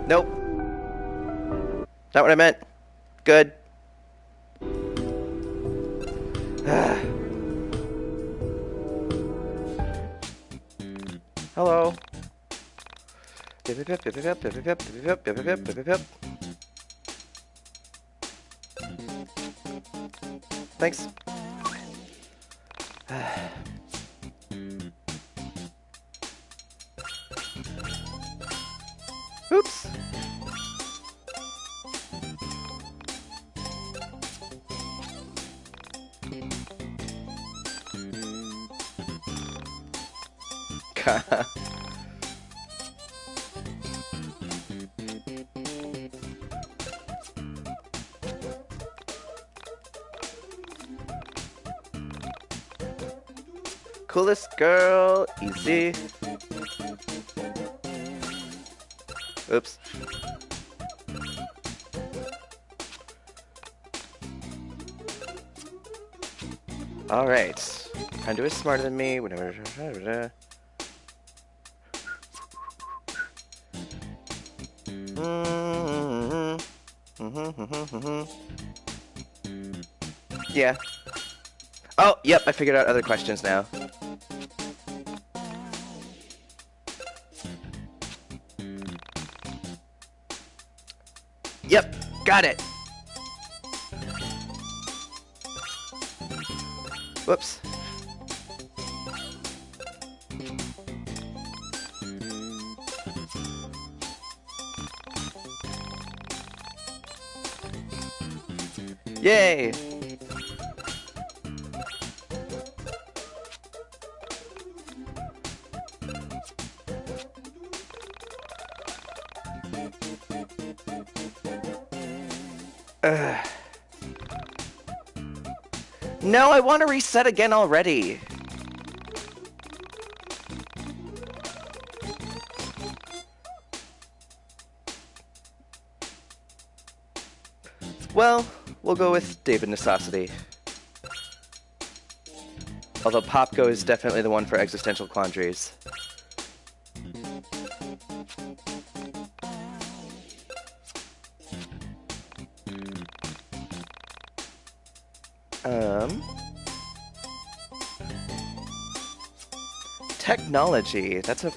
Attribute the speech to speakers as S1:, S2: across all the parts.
S1: Nope. Not what I meant. Good. Hello. Thanks. Oops. Coolest girl, easy. Oops. Alright. Kinda is smarter than me, whatever. Yeah. Oh, yep, I figured out other questions now. Yep, got it. Whoops. Yay! No, I want to reset again already. Well, we'll go with David Necessity. Although Popko is definitely the one for existential quandaries. Technology. That's a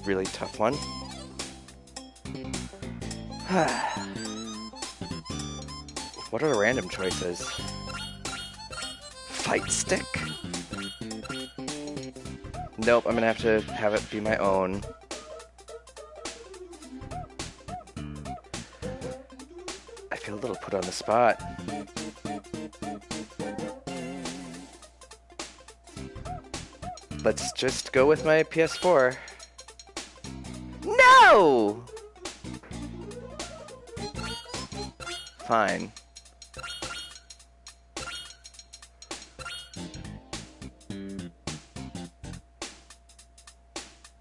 S1: really tough one. What are the random choices? Fight stick? Nope, I'm gonna have it be my own. I feel a little put on the spot. Let's just go with my PS4. No! Fine.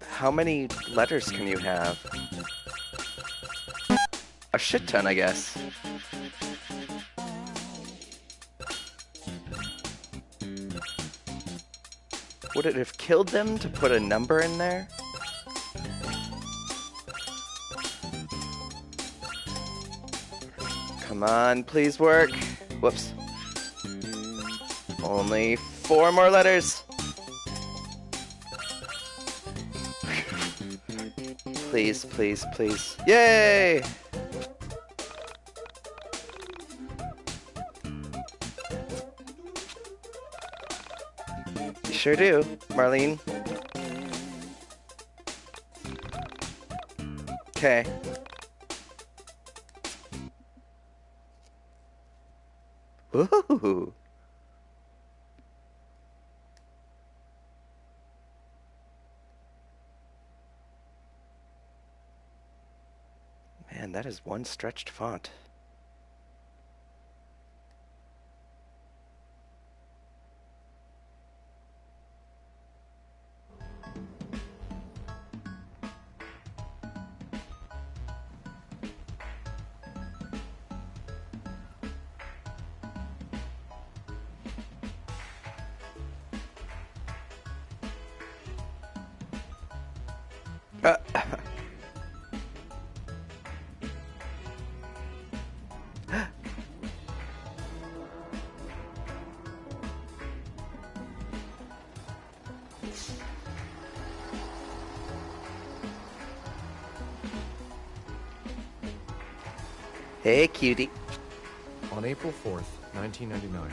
S1: How many letters can you have? A shit ton, I guess. Would it have killed them to put a number in there? Come on, please work. Whoops. Only 4 more letters. Please, please, please. Yay! You sure do, Marlene. Okay. Ooh. Man, that is one stretched font. Hey, cutie.
S2: On April 4th, 1999,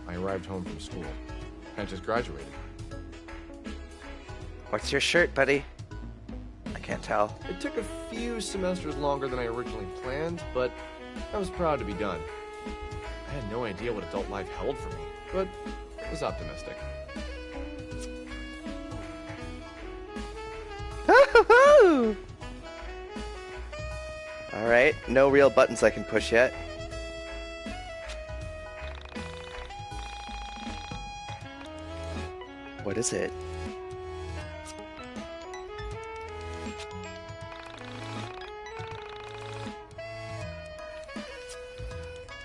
S2: I arrived home from school. I just graduated.
S1: What's your shirt, buddy? I can't tell.
S2: It took a few semesters longer than I originally planned, but I was proud to be done. I had no idea what adult life held for me, but I was optimistic.
S1: Alright, no real buttons I can push yet. What is it?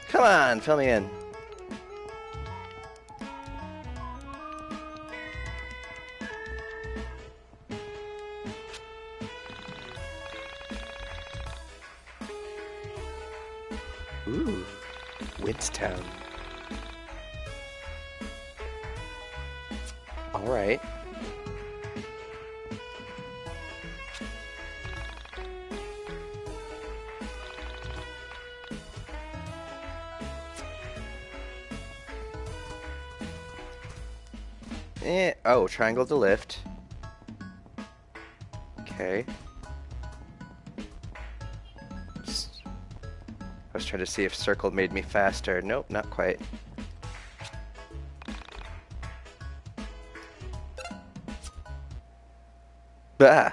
S1: Come on, fill me in. Ooh, Wittstown. All right. Oh, triangle to lift. Okay. I was trying to see if circle made me faster. Nope, not quite. Bah!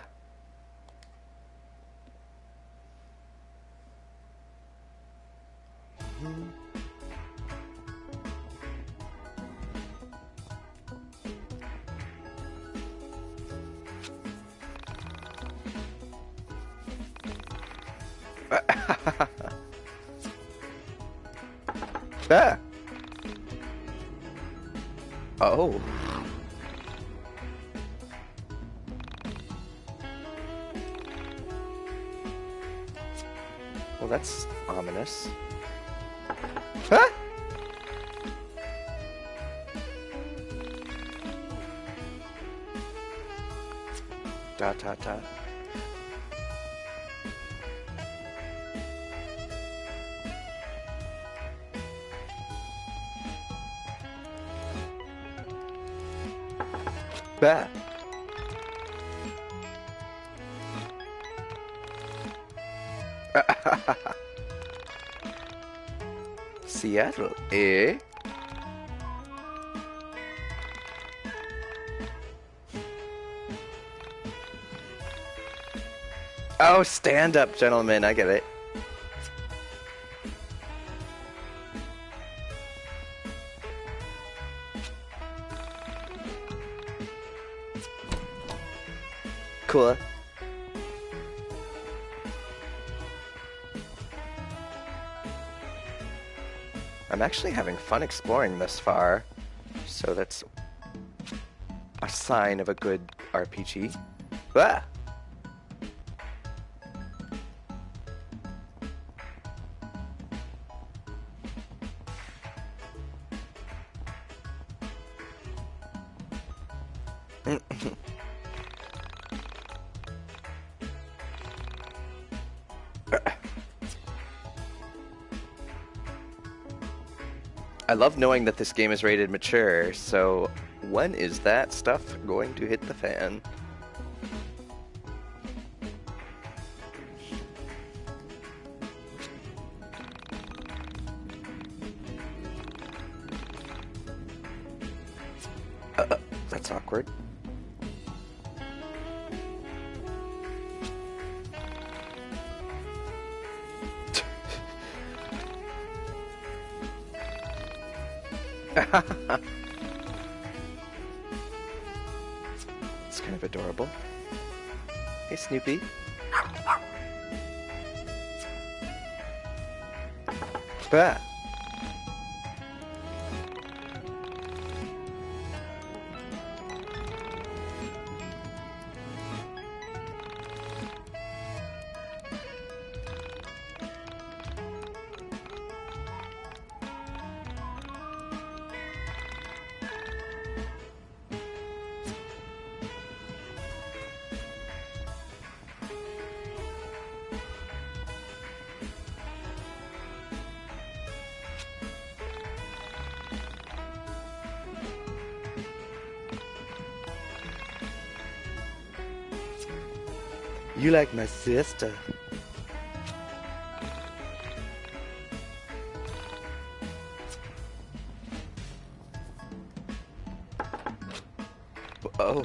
S1: Ah! Oh. Well, that's ominous. Huh? Dot, dot, dot. Bah. Seattle, eh? Oh, stand up, gentlemen. I get it. Cool. I'm actually having fun exploring thus far, so that's a sign of a good RPG. Ah! I love knowing that this game is rated mature, so when is that stuff going to hit the fan? That's awkward. It's kind of adorable. Hey, Snoopy. Bah. You like my sister. Oh.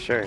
S1: Sure.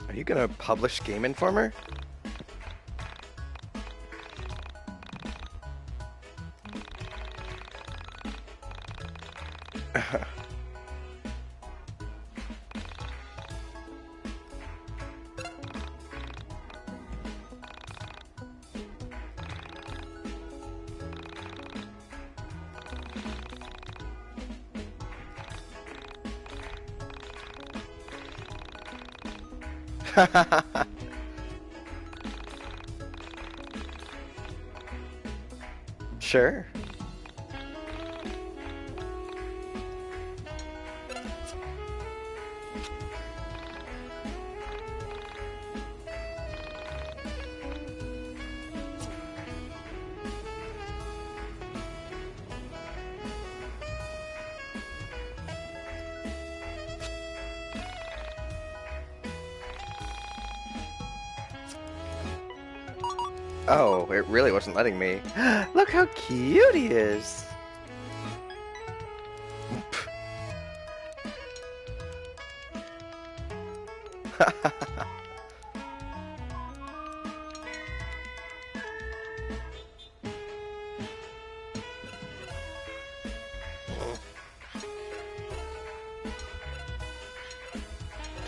S1: Are you gonna publish Game Informer? Sure. Oh, it really wasn't letting me. Look how cute he is. Do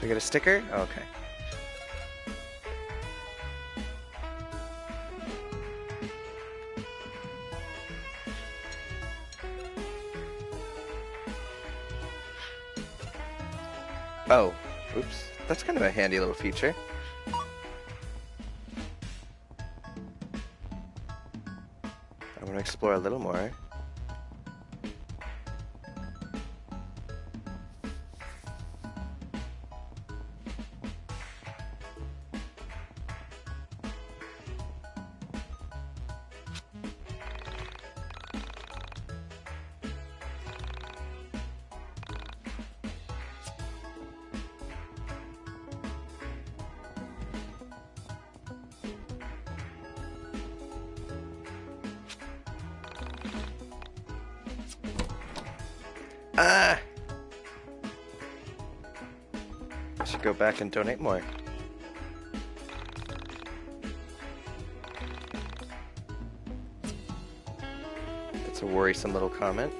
S1: I get a sticker? Okay. Oh, oops. That's kind of a handy little feature. I want to explore a little more. Ah! I should go back and donate more. That's a worrisome little comment.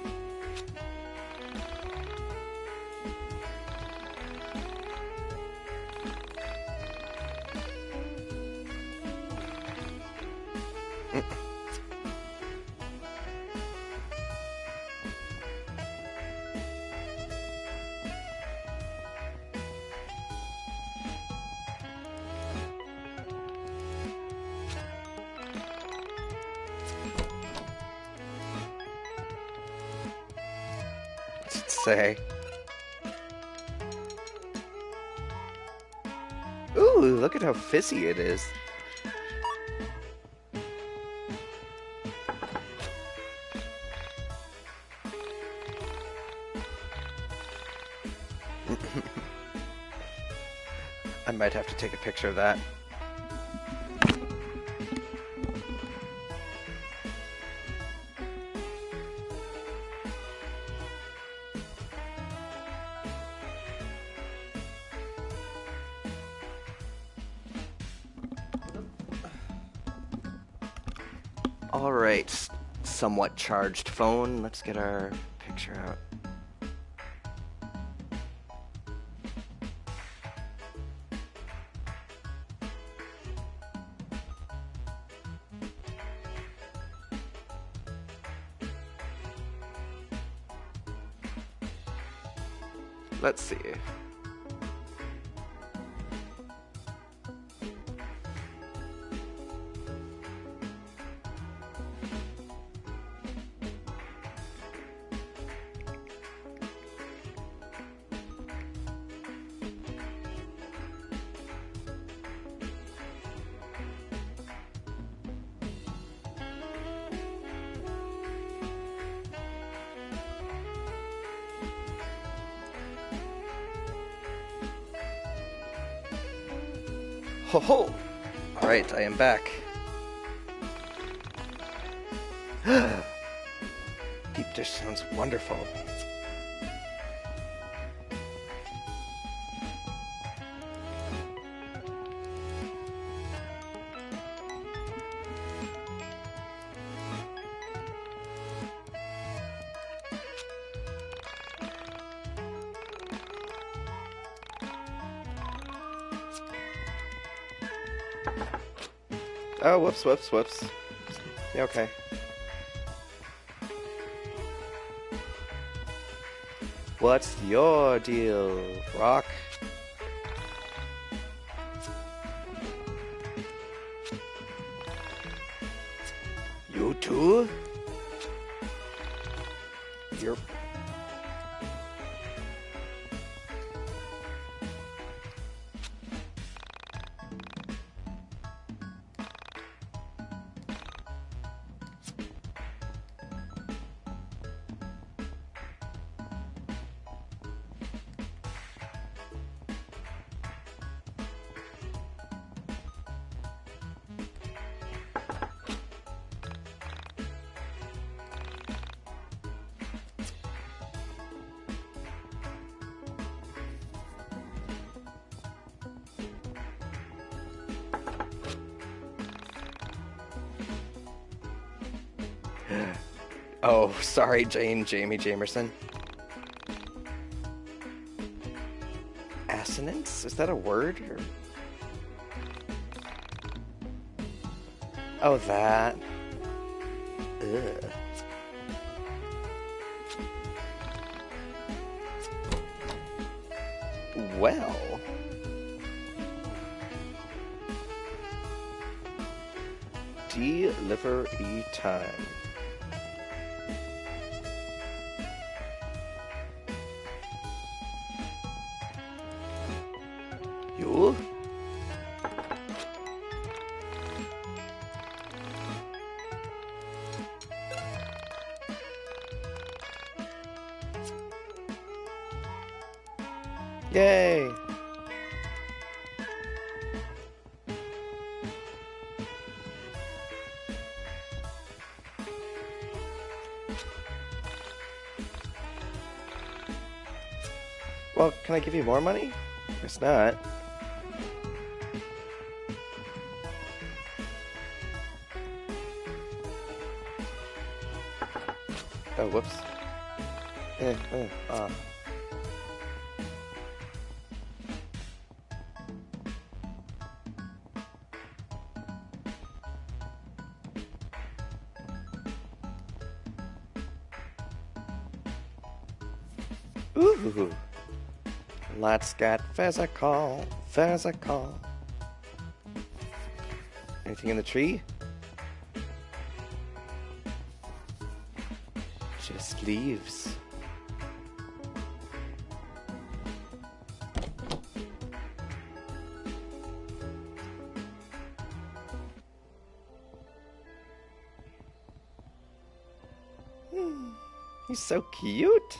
S1: say. Ooh, look at how fizzy it is. I might have to take a picture of that. Alright, somewhat charged phone. Let's get our picture out. Let's see. Ho ho! Alright, I am back. Deep dish sounds wonderful. Oh, whoops, whoops, whoops. Yeah, okay. What's your deal, Rock? You too? You're... Oh, sorry, Jamie Jamerson. Assonance? Is that a word? Or... Oh, that. Ugh. Well. Delivery time. You? Yay! Well, can I give you more money? Guess not. Oh, whoops. Ooh. Let's get physical. Physical. Anything in the tree? Just leaves. He's so cute.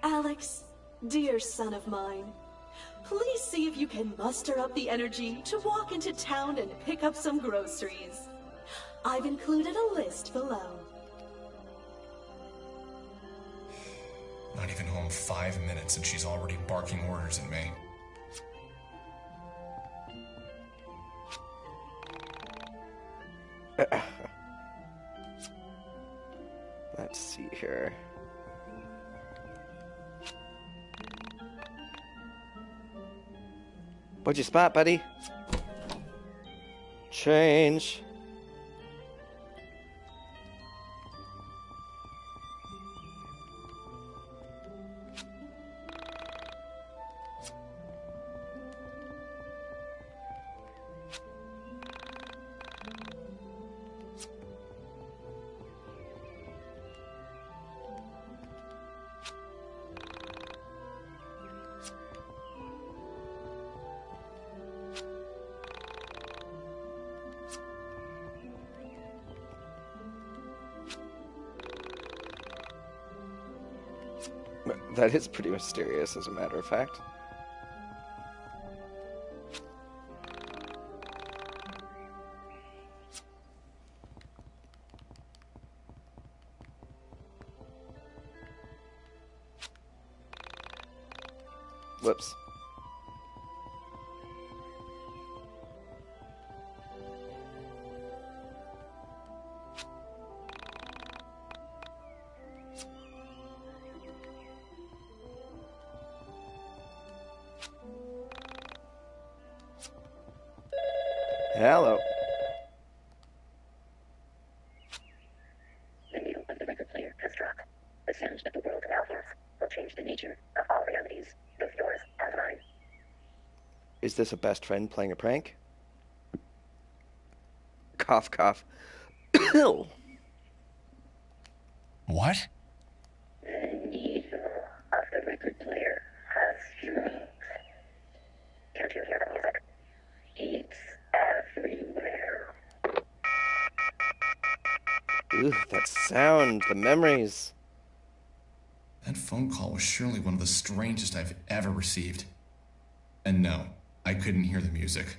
S3: Alex, dear son of mine, please see if you can muster up the energy to walk into town and pick up some groceries. I've included a list below.
S4: Not even home 5 minutes and she's already barking orders at me.
S1: Let's see here. What'd you spot, buddy? Change. That is pretty mysterious, as a matter of fact. Whoops. Hello.
S5: The new of the record player has dropped. The sound that the world now hears will change the nature of all realities, both yours and mine.
S1: Is this a best friend playing a prank? Cough, cough.
S4: What?
S5: The needle of the record player has dropped. Can't you hear the music? It's everywhere.
S1: Ooh, that sound, the memories.
S4: That phone call was surely one of the strangest I've ever received. And no, I couldn't hear the music.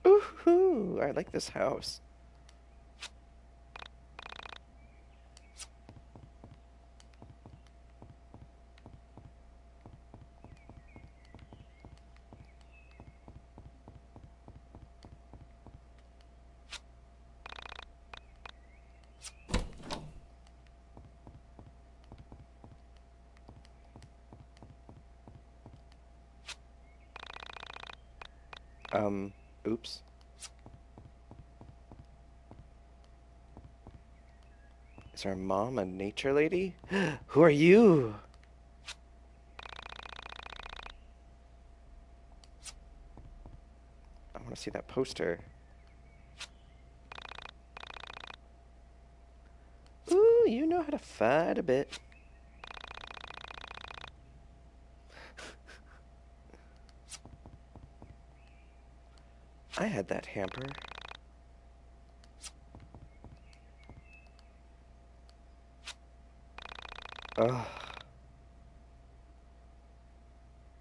S1: Ooh, I like this house. Oops. Is our mom a nature lady? Who are you? I want to see that poster. Ooh, you know how to fight a bit. I had that hamper. Ugh.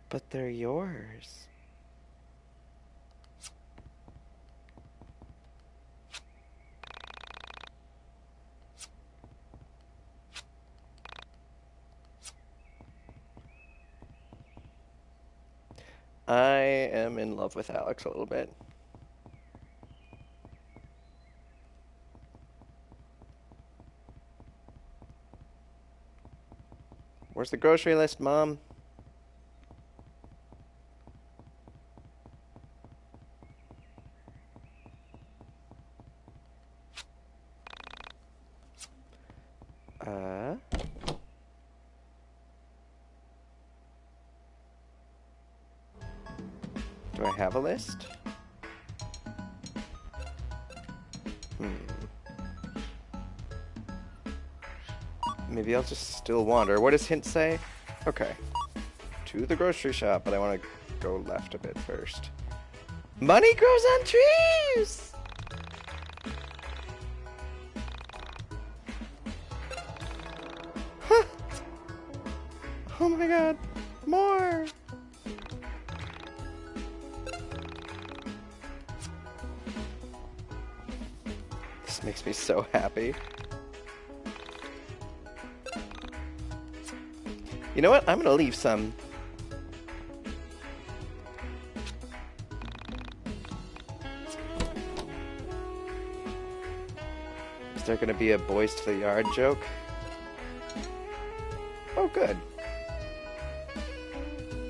S1: But they're yours. I am in love with Alex a little bit. Where's the grocery list, Mom? Do I have a list? Maybe I'll just still wander. What does hint say? Okay. To the grocery shop, but I want to go left a bit first. Money grows on trees! Huh. Oh my god. More! This makes me so happy. You know what? I'm gonna leave some. Is there gonna be a boys to the yard joke? Oh, good.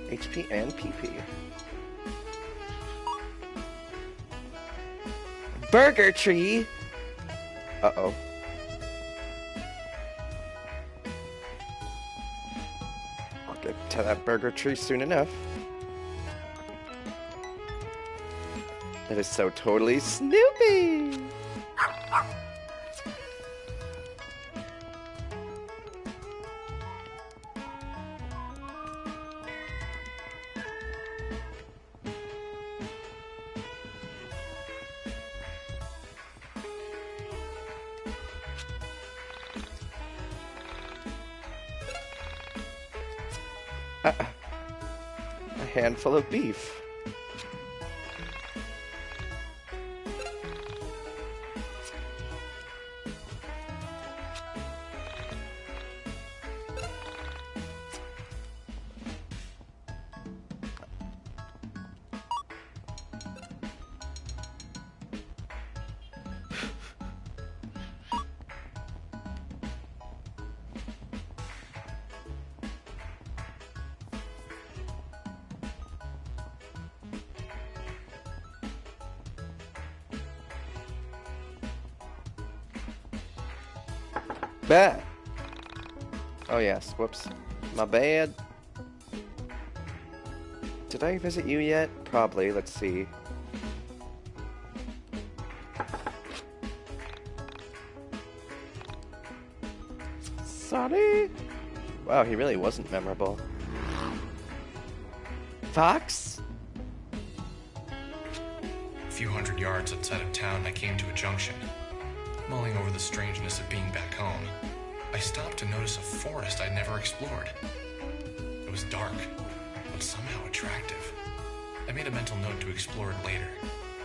S1: HP and PP. Burger tree! Uh-oh. I'll get to that burger tree soon enough. That is so totally Snoopy! A handful of beef. Bah. Oh yes, whoops. My bad. Did I visit you yet? Probably, let's see. Sorry. Wow, he really wasn't memorable. Fox?
S4: A few hundred yards outside of town, I came to a junction. Mulling over the strangeness of being back home, I stopped to notice a forest I'd never explored. It was dark, but somehow attractive. I made a mental note to explore it later,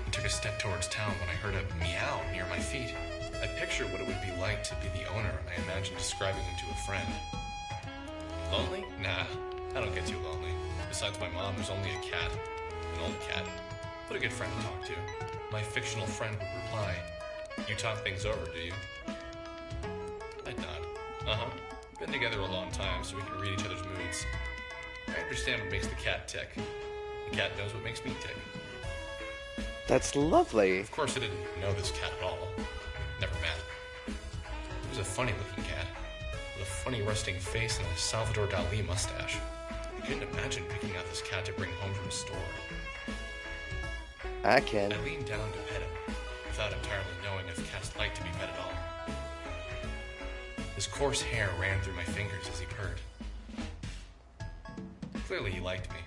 S4: and took a step towards town when I heard a meow near my feet. I pictured what it would be like to be the owner, and I imagined describing him to a friend. Lonely? Nah, I don't get too lonely. Besides my mom, there's only a cat. An old cat. But a good friend to talk to. My fictional friend would reply, "You talk things over, do you?" I'd nod. Uh-huh. Been together a long time, so we can read each other's moods. I understand what makes the cat tick. The cat knows what makes me tick.
S1: That's lovely.
S4: Of course, I didn't know this cat at all. Never met. It was a funny-looking cat, with a funny resting face and a Salvador Dali mustache. I couldn't imagine picking out this cat to bring home from a store.
S1: I can.
S4: I leaned down to pet him, without entirely knowing if cats like to be pet at all. His coarse hair ran through my fingers as he purred. Clearly he liked me.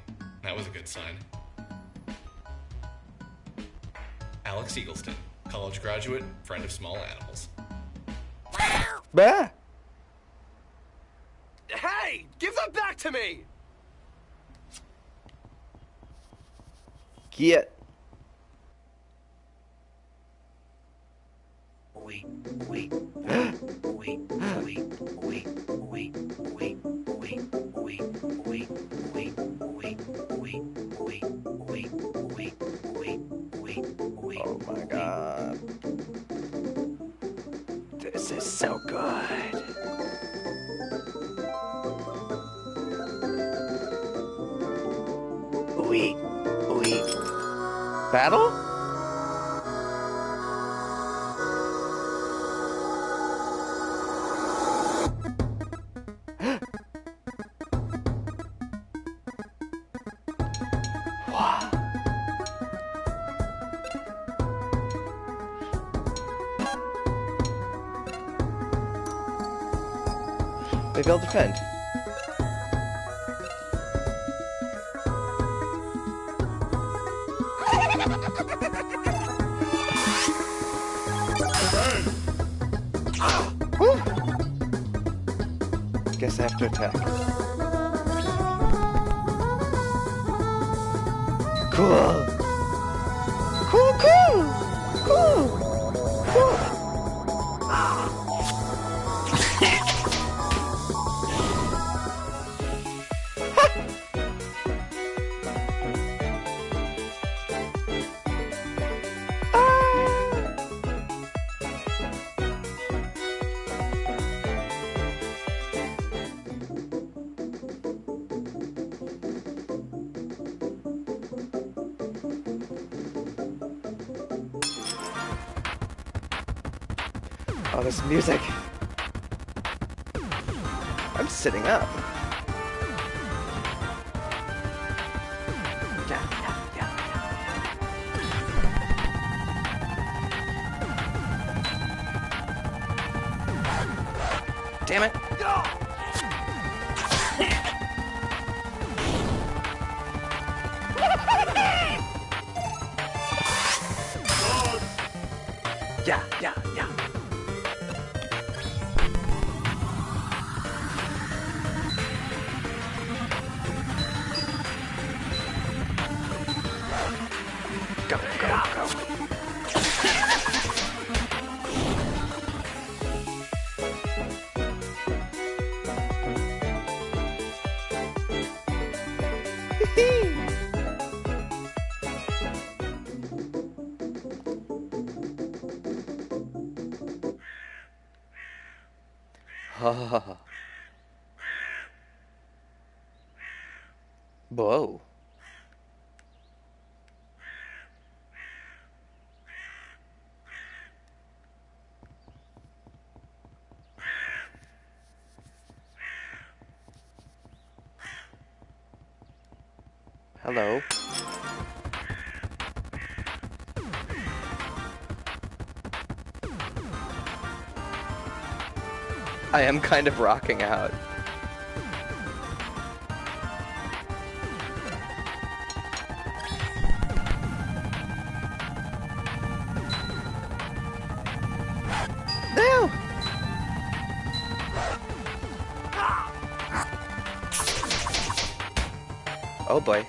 S4: That was a good sign. Alex Eagleston, college graduate, friend of small animals.
S1: Bah!
S2: Hey! Give them back to me!
S1: Get. Oh my god. This is so good. Oui. Battle? Wow. Maybe I'll defend. Woo! Guess I have to attack. Cool! Cool, cool! Cool! Cool! Oh, this music. I'm sitting up. Yeah, yeah, yeah, yeah. Damn it. Yeah, yeah, yeah. Go, go, go. Whoa. Hello. I am kind of rocking out. No! Oh boy.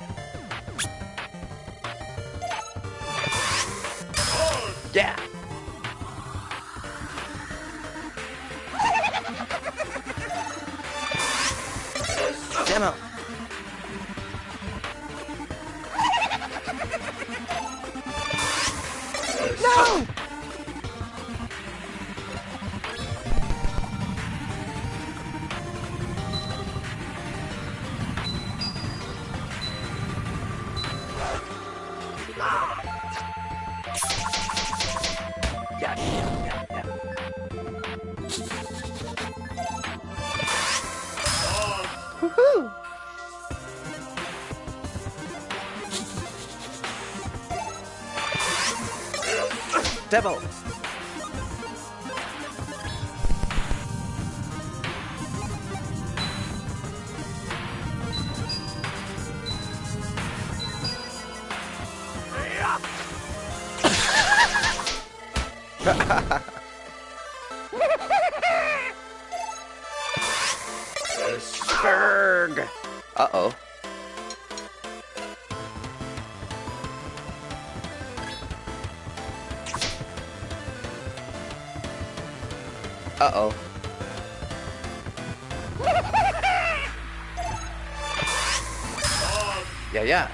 S1: Yeah! Demo! No! Yeah, yeah, yeah, yeah. Woohoo! Devil! Berg! Uh-oh. Uh-oh. Yeah, yeah.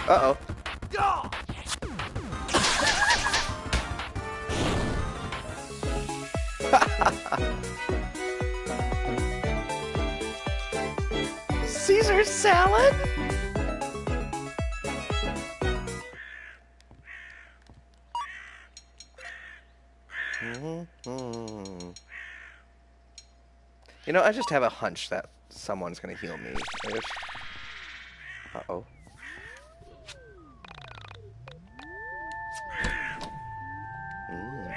S1: Uh-oh. Caesar salad? You know, I just have a hunch that someone's gonna heal me. Uh-oh. Mm.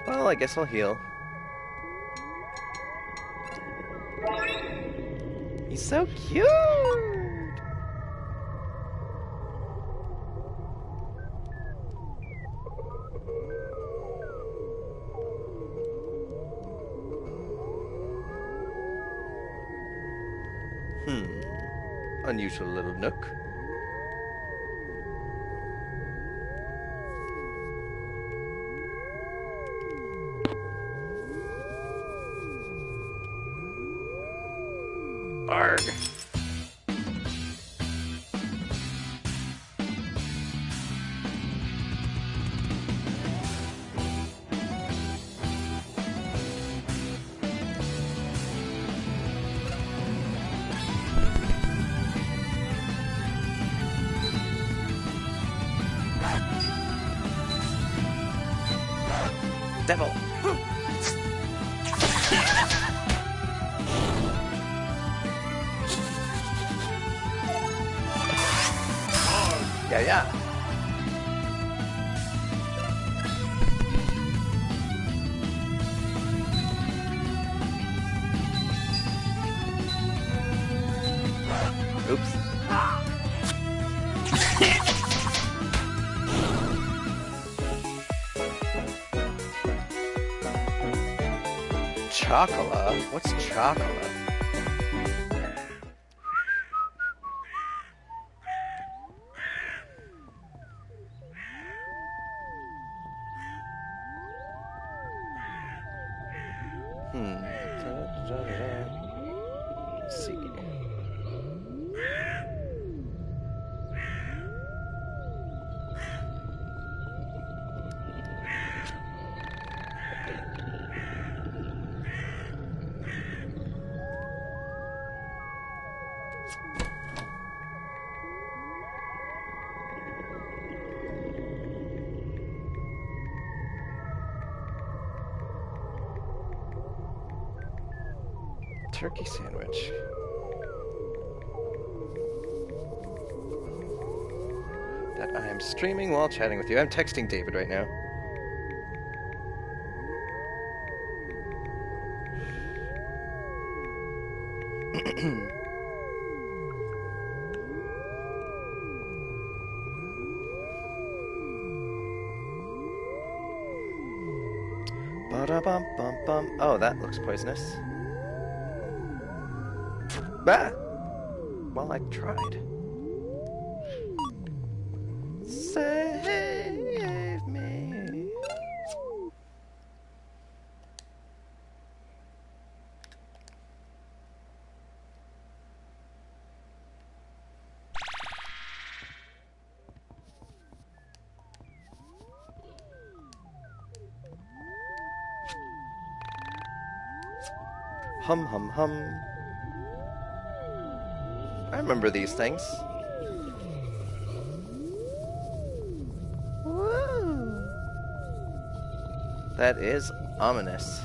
S1: Well, I guess I'll heal. He's so cute! Unusual little nook. Arg! Devil! Yeah, yeah. Oops. Chocolate? What's chocolate? Let's see. Turkey sandwich. That I am streaming while chatting with you. I'm texting David right now. Ba-da-bum-bum-bum. Oh, that looks poisonous. Ah! Well, I tried. Save me. Hum, hum, hum. I remember these things. Woo! That is ominous.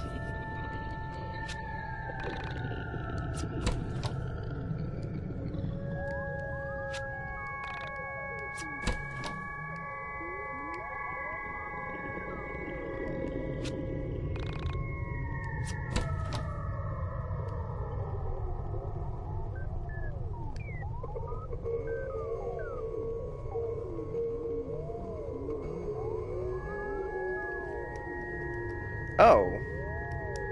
S1: Oh.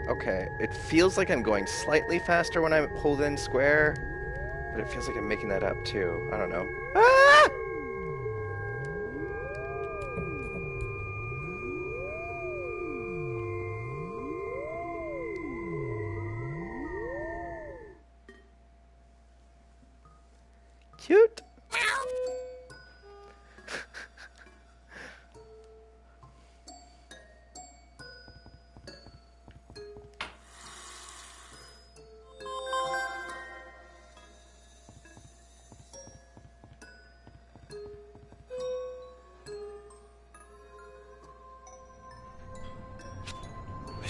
S1: Okay. It feels like I'm going slightly faster when I hold in square, but it feels like I'm making that up too. I don't know. Ah! Cute.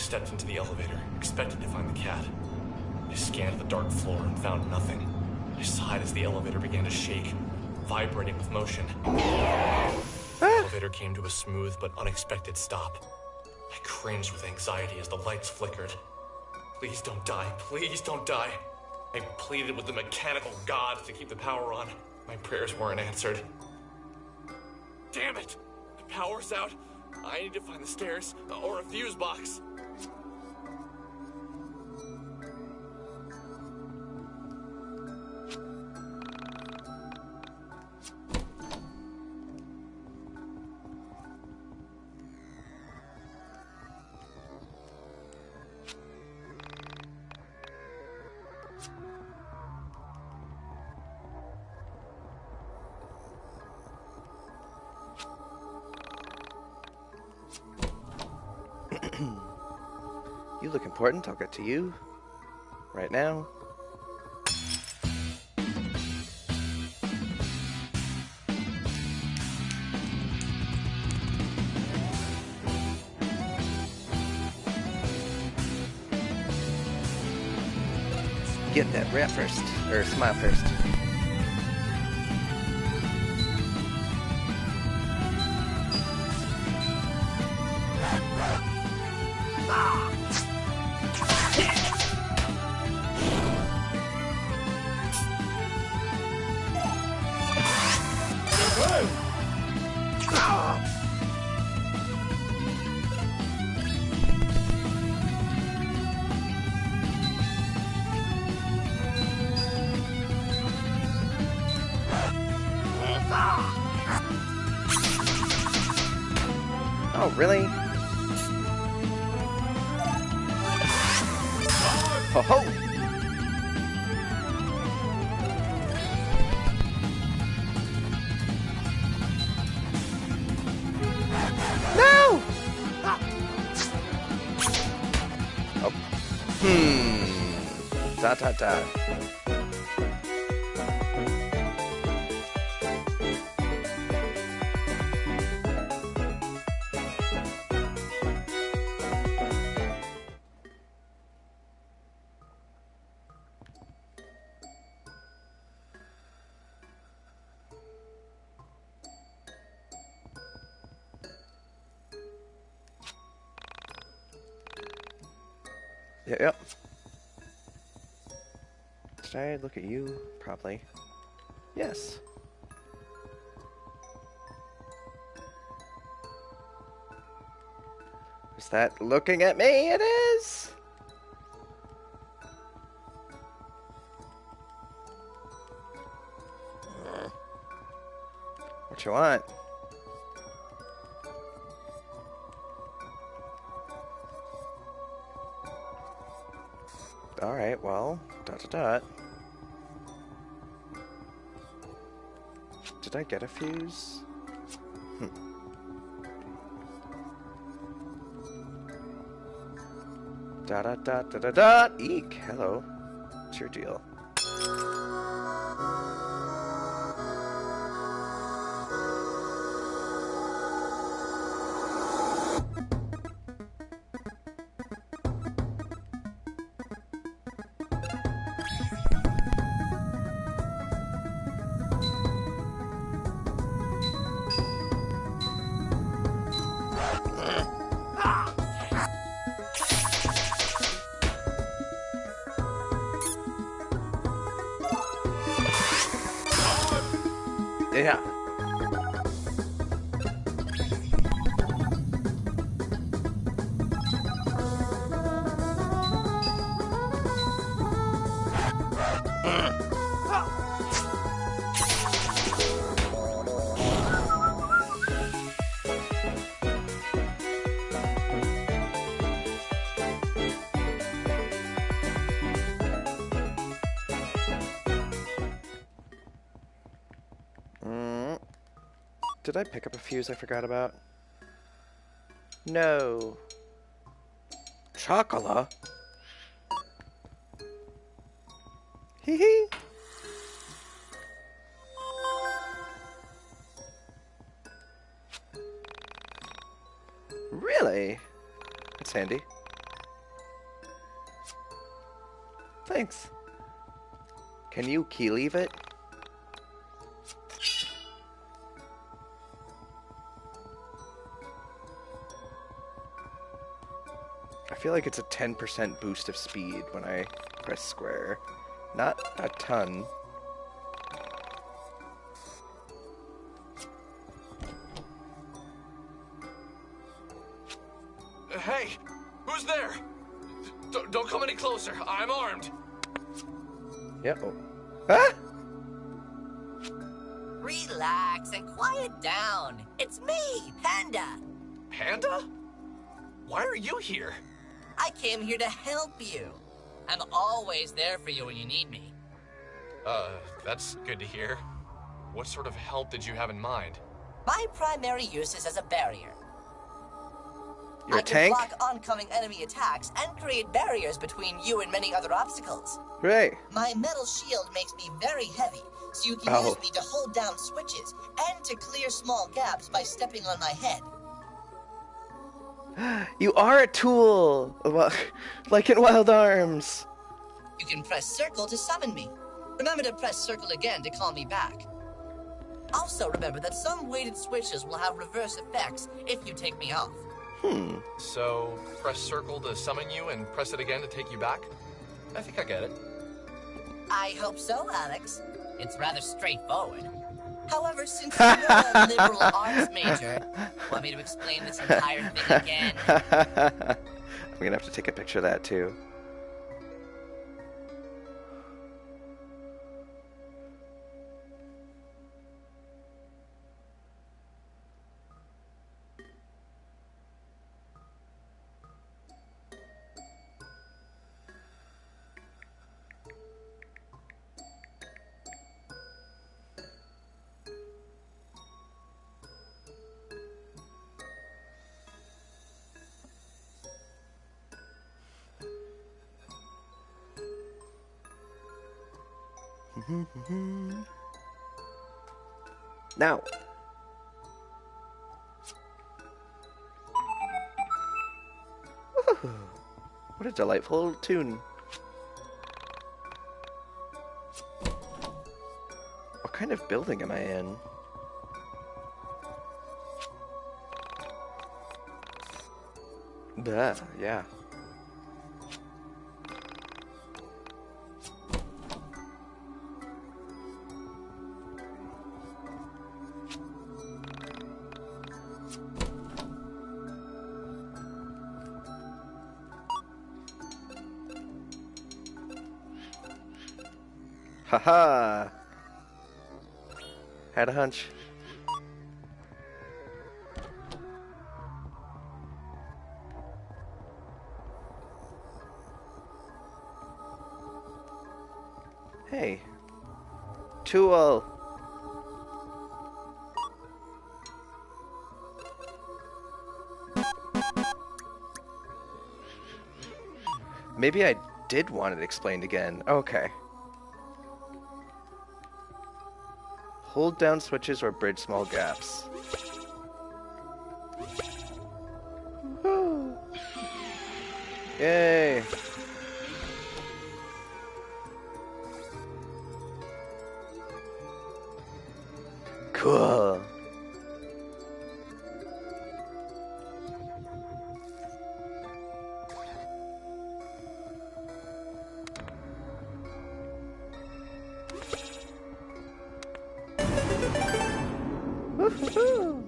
S4: stepped into the elevator, expecting to find the cat. I scanned the dark floor and found nothing. I sighed as the elevator began to shake, vibrating with motion. The elevator came to a smooth but unexpected stop. I cringed with anxiety as the lights flickered. Please don't die. Please don't die. I pleaded with the mechanical gods to keep the power on. My prayers weren't answered. Damn it! The power's out. I need to find the stairs or a fuse box.
S1: You look important. I'll get to you right now. Get that rat first, or smile first. Oh, really? Ho ho! No! Oh. Da da da. Yep. Did I look at you? Probably. Yes. Is that looking at me? It is! What you want? Alright, well, dot dot dot. Did I get a fuse? Dot dot dot dot dot dot! YIIK! Hello. What's your deal? Yeah. Did I pick up a fuse I forgot about? No. Chocola? Hee hee. Really? That's handy. Thanks. Can you key leave it? I feel like it's a 10% boost of speed when I press square. Not a ton.
S2: Hey! Who's there? Don't come any closer. I'm armed.
S1: Yeah. Oh. Ah!
S6: Relax and quiet down. It's me, Panda.
S2: Panda? Why are you here?
S6: I came here to help you. I'm always there for you when you need me.
S2: That's good to hear. What sort of help did you have in mind?
S6: My primary use is as a barrier.
S1: You're a
S6: I can
S1: tank?
S6: block oncoming enemy attacks and create barriers between you and many other obstacles.
S1: Right.
S6: My metal shield makes me very heavy, so you can use me to hold down switches and to clear small gaps by stepping on my head.
S1: You are a tool! Like in Wild Arms.
S6: You can press circle to summon me. Remember to press circle again to call me back. Also remember that some weighted switches will have reverse effects if you take me off.
S2: So, press circle to summon you and press it again to take you back? I think I get it.
S6: I hope so, Alex. It's rather straightforward. However, since you're a liberal arts major, want me to explain this entire thing again?
S1: I'm gonna have to take a picture of that too. Now. Woohoo. What a delightful tune. What kind of building am I in? Yeah. Haha! Had a hunch. Hey. Tool! Maybe I did want it explained again. Okay. Hold down switches or bridge small gaps. Woo. Yay! Cool. Woohoo!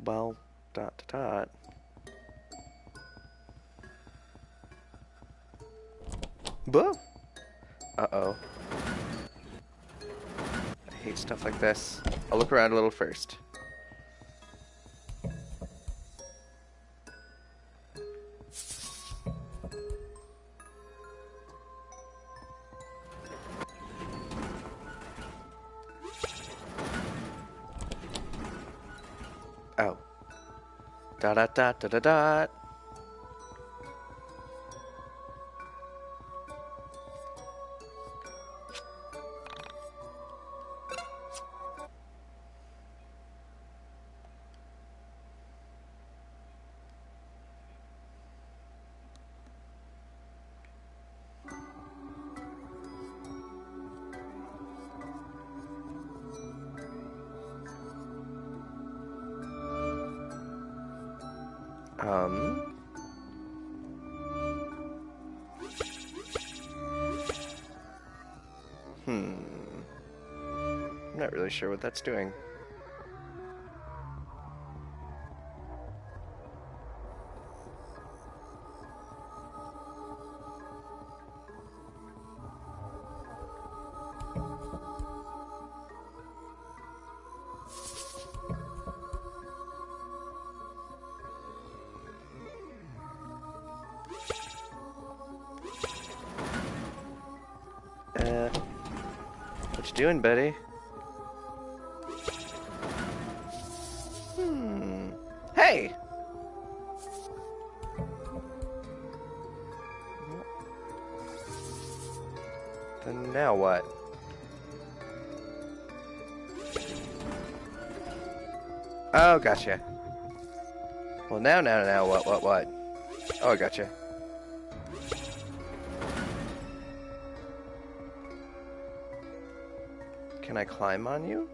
S1: Well, ... Boo! Uh-oh. I hate stuff like this. I'll look around a little first. Oh. Dot dot dot dot dot dot. Um... I'm not really sure what that's doing. What you doing, Betty? Hey! Then now what? Oh, gotcha. Well, now, what? Oh, I gotcha. Can I climb on you?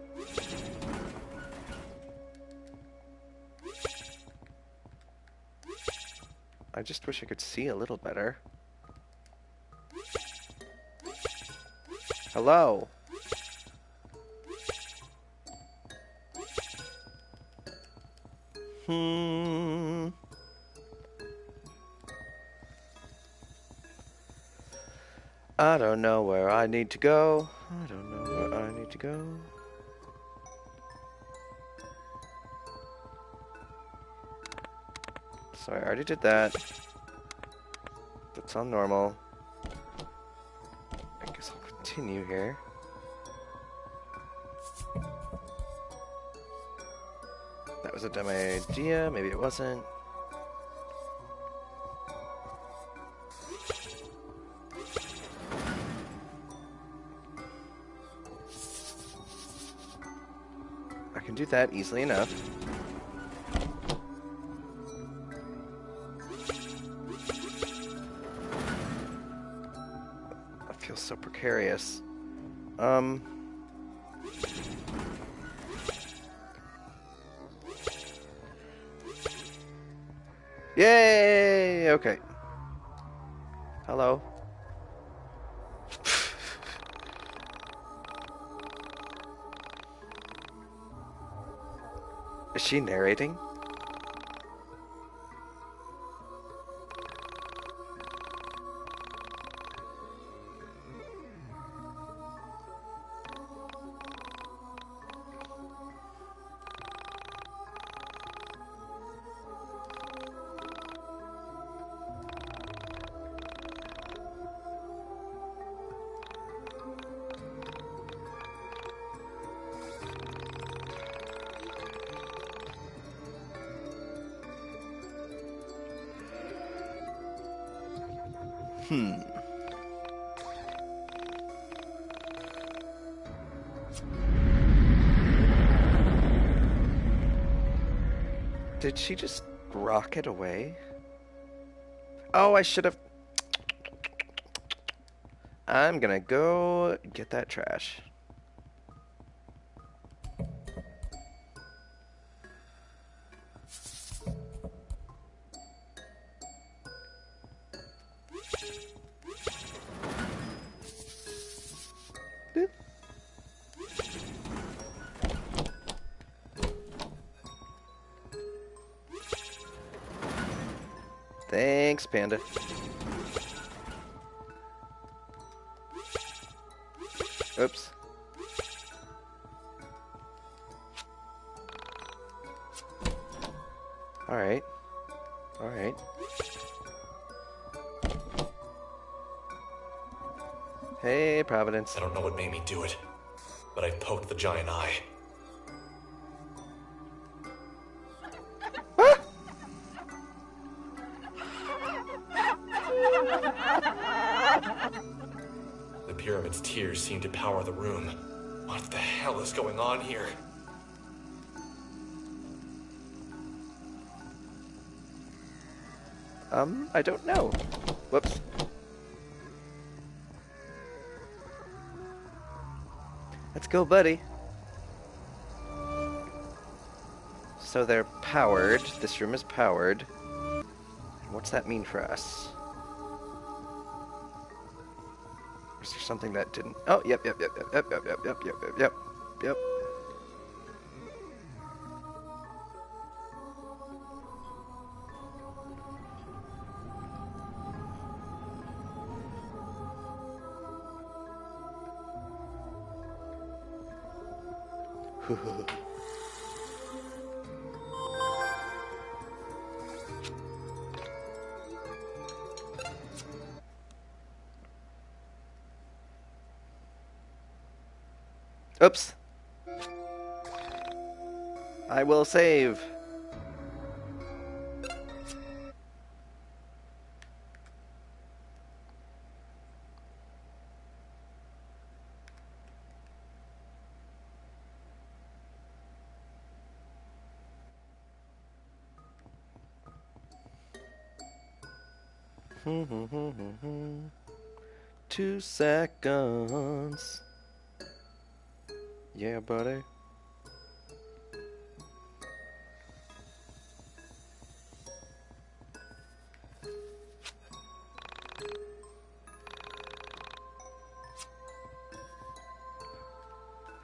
S1: I just wish I could see a little better. Hello? I don't know where I need to go. I don't know where I need to go. So I already did that. That's all normal. I guess I'll continue here. That was a dumb idea. Maybe it wasn't. I can do that easily enough. That feels so precarious. Yay! Okay. Hello. Is she narrating? Did she just rocket away? Oh, I should have... I'm gonna go get that trash. Boop. Thanks, Panda. Oops. Alright. Alright. Hey, Providence.
S4: I don't know what made me do it, but I poked the giant eye. The pyramid's tears seem to power the room. What the hell is going on here?
S1: I don't know. Whoops. Let's go, buddy. So they're powered. This room is powered. What's that mean for us? Is there something that didn't... Oh, yep. Oops. I will save. Hmm. 2 seconds. Yeah, buddy.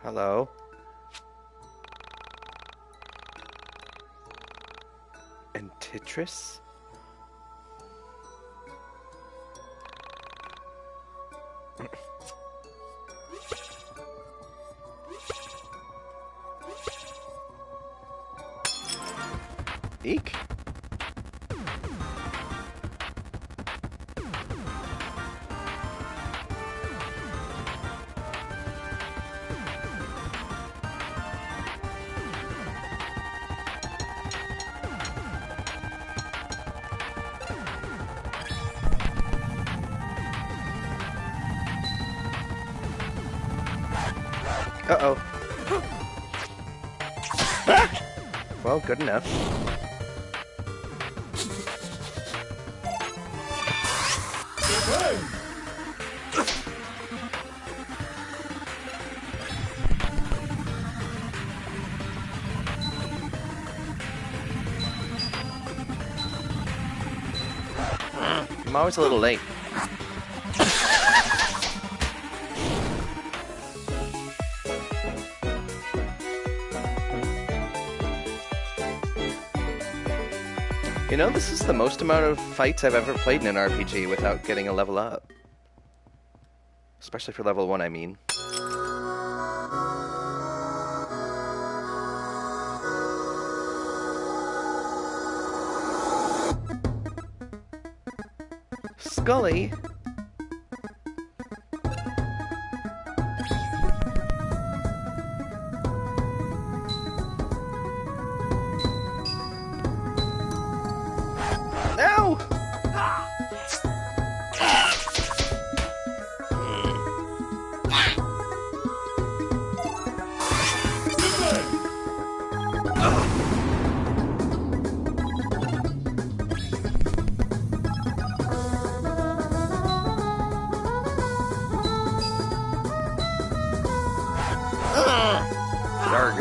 S1: Hello. And Tetris? YIIK? Uh-oh. Ah! Well, good enough. I'm always a little late. You know, this is the most amount of fights I've ever played in an RPG without getting a level up. Especially for level 1, I mean. Scully? No! Yarg.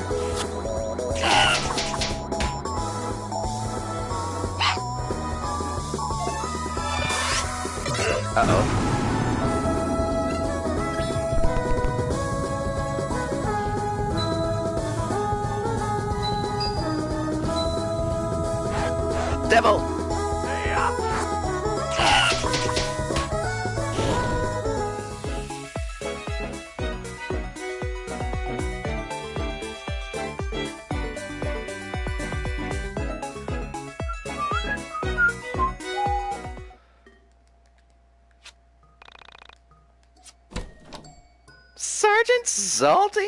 S1: Uh-oh. Devil! Sergeant Salty?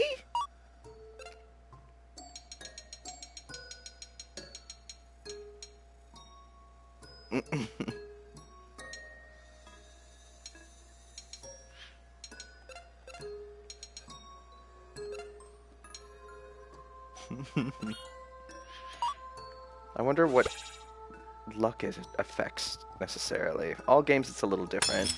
S1: I wonder what luck affects necessarily. All games it's a little different.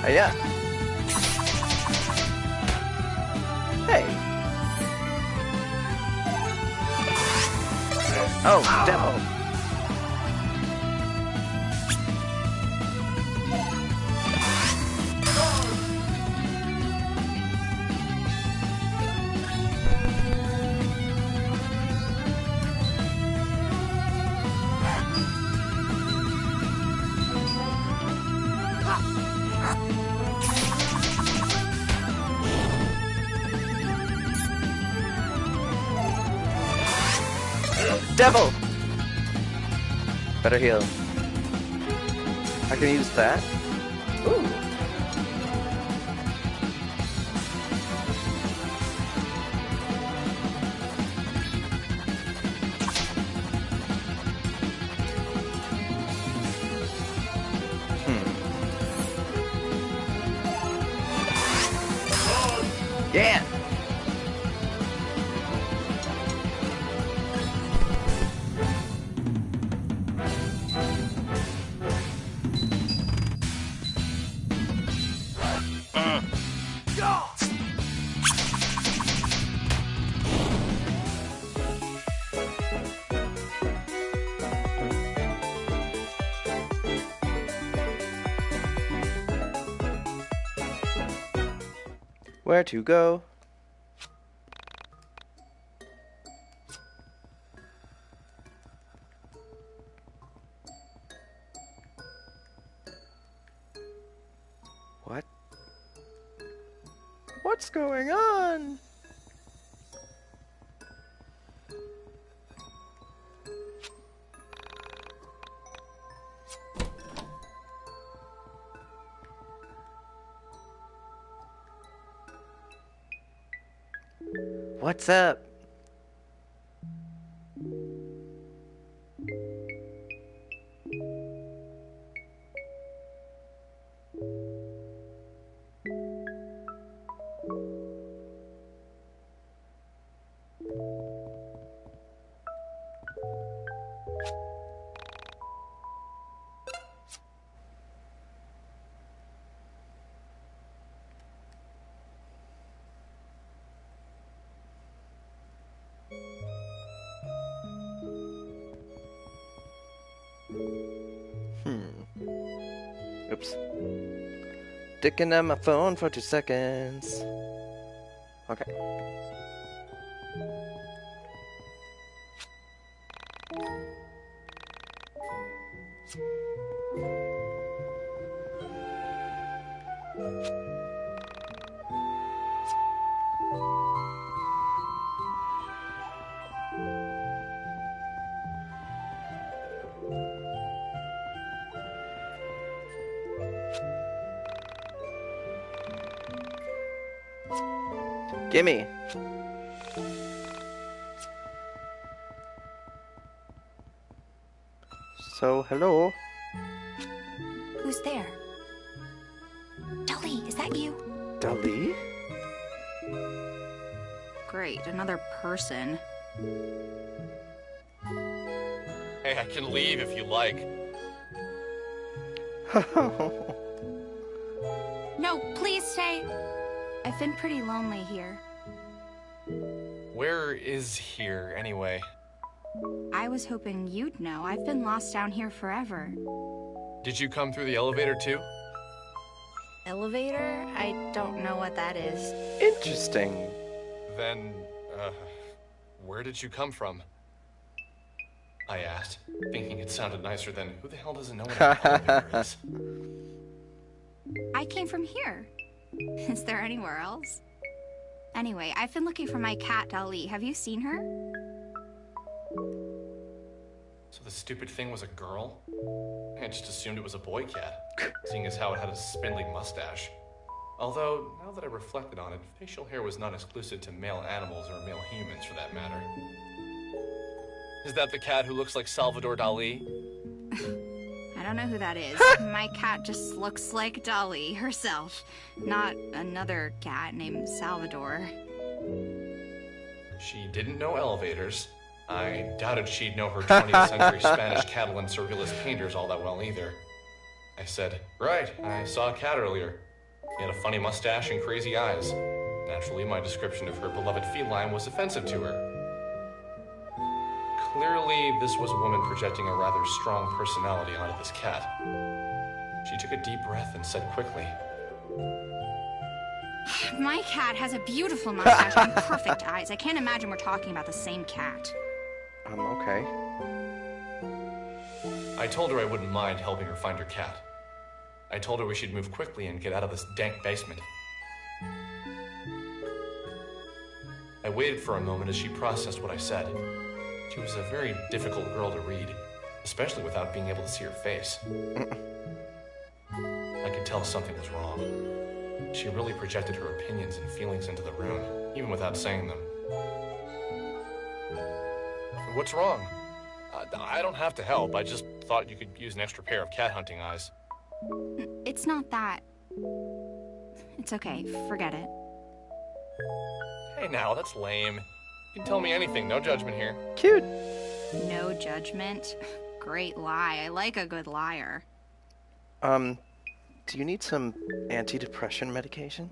S1: Yeah. Hey. Oh, devil. Devil! Better heal. I can use that. Ooh. Yeah! Where to go? What? What's going on? What's up? Oops. Sticking on my phone for 2 seconds. Okay. Gimme. So, hello.
S7: Who's there? Dolly, is that you?
S1: Dolly?
S7: Great, another person.
S2: Hey, I can leave if you like.
S7: No, please stay. I've been pretty lonely here.
S2: Where is here, anyway?
S7: I was hoping you'd know. I've been lost down here forever.
S2: Did you come through the elevator, too?
S7: Elevator? I don't know what that is.
S1: Interesting.
S2: Then, where did you come from? I asked, thinking it sounded nicer than, who the hell doesn't know what an elevator is?
S7: I came from here. Is there anywhere else? Anyway, I've been looking for my cat, Dolly. Have you seen her?
S2: So the stupid thing was a girl? I just assumed it was a boy cat, seeing as how it had a spindly mustache. Although, now that I reflected on it, facial hair was not exclusive to male animals or male humans for that matter. Is that the cat who looks like Salvador Dali?
S7: I don't know who that is. My cat just looks like Dolly herself, not another cat named Salvador.
S2: She didn't know elevators. I doubted she'd know her 20th century Spanish Catalan surrealist painters all that well either. I said, right, I saw a cat earlier. He had a funny mustache and crazy eyes. Naturally, my description of her beloved feline was offensive to her. Clearly, this was a woman projecting a rather strong personality onto this cat. She took a deep breath and said quickly,
S7: My cat has a beautiful mustache and perfect eyes. I can't imagine we're talking about the same cat.
S1: Okay.
S2: I told her I wouldn't mind helping her find her cat. I told her we should move quickly and get out of this dank basement. I waited for a moment as she processed what I said. She was a very difficult girl to read, especially without being able to see her face. I could tell something was wrong. She really projected her opinions and feelings into the room, even without saying them. What's wrong? I don't have to help. I just thought you could use an extra pair of cat hunting eyes.
S7: It's not that. It's okay. Forget it.
S2: Hey now, that's lame. You can tell me anything, no judgment here.
S1: Cute.
S7: No judgment. Great lie. I like a good liar.
S1: Do you need some antidepressant medication?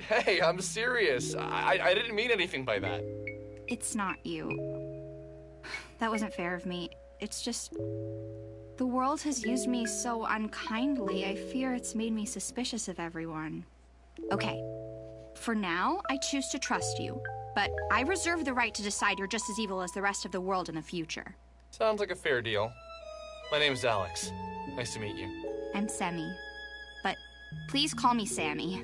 S2: Hey, I'm serious. I didn't mean anything by that.
S7: It's not you. That wasn't fair of me. It's just... the world has used me so unkindly, I fear it's made me suspicious of everyone. Okay. For now, I choose to trust you. But I reserve the right to decide you're just as evil as the rest of the world in the future.
S2: Sounds like a fair deal. My name's Alex. Nice to meet you.
S7: I'm Semi. But please call me Sammy.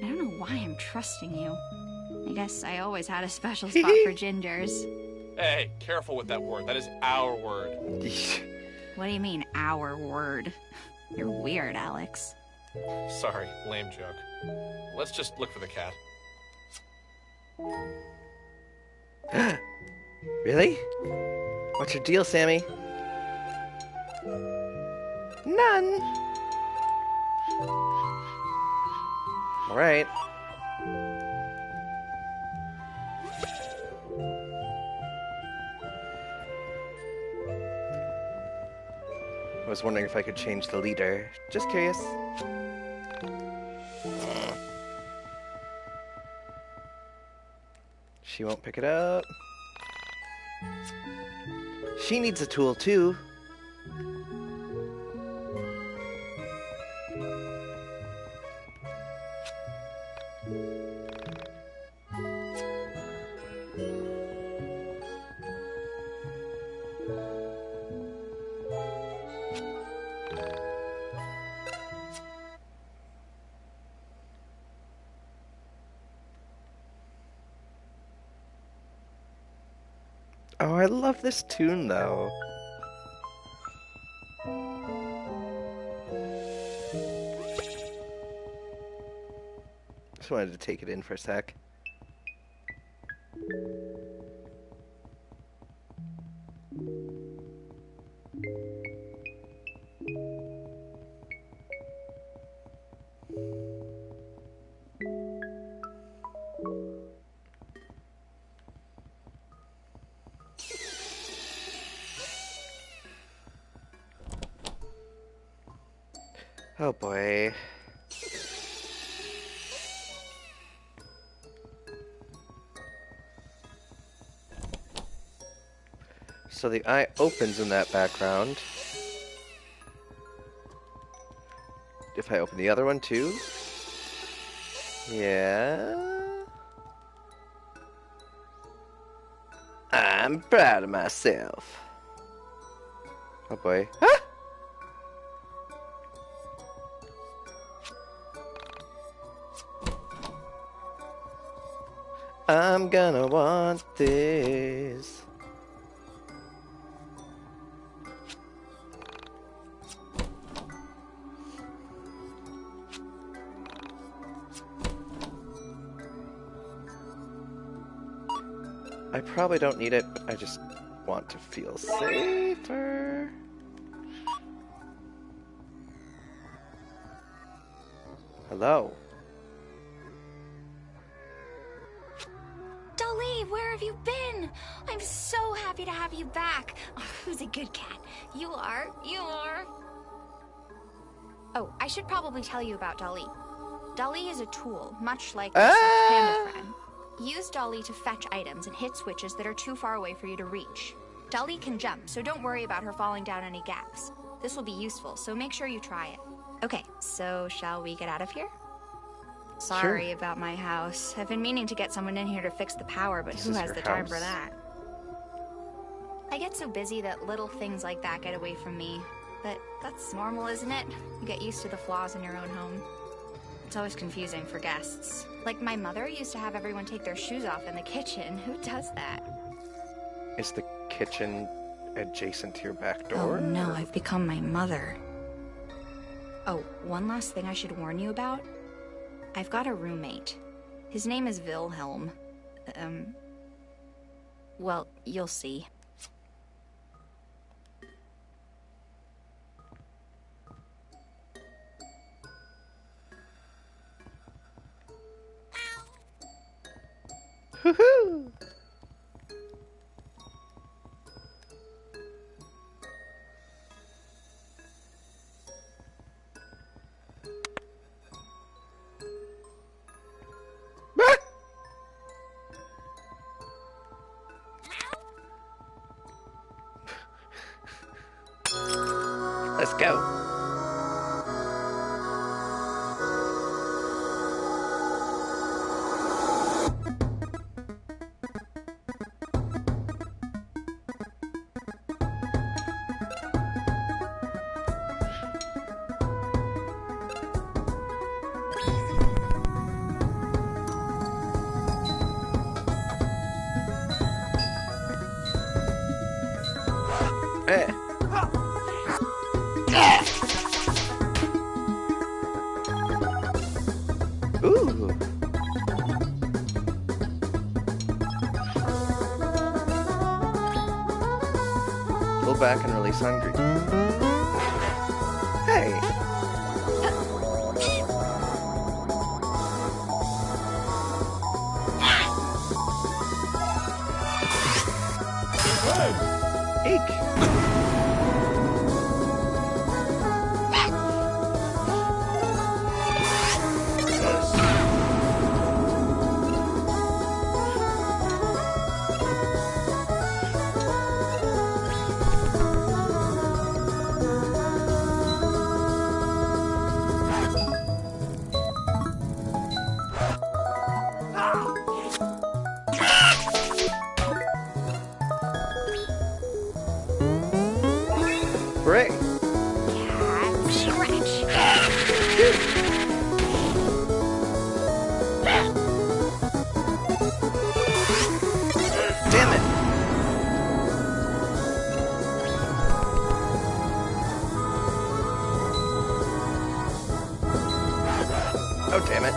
S7: I don't know why I'm trusting you. I guess I always had a special spot for gingers.
S2: Hey, careful with that word. That is our word.
S7: What do you mean, our word? You're weird, Alex.
S2: Sorry, lame joke. Let's just look for the cat.
S1: Really? What's your deal, Sammy? None. All right. I was wondering if I could change the leader. Just curious. She won't pick it up. She needs a tool too. Oh, I love this tune, though. Just wanted to take it in for a sec. Oh boy. So the eye opens in that background. If I open the other one too? Yeah. I'm proud of myself. Oh boy. Ah! I'm gonna want this. I probably don't need it, but I just want to feel safer. Hello.
S7: Where have you been? I'm so happy to have you back. Oh, who's a good cat? You are. You are. Oh, I should probably tell you about Dolly. Dolly is a tool, much like your stuffed panda friend. Use Dolly to fetch items and hit switches that are too far away for you to reach. Dolly can jump, so don't worry about her falling down any gaps. This will be useful, so make sure you try it. Okay, so shall we get out of here? Sorry about my house. I've been meaning to get someone in here to fix the power, but who has the time for that? I get so busy that little things like that get away from me. But that's normal, isn't it? You get used to the flaws in your own home. It's always confusing for guests. Like my mother used to have everyone take their shoes off in the kitchen. Who does that?
S1: Is the kitchen adjacent to your back door?
S7: Oh no, I've become my mother. Oh, one last thing I should warn you about. I've got a roommate. His name is Wilhelm. Well, you'll see.
S1: Woohoo! Let's go. Eh. Ooh. Pull back and release hungry. Hey. Eek. Hooray! Damn it! Oh, damn it.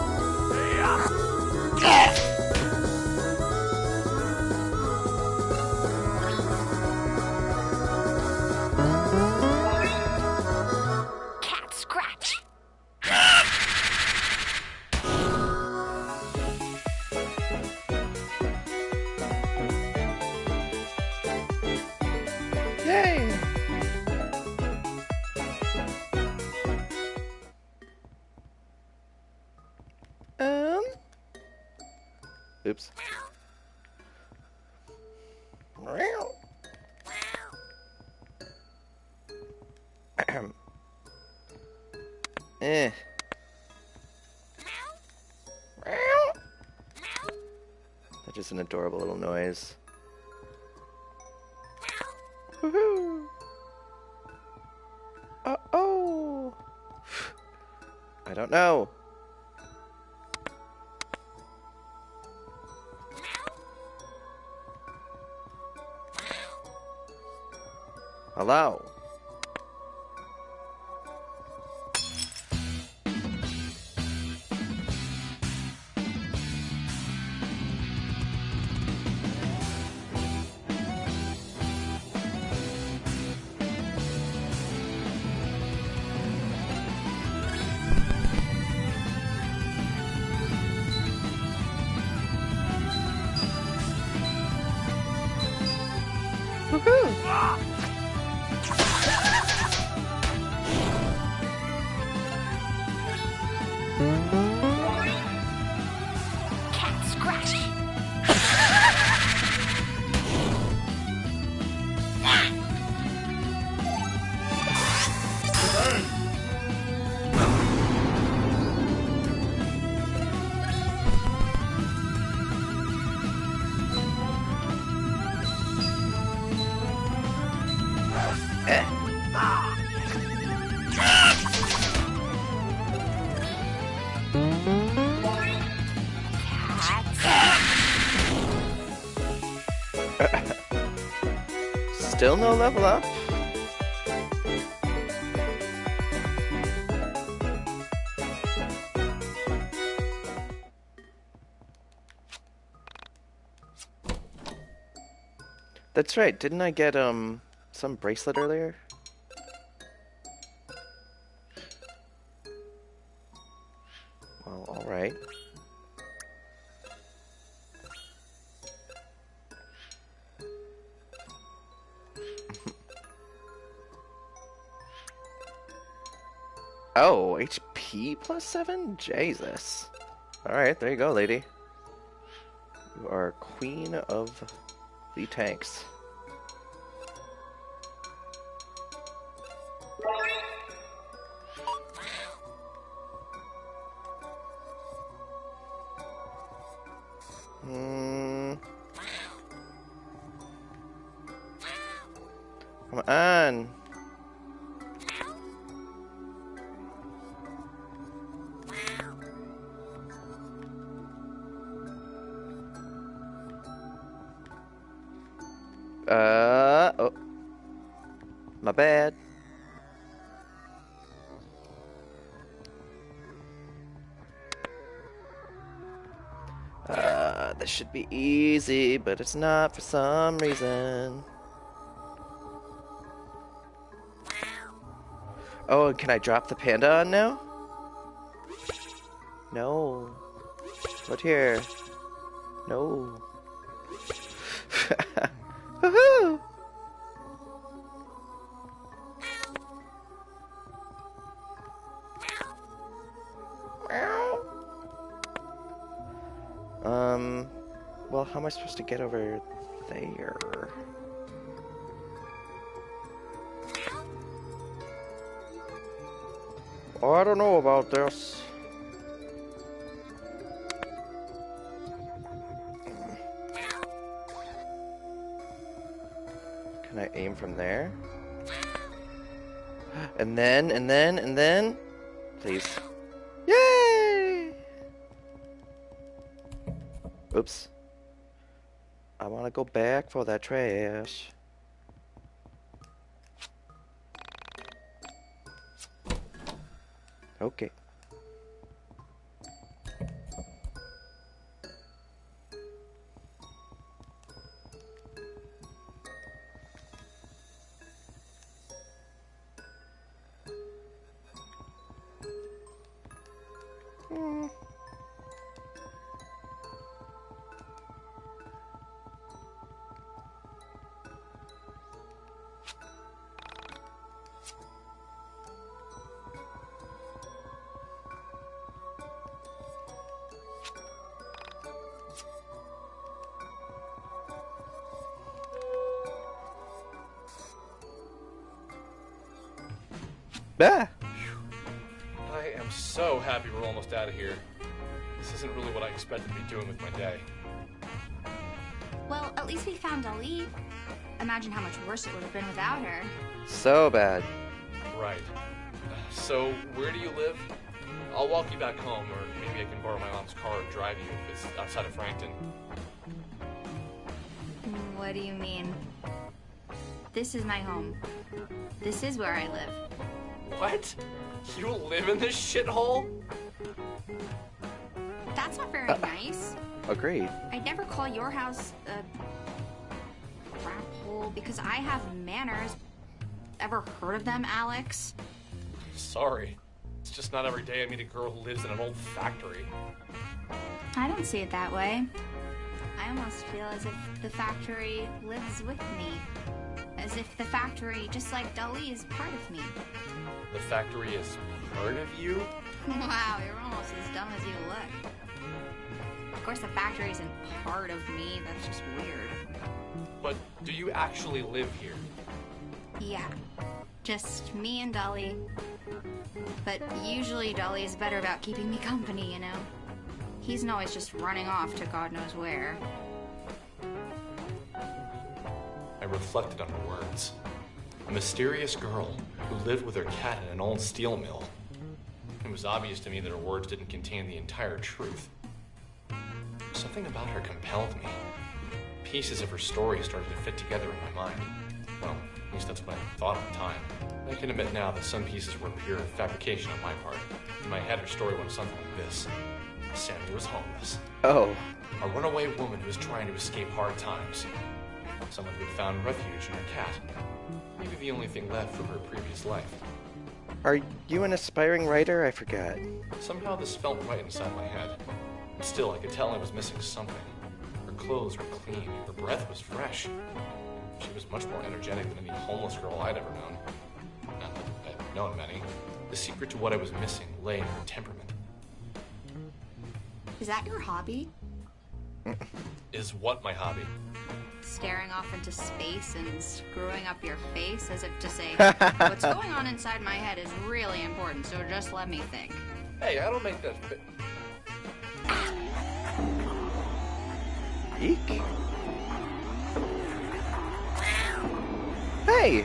S7: Cat scratch.
S1: Yay! Oops. Eh. That's just an adorable little noise. Woohoo! Uh-oh! I don't know. Hello. Woohoo! Still no level up? That's right, didn't I get, some bracelet earlier? Well, alright. Oh, HP plus 7? Jesus. Alright, there you go, lady. You are queen of the tanks. Come on. Oh. My bad. This should be easy, but it's not for some reason. Oh, can I drop the panda on now? No. Look here. No. Woohoo! Well, how am I supposed to get over there? Oh, I don't know about this. Can I aim from there? And then? Please. Yay! Oops. I want to go back for that trash. Okay. Ah!
S2: I am so happy we're almost out of here. This isn't really what I expected to be doing with my day.
S7: Well, at least we found Ali. Imagine how much worse it would have been without her.
S1: So bad.
S2: Right. So, where do you live? I'll walk you back home, or maybe I can borrow my mom's car and drive you if it's outside of Frankton.
S7: What do you mean? This is my home. This is where I live.
S2: What? You live in this shithole?
S7: That's not very nice.
S1: Agreed.
S7: I'd never call your house a crap hole because I have manners. Ever heard of them, Alex?
S2: Sorry. It's just not every day I meet a girl who lives in an old factory.
S7: I don't see it that way. I almost feel as if the factory lives with me. As if the factory, just like Dali, is part of me.
S2: The factory is part of you?
S7: Wow, you're almost as dumb as you look. Of course the factory isn't part of me, that's just weird.
S2: But do you actually live here?
S7: Yeah, just me and Dolly. But usually Dolly is better about keeping me company, you know? He's not always just running off to God knows where.
S2: I reflected on her words. A mysterious girl who lived with her cat in an old steel mill. It was obvious to me that her words didn't contain the entire truth. Something about her compelled me. Pieces of her story started to fit together in my mind. Well, at least that's what I thought at the time. I can admit now that some pieces were pure fabrication on my part. In my head, her story went something like this. Sammy was homeless.
S1: Oh.
S2: A runaway woman who was trying to escape hard times. Someone who had found refuge in her cat. Maybe the only thing left from her previous life.
S1: Are you an aspiring writer? I forgot.
S2: Somehow this felt right inside my head. But still, I could tell I was missing something. Her clothes were clean. Her breath was fresh. She was much more energetic than any homeless girl I'd ever known. Not that I'd known many. The secret to what I was missing lay in her temperament.
S7: Is that your hobby?
S2: Is what my hobby?
S7: Staring off into space and screwing up your face as if to say, what's going on inside my head is really important, so just let me think.
S2: Hey, I don't make that fit.
S1: YIIK? Hey!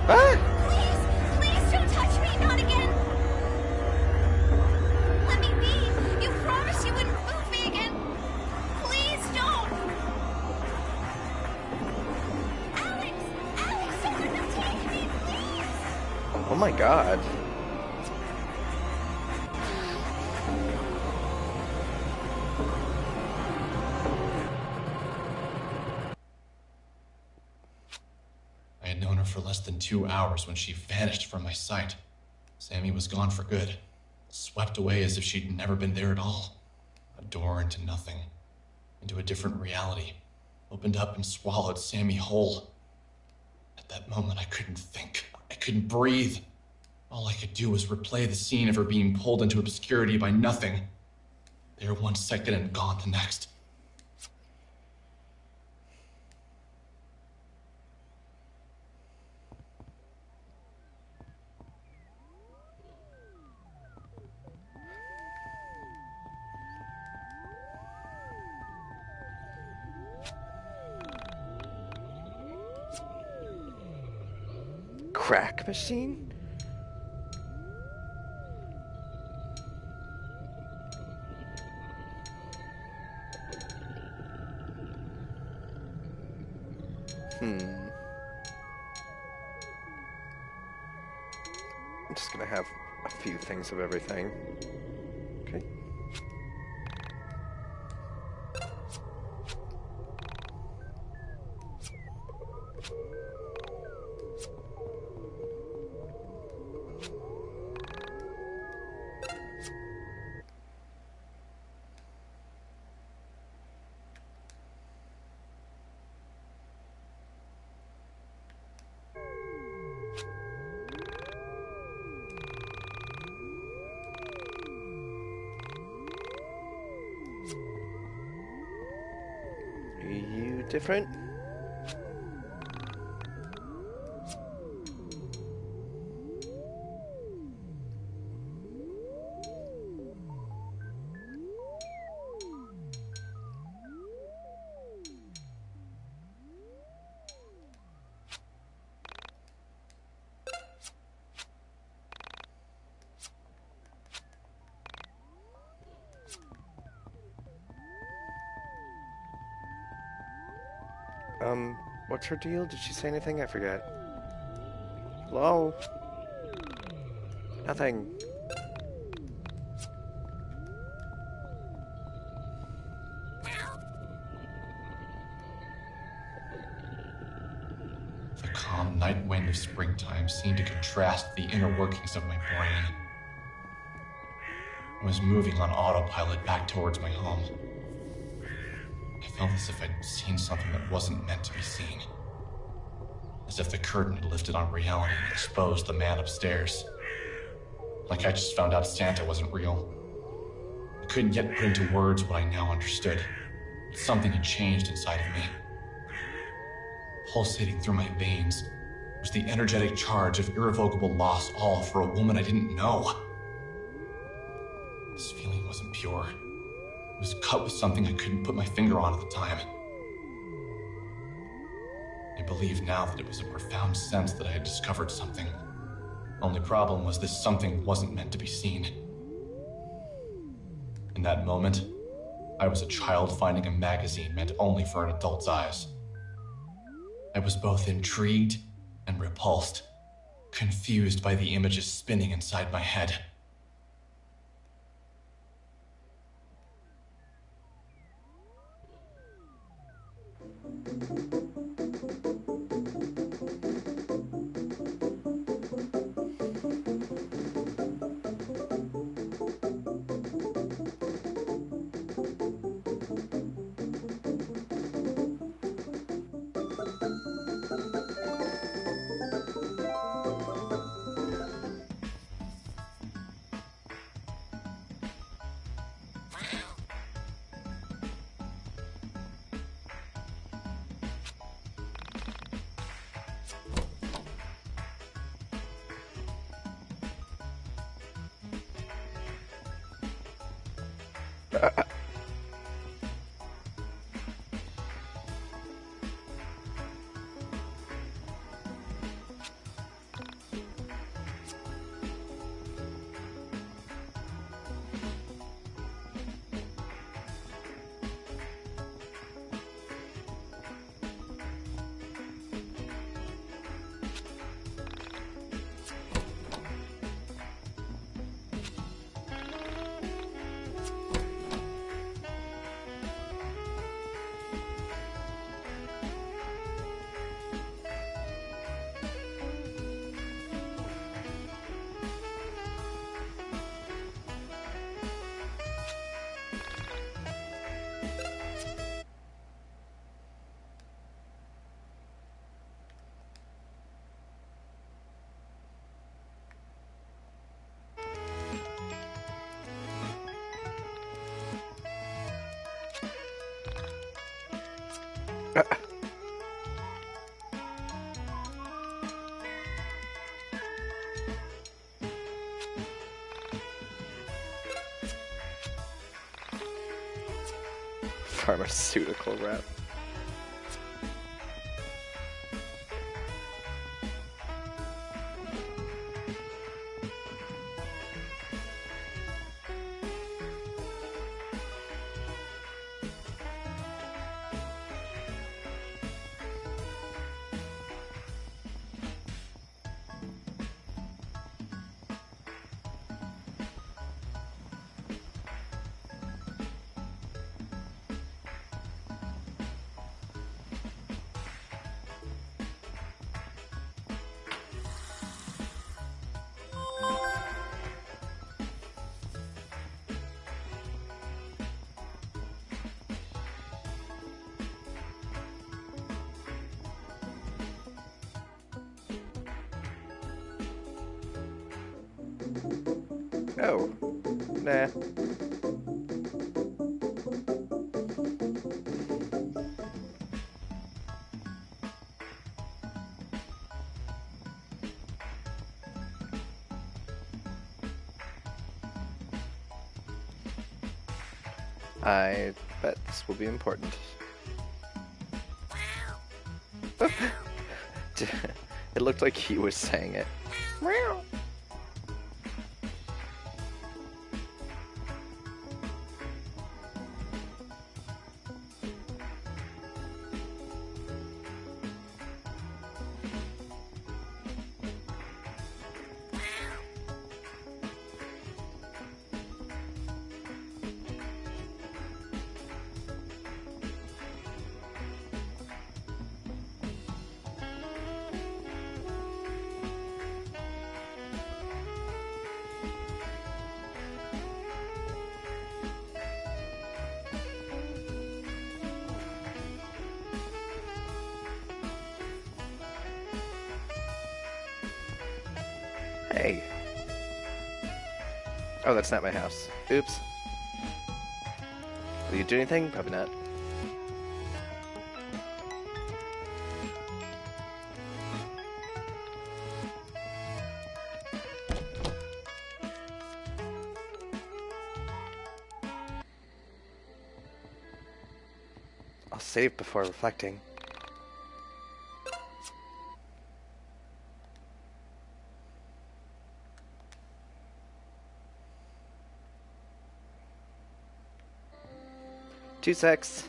S1: Ah!
S7: Please don't touch me, not again! Let me be! You promised you wouldn't move me again! Please don't! Alex, you couldn't take me, please!
S1: Oh my god.
S4: I had known her for less than 2 hours when she vanished from my sight. Sammy was gone for good, swept away as if she'd never been there at all. A door into nothing, into a different reality, opened up and swallowed Sammy whole. At that moment, I couldn't think. I couldn't breathe. All I could do was replay the scene of her being pulled into obscurity by nothing. There 1 second and gone the next.
S1: Crack machine? I'm just gonna have a few things of everything. Okay. Different? What's her deal? Did she say anything? I forget. Hello? Nothing.
S4: The calm night wind of springtime seemed to contrast the inner workings of my brain. I was moving on autopilot back towards my home. I felt as if I'd seen something that wasn't meant to be seen. As if the curtain had lifted on reality and exposed the man upstairs. Like I just found out Santa wasn't real. I couldn't yet put into words what I now understood. But something had changed inside of me. Pulsating through my veins was the energetic charge of irrevocable loss, all for a woman I didn't know. This feeling wasn't pure. It was cut with something I couldn't put my finger on at the time. I believe now that it was a profound sense that I had discovered something. Only problem was this something wasn't meant to be seen.
S2: In that moment, I was a child finding a magazine meant only for an adult's eyes. I was both intrigued and repulsed, confused by the images spinning inside my head.
S1: Pharmaceutical rep. Oh. Nah. I bet this will be important. It looked like he was saying it. Hey. Oh, that's not my house. Oops. Will you do anything? Probably not. I'll save before reflecting. 2 secs.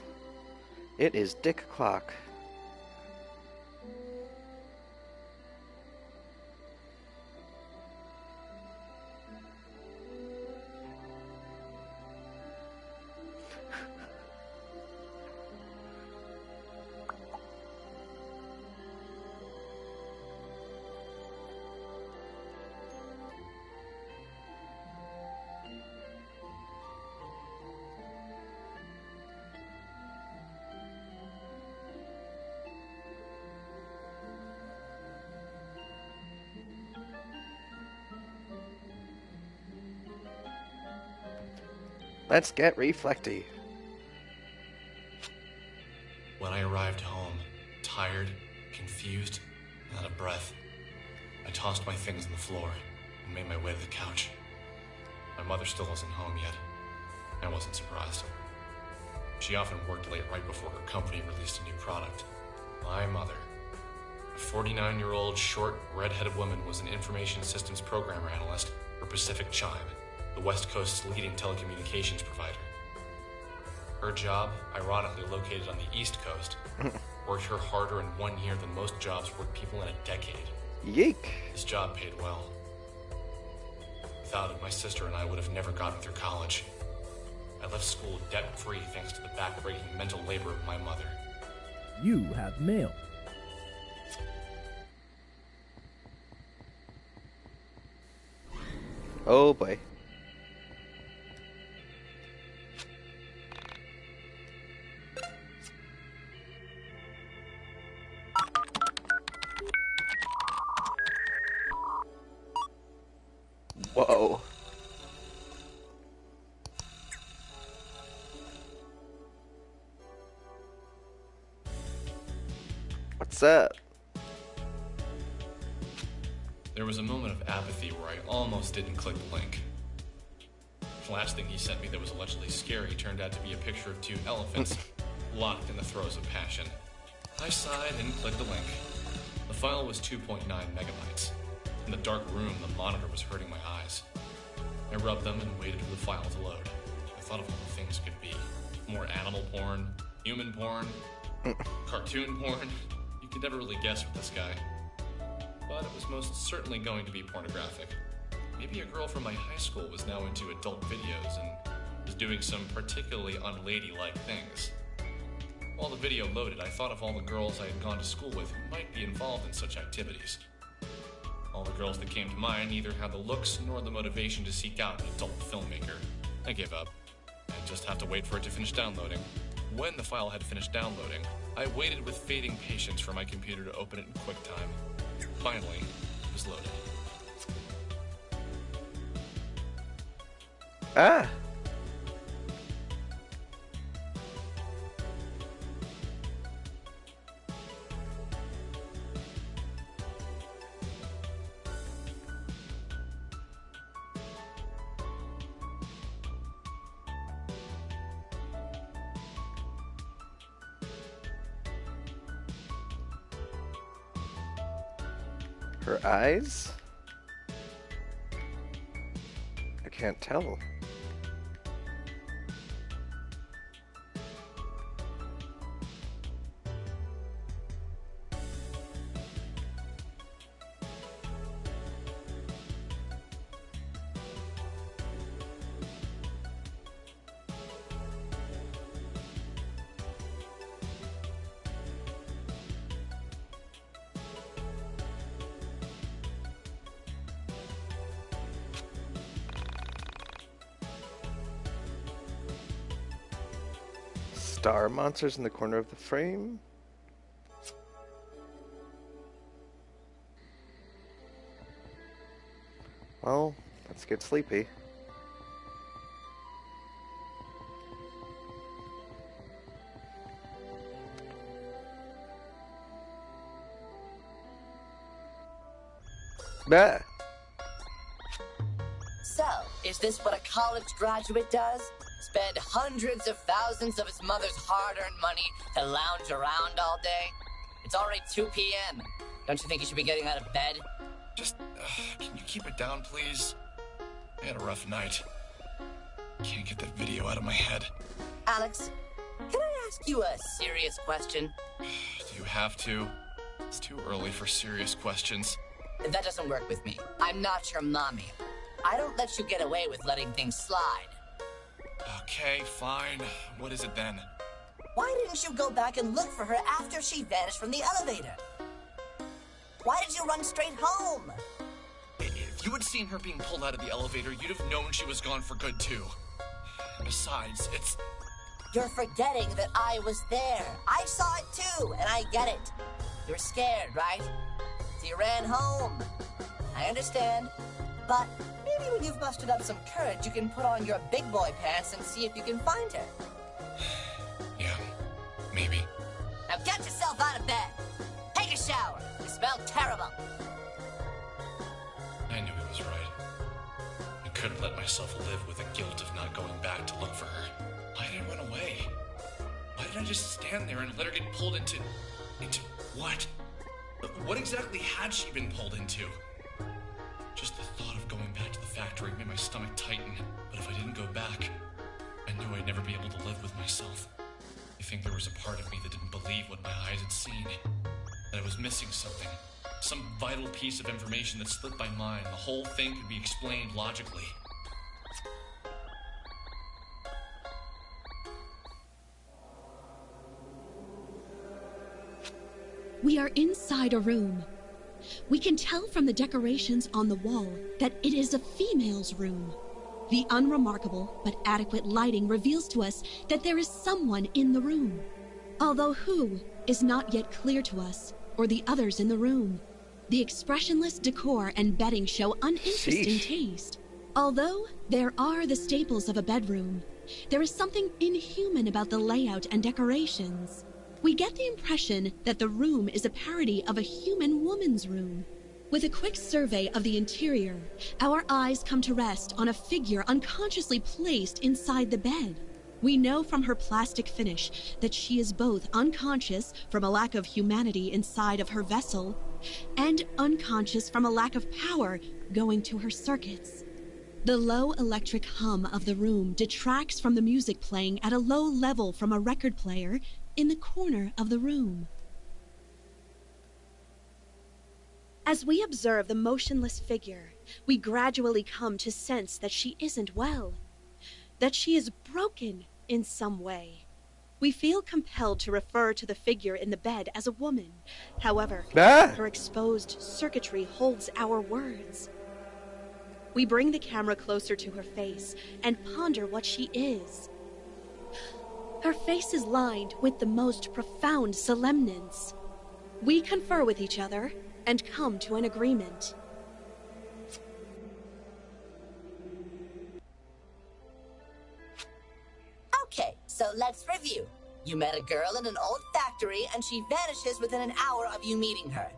S1: It is Dick o'clock. Let's get reflecty.
S4: When I arrived home, tired, confused, and out of breath, I tossed my things on the floor and made my way to the couch. My mother still wasn't home yet. I wasn't surprised. She often worked late right before her company released a new product. My mother, a 49-year-old, short, red-headed woman, was an information systems programmer analyst for Pacific Chime, the West Coast's leading telecommunications provider. Her job, ironically located on the East Coast, worked her harder in 1 year than most jobs worked people in a decade.
S1: YIIK.
S4: This job paid well. Without it, my sister and I would have never gotten through college. I left school debt-free thanks to the back-breaking mental labor of my mother.
S8: You have mail.
S1: Oh boy. Whoa. What's up?
S4: There was a moment of apathy where I almost didn't click the link. The last thing he sent me that was allegedly scary turned out to be a picture of 2 elephants locked in the throes of passion. I sighed and clicked the link. The file was 2.9 megabytes. In the dark room, the monitor was hurting my eyes. I rubbed them and waited for the file to load. I thought of all the things could be. More animal porn, human porn, cartoon porn. You could never really guess with this guy. But it was most certainly going to be pornographic. Maybe a girl from my high school was now into adult videos and was doing some particularly unladylike things. While the video loaded, I thought of all the girls I had gone to school with who might be involved in such activities. All the girls that came to mind neither had the looks nor the motivation to seek out an adult filmmaker. I gave up. I just had to wait for it to finish downloading. When the file had finished downloading, I waited with fading patience for my computer to open it in QuickTime. Finally, it was loaded.
S1: Ah! Her eyes? I can't tell. Star monsters in the corner of the frame. Well, let's get sleepy. Bah.
S6: So, is this what a college graduate does? Spend hundreds of thousands of his mother's hard-earned money to lounge around all day? It's already 2 p.m. Don't you think you should be getting out of bed?
S4: Just, can you keep it down, please? I had a rough night. Can't get that video out of my head.
S6: Alex, ask you a serious question?
S4: Do you have to? It's too early for serious questions.
S6: That doesn't work with me. I'm not your mommy. I don't let you get away with letting things slide.
S4: Okay, fine. What is it then?
S6: Why didn't you go back and look for her after she vanished from the elevator? Why did you run straight home?
S4: If you had seen her being pulled out of the elevator, you'd have known she was gone for good, too. And besides, it's...
S6: You're forgetting that I was there. I saw it too, and I get it. You're scared, right? So you ran home. I understand. But maybe when you've mustered up some courage, you can put on your big boy pants and see if you can find her.
S4: Yeah, maybe.
S6: Now get yourself out of bed. Take a shower. You smell terrible.
S4: I knew he was right. I couldn't let myself live with the guilt of not going back to look for her. Why did I run away? Why did I just stand there and let her get pulled into what? What exactly had she been pulled into? Just the thought of going back to the factory made my stomach tighten. But if I didn't go back, I knew I'd never be able to live with myself. I think there was a part of me that didn't believe what my eyes had seen. That I was missing something. Some vital piece of information that slipped my mind. The whole thing could be explained logically.
S9: We are inside a room. We can tell from the decorations on the wall that it is a female's room. The unremarkable but adequate lighting reveals to us that there is someone in the room, although who is not yet clear to us or the others in the room. The expressionless decor and bedding show uninteresting taste. Although there are the staples of a bedroom, there is something inhuman about the layout and decorations. We get the impression that the room is a parody of a human woman's room. With a quick survey of the interior, our eyes come to rest on a figure unconsciously placed inside the bed. We know from her plastic finish that she is both unconscious from a lack of humanity inside of her vessel and unconscious from a lack of power going to her circuits. The low electric hum of the room detracts from the music playing at a low level from a record player in the corner of the room. As we observe the motionless figure, we gradually come to sense that she isn't well, that she is broken in some way. We feel compelled to refer to the figure in the bed as a woman. However, her exposed circuitry holds our words. We bring the camera closer to her face and ponder what she is. Her face is lined with the most profound solemnance. We confer with each other and come to an agreement.
S6: Okay, so let's review. You met a girl in an old factory and she vanishes within an hour of you meeting her.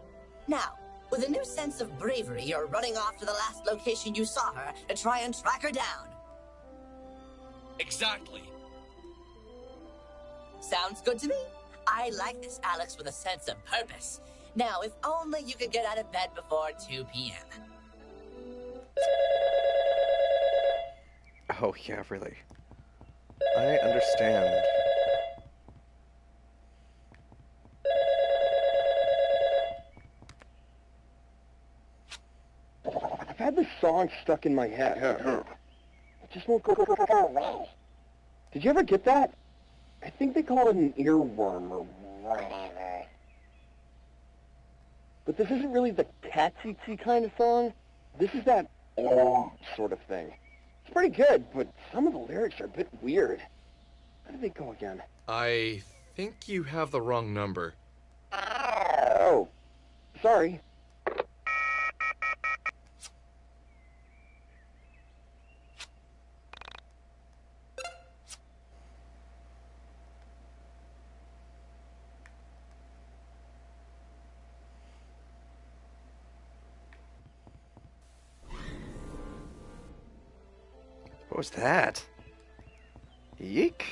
S6: Now, with a new sense of bravery, you're running off to the last location you saw her to try and track her down.
S4: Exactly.
S6: Sounds good to me. I like this Alex with a sense of purpose. Now, if only you could get out of bed before 2 p.m.
S1: Oh, yeah, really. I understand.
S10: I've had this song stuck in my head. It just won't go away. Did you ever get that? I think they call it an earworm or whatever. But this isn't really the catchy kind of song. This is that sort of thing. It's pretty good, but some of the lyrics are a bit weird. How do they go again?
S2: I think you have the wrong number.
S10: Oh, sorry.
S1: What was that? YIIK?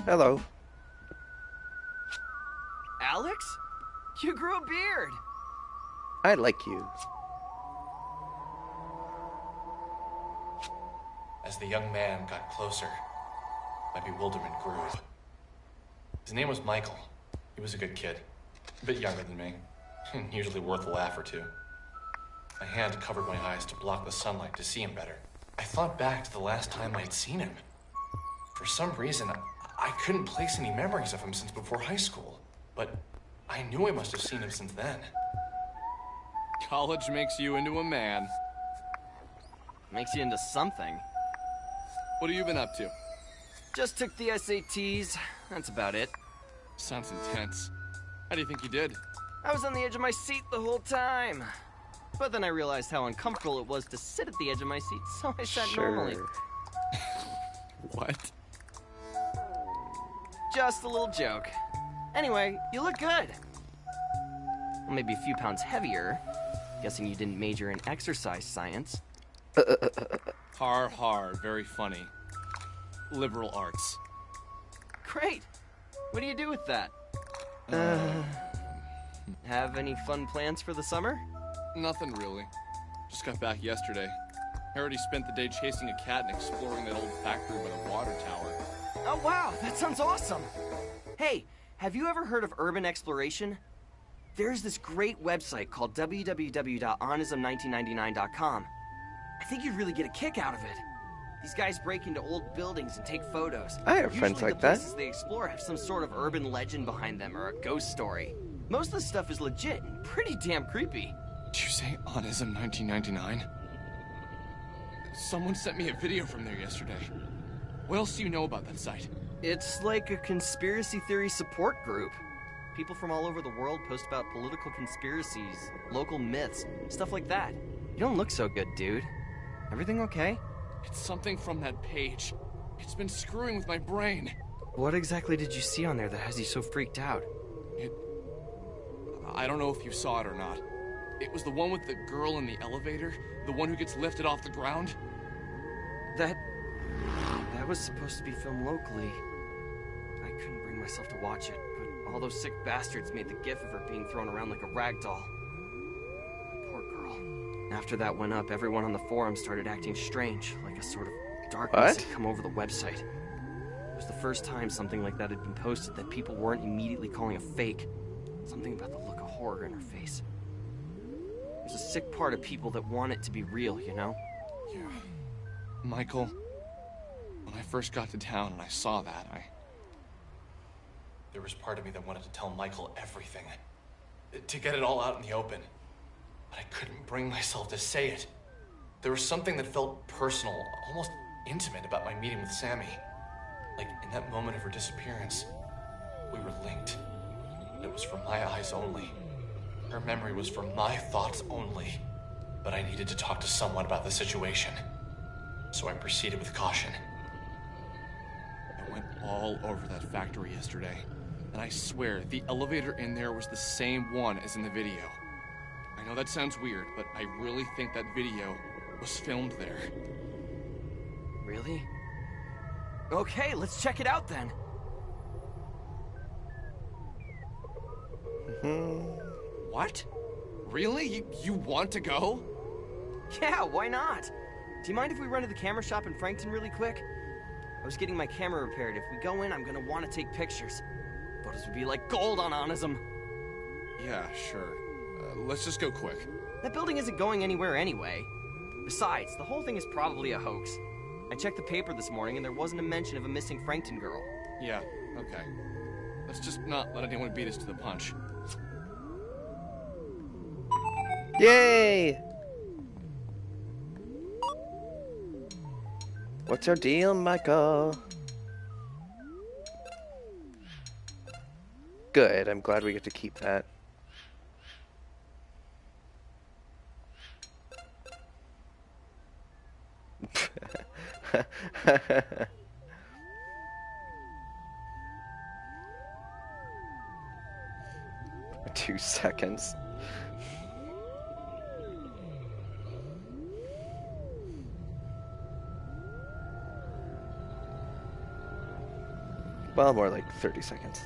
S1: Hello.
S11: Alex? You grew a beard!
S1: I like you.
S2: As the young man got closer, my bewilderment grew. His name was Michael. He was a good kid. A bit younger than me, and usually worth a laugh or two. My hand covered my eyes to block the sunlight to see him better. I thought back to the last time I'd seen him. For some reason, I couldn't place any memories of him since before high school. But I knew I must have seen him since then.
S12: College makes you into a man.
S11: Makes you into something.
S12: What have you been up to?
S11: Just took the SATs. That's about it.
S12: Sounds intense. How do you think you did?
S11: I was on the edge of my seat the whole time. But then I realized how uncomfortable it was to sit at the edge of my seat, so I sat normally.
S12: What?
S11: Just a little joke. Anyway, you look good. Well, maybe a few pounds heavier. Guessing you didn't major in exercise science.
S12: Har, very funny. Liberal arts.
S11: Great. What do you do with that? Have any fun plans for the summer?
S12: Nothing really. Just got back yesterday. I already spent the day chasing a cat and exploring that old factory by the water tower.
S11: Oh wow, that sounds awesome! Hey, have you ever heard of urban exploration? There's this great website called www.onism1999.com. I think you'd really get a kick out of it. These guys break into old buildings and take photos.
S1: I have friends like that.
S11: Usually the places they explore have some sort of urban legend behind them or a ghost story. Most of the stuff is legit and pretty damn creepy.
S12: Did you say Onism 1999? Someone sent me a video from there yesterday. What else do you know about that site?
S11: It's like a conspiracy theory support group. People from all over the world post about political conspiracies, local myths, stuff like that. You don't look so good, dude. Everything okay?
S12: It's something from that page. It's been screwing with my brain.
S11: What exactly did you see on there that has you so freaked out?
S12: I don't know if you saw it or not. It was the one with the girl in the elevator, the one who gets lifted off the ground.
S11: That was supposed to be filmed locally. I couldn't bring myself to watch it, but all those sick bastards made the gif of her being thrown around like a rag doll. Poor girl. After that went up, everyone on the forum started acting strange, like a sort of darkness had come over the website. It was the first time something like that had been posted that people weren't immediately calling a fake. Something about the look of horror in her face. There's a sick part of people that want it to be real, you know?
S12: Yeah. Michael, when I first got to town and I saw that,
S2: There was part of me that wanted to tell Michael everything. To get it all out in the open. But I couldn't bring myself to say it. There was something that felt personal, almost intimate about my meeting with Sammy. Like, in that moment of her disappearance, we were linked. It was for my eyes only. Her memory was for my thoughts only. But I needed to talk to someone about the situation. So I proceeded with caution.
S12: I went all over that factory yesterday. And I swear, the elevator in there was the same one as in the video. I know that sounds weird, but I really think that video was filmed there.
S11: Really? Okay, let's check it out then.
S12: What? Really? You want to go?
S11: Yeah, why not? Do you mind if we run to the camera shop in Frankton really quick? I was getting my camera repaired. If we go in, I'm gonna want to take pictures. Photos would be like gold on Onism.
S12: Yeah, sure. Let's just go quick.
S11: That building isn't going anywhere anyway. Besides, the whole thing is probably a hoax. I checked the paper this morning and there wasn't a mention of a missing Frankton girl.
S12: Yeah, okay. Let's just not let anyone beat us to the punch.
S1: Yay! What's our deal, Michael? Good, I'm glad we get to keep that. Two seconds. Well, more like 30 seconds.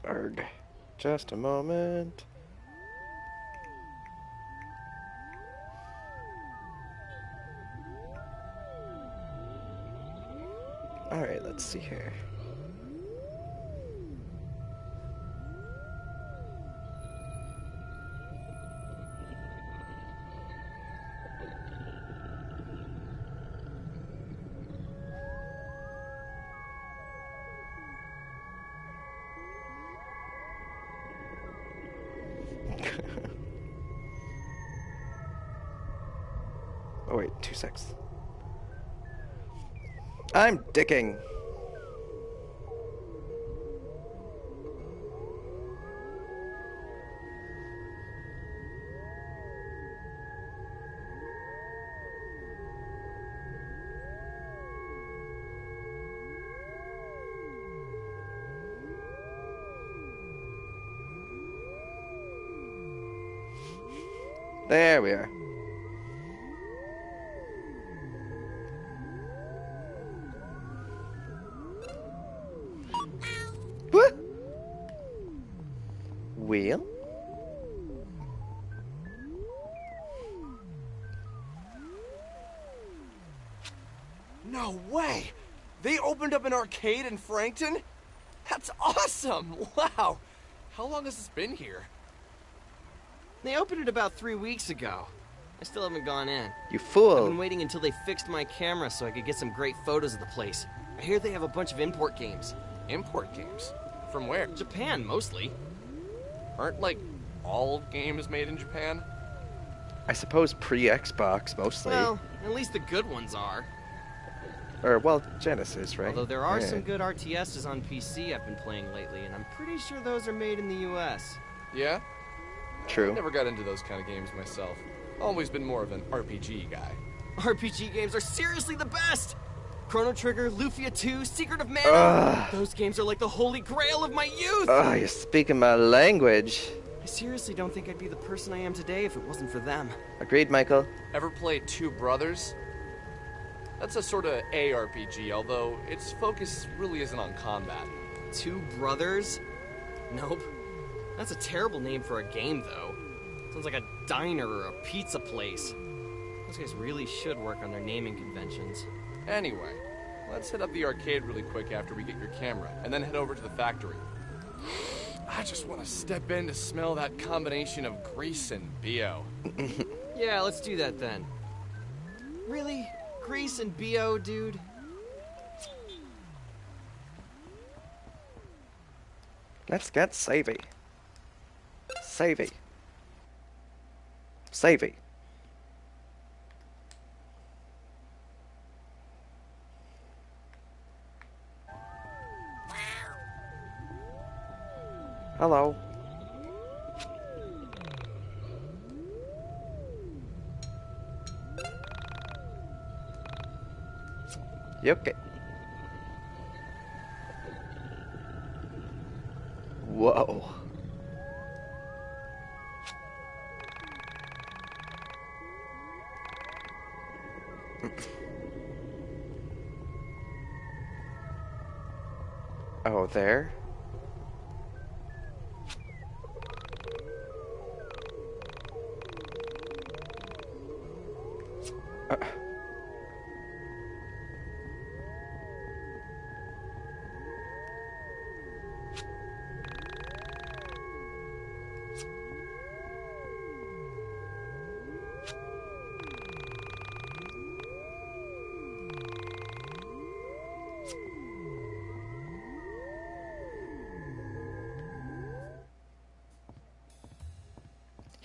S1: Arg. Just a moment. Alright, let's see here. Oh wait, 2 secs. I'm dicking. There we are. What? Wheel?
S11: No way! They opened up an arcade in Frankton? That's awesome! Wow!
S12: How long has this been here?
S11: They opened it about 3 weeks ago. I still haven't gone in.
S1: You fool!
S11: I've been waiting until they fixed my camera so I could get some great photos of the place. I hear they have a bunch of import games.
S12: Import games? From where?
S11: Japan, mostly.
S12: Aren't, like, all games made in Japan?
S1: I suppose pre-Xbox, mostly.
S11: Well, at least the good ones are.
S1: Or, well, Genesis, right?
S11: Although there are
S1: Yeah.
S11: some good RTSs on PC I've been playing lately, and I'm pretty sure those are made in the US.
S12: Yeah?
S1: True.
S12: I never got into those kind of games myself. Always been more of an RPG guy.
S11: RPG games are seriously the best! Chrono Trigger, Lufia 2, Secret of Mana.
S1: Ugh.
S11: Those games are like the holy grail of my youth!
S1: Oh, you're speaking my language.
S11: I seriously don't think I'd be the person I am today if it wasn't for them.
S1: Agreed, Michael.
S12: Ever played Two Brothers? That's a sort of ARPG, although its focus really isn't on combat.
S11: Two Brothers? Nope. That's a terrible name for a game, though. Sounds like a diner or a pizza place. Those guys really should work on their naming conventions.
S12: Anyway, let's hit up the arcade really quick after we get your camera, and then head over to the factory. I just want to step in to smell that combination of grease and BO.
S11: Yeah, let's do that then. Really? Grease and BO, dude?
S1: Let's get savvy. Savvy. Savvy. Hello. You okay? Whoa. Oh, there?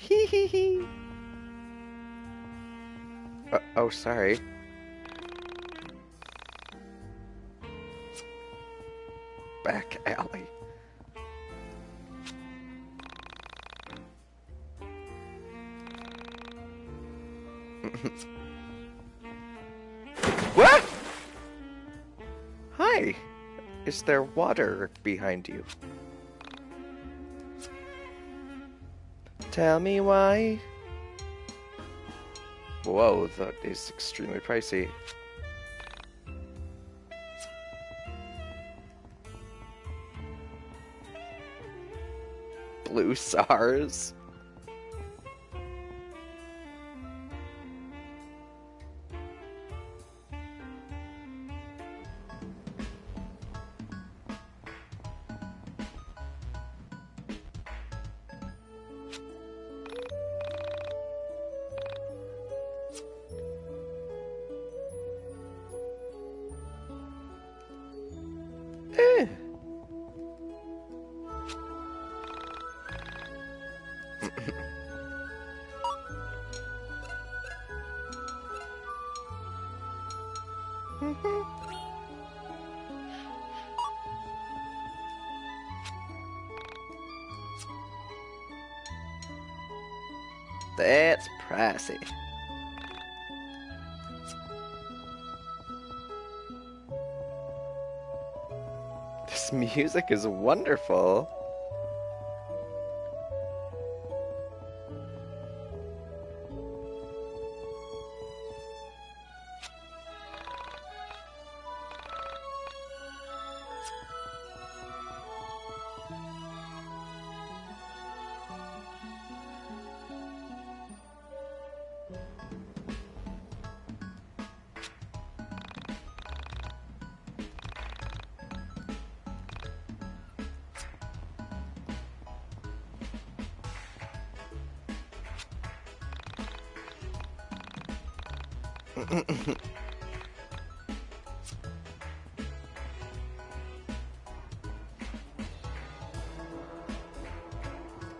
S1: Hee hee hee. Oh, sorry. Back alley. What? Hi. Is there water behind you? Tell me why. Whoa, that is extremely pricey. Blue SARS. That's pricey. This music is wonderful.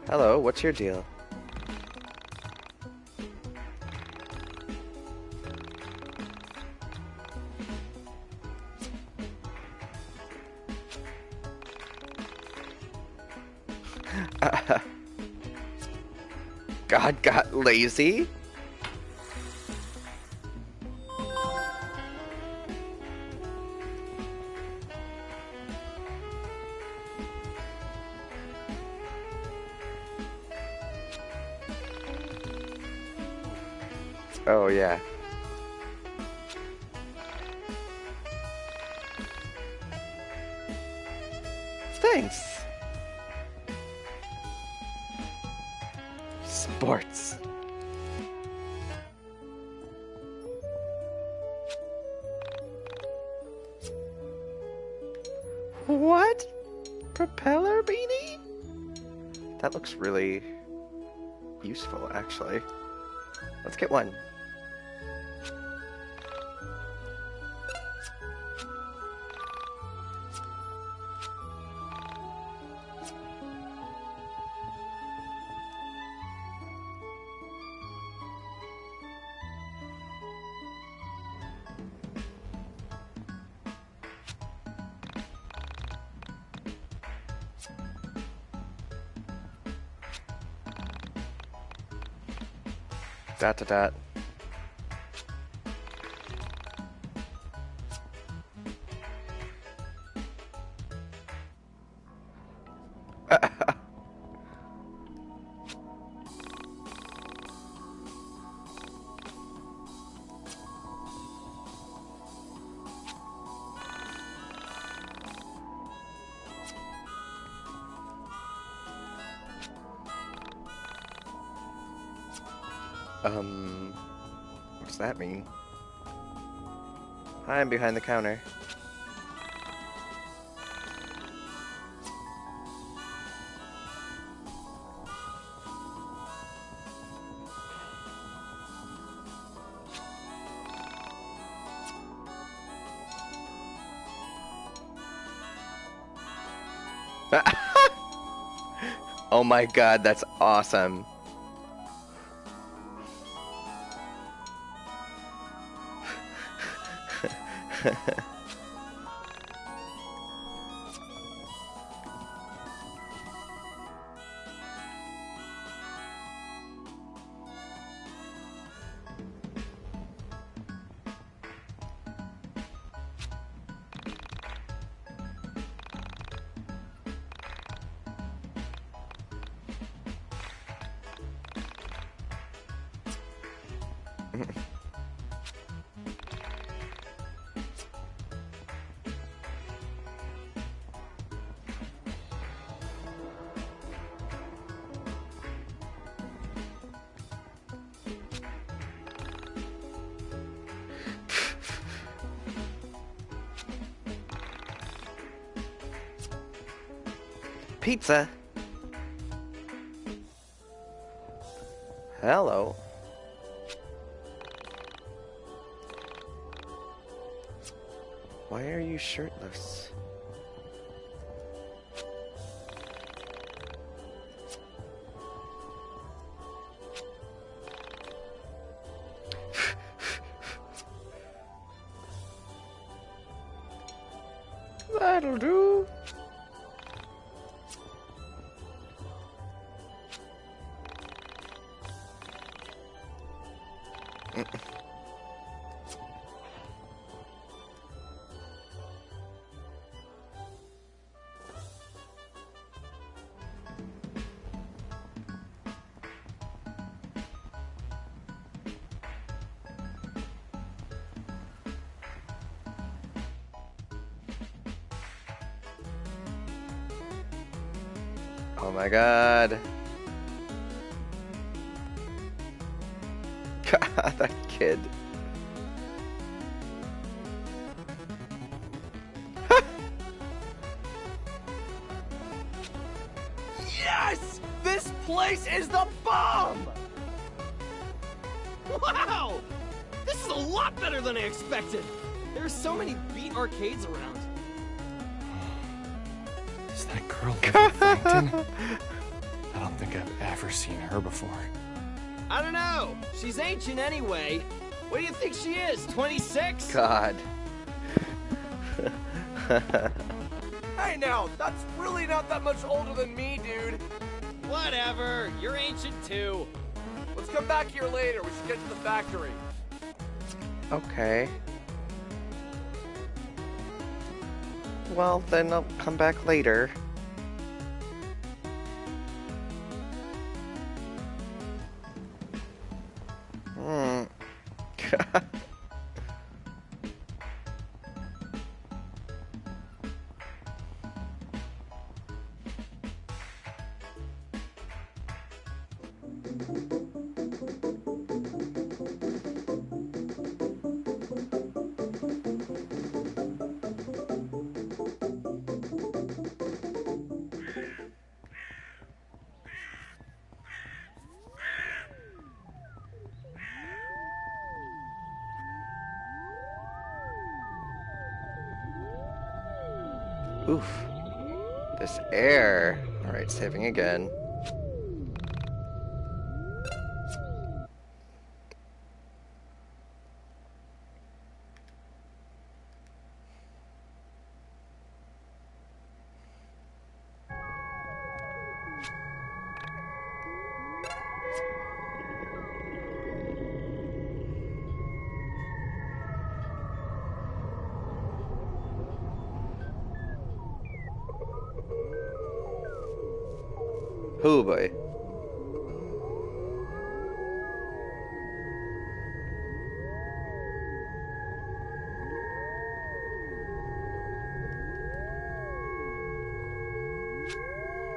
S1: Hello, what's your deal? God got lazy? Oh, yeah. Thanks. Sports. What? Propeller beanie? That looks really useful, actually. Let's get one. Dot to dot. What's that mean? Hi, I'm behind the counter. Oh my god, that's awesome. Pizza. Hello. Why are you shirtless? That'll do. Oh my god. God, that kid.
S11: Yes! This place is the bomb! Wow! This is a lot better than I expected! There are so many beat arcades around.
S12: Is that girl Livy Frankton? I don't think I've ever seen her before.
S11: I don't know. She's ancient anyway. What do you think she is, 26?
S1: God.
S11: Hey now, that's really not that much older than me, dude. Whatever, you're ancient too. Let's come back here later. We should get to the factory.
S1: Okay. Well, then I'll come back later. Oof. This air. Alright, saving again. Oh boy.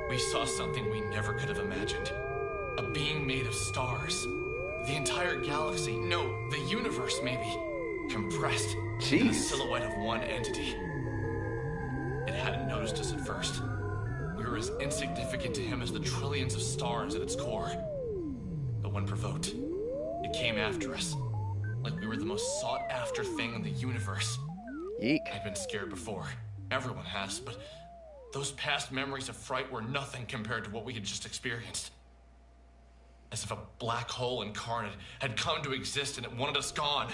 S4: We saw something we never could have imagined. A being made of stars. The entire galaxy, no, the universe maybe, compressed in the silhouette of one entity. It hadn't noticed us at first. We were as insignificant to him as the trillions of stars at its core. But when provoked, it came after us, like we were the most sought-after thing in the universe.
S1: YIIK.
S4: I'd been scared before. Everyone has, but those past memories of fright were nothing compared to what we had just experienced. As if a black hole incarnate had come to exist and it wanted us gone.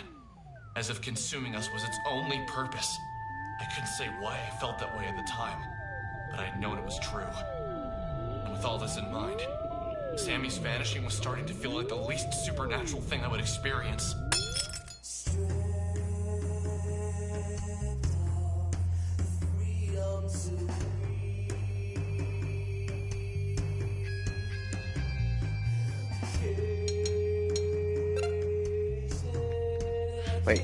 S2: as if consuming us was its only purpose. I couldn't say why I felt that way at the time, but I had known it was true. And with all this in mind, Sammy's vanishing was starting to feel like the least supernatural thing I would experience.
S1: Wait.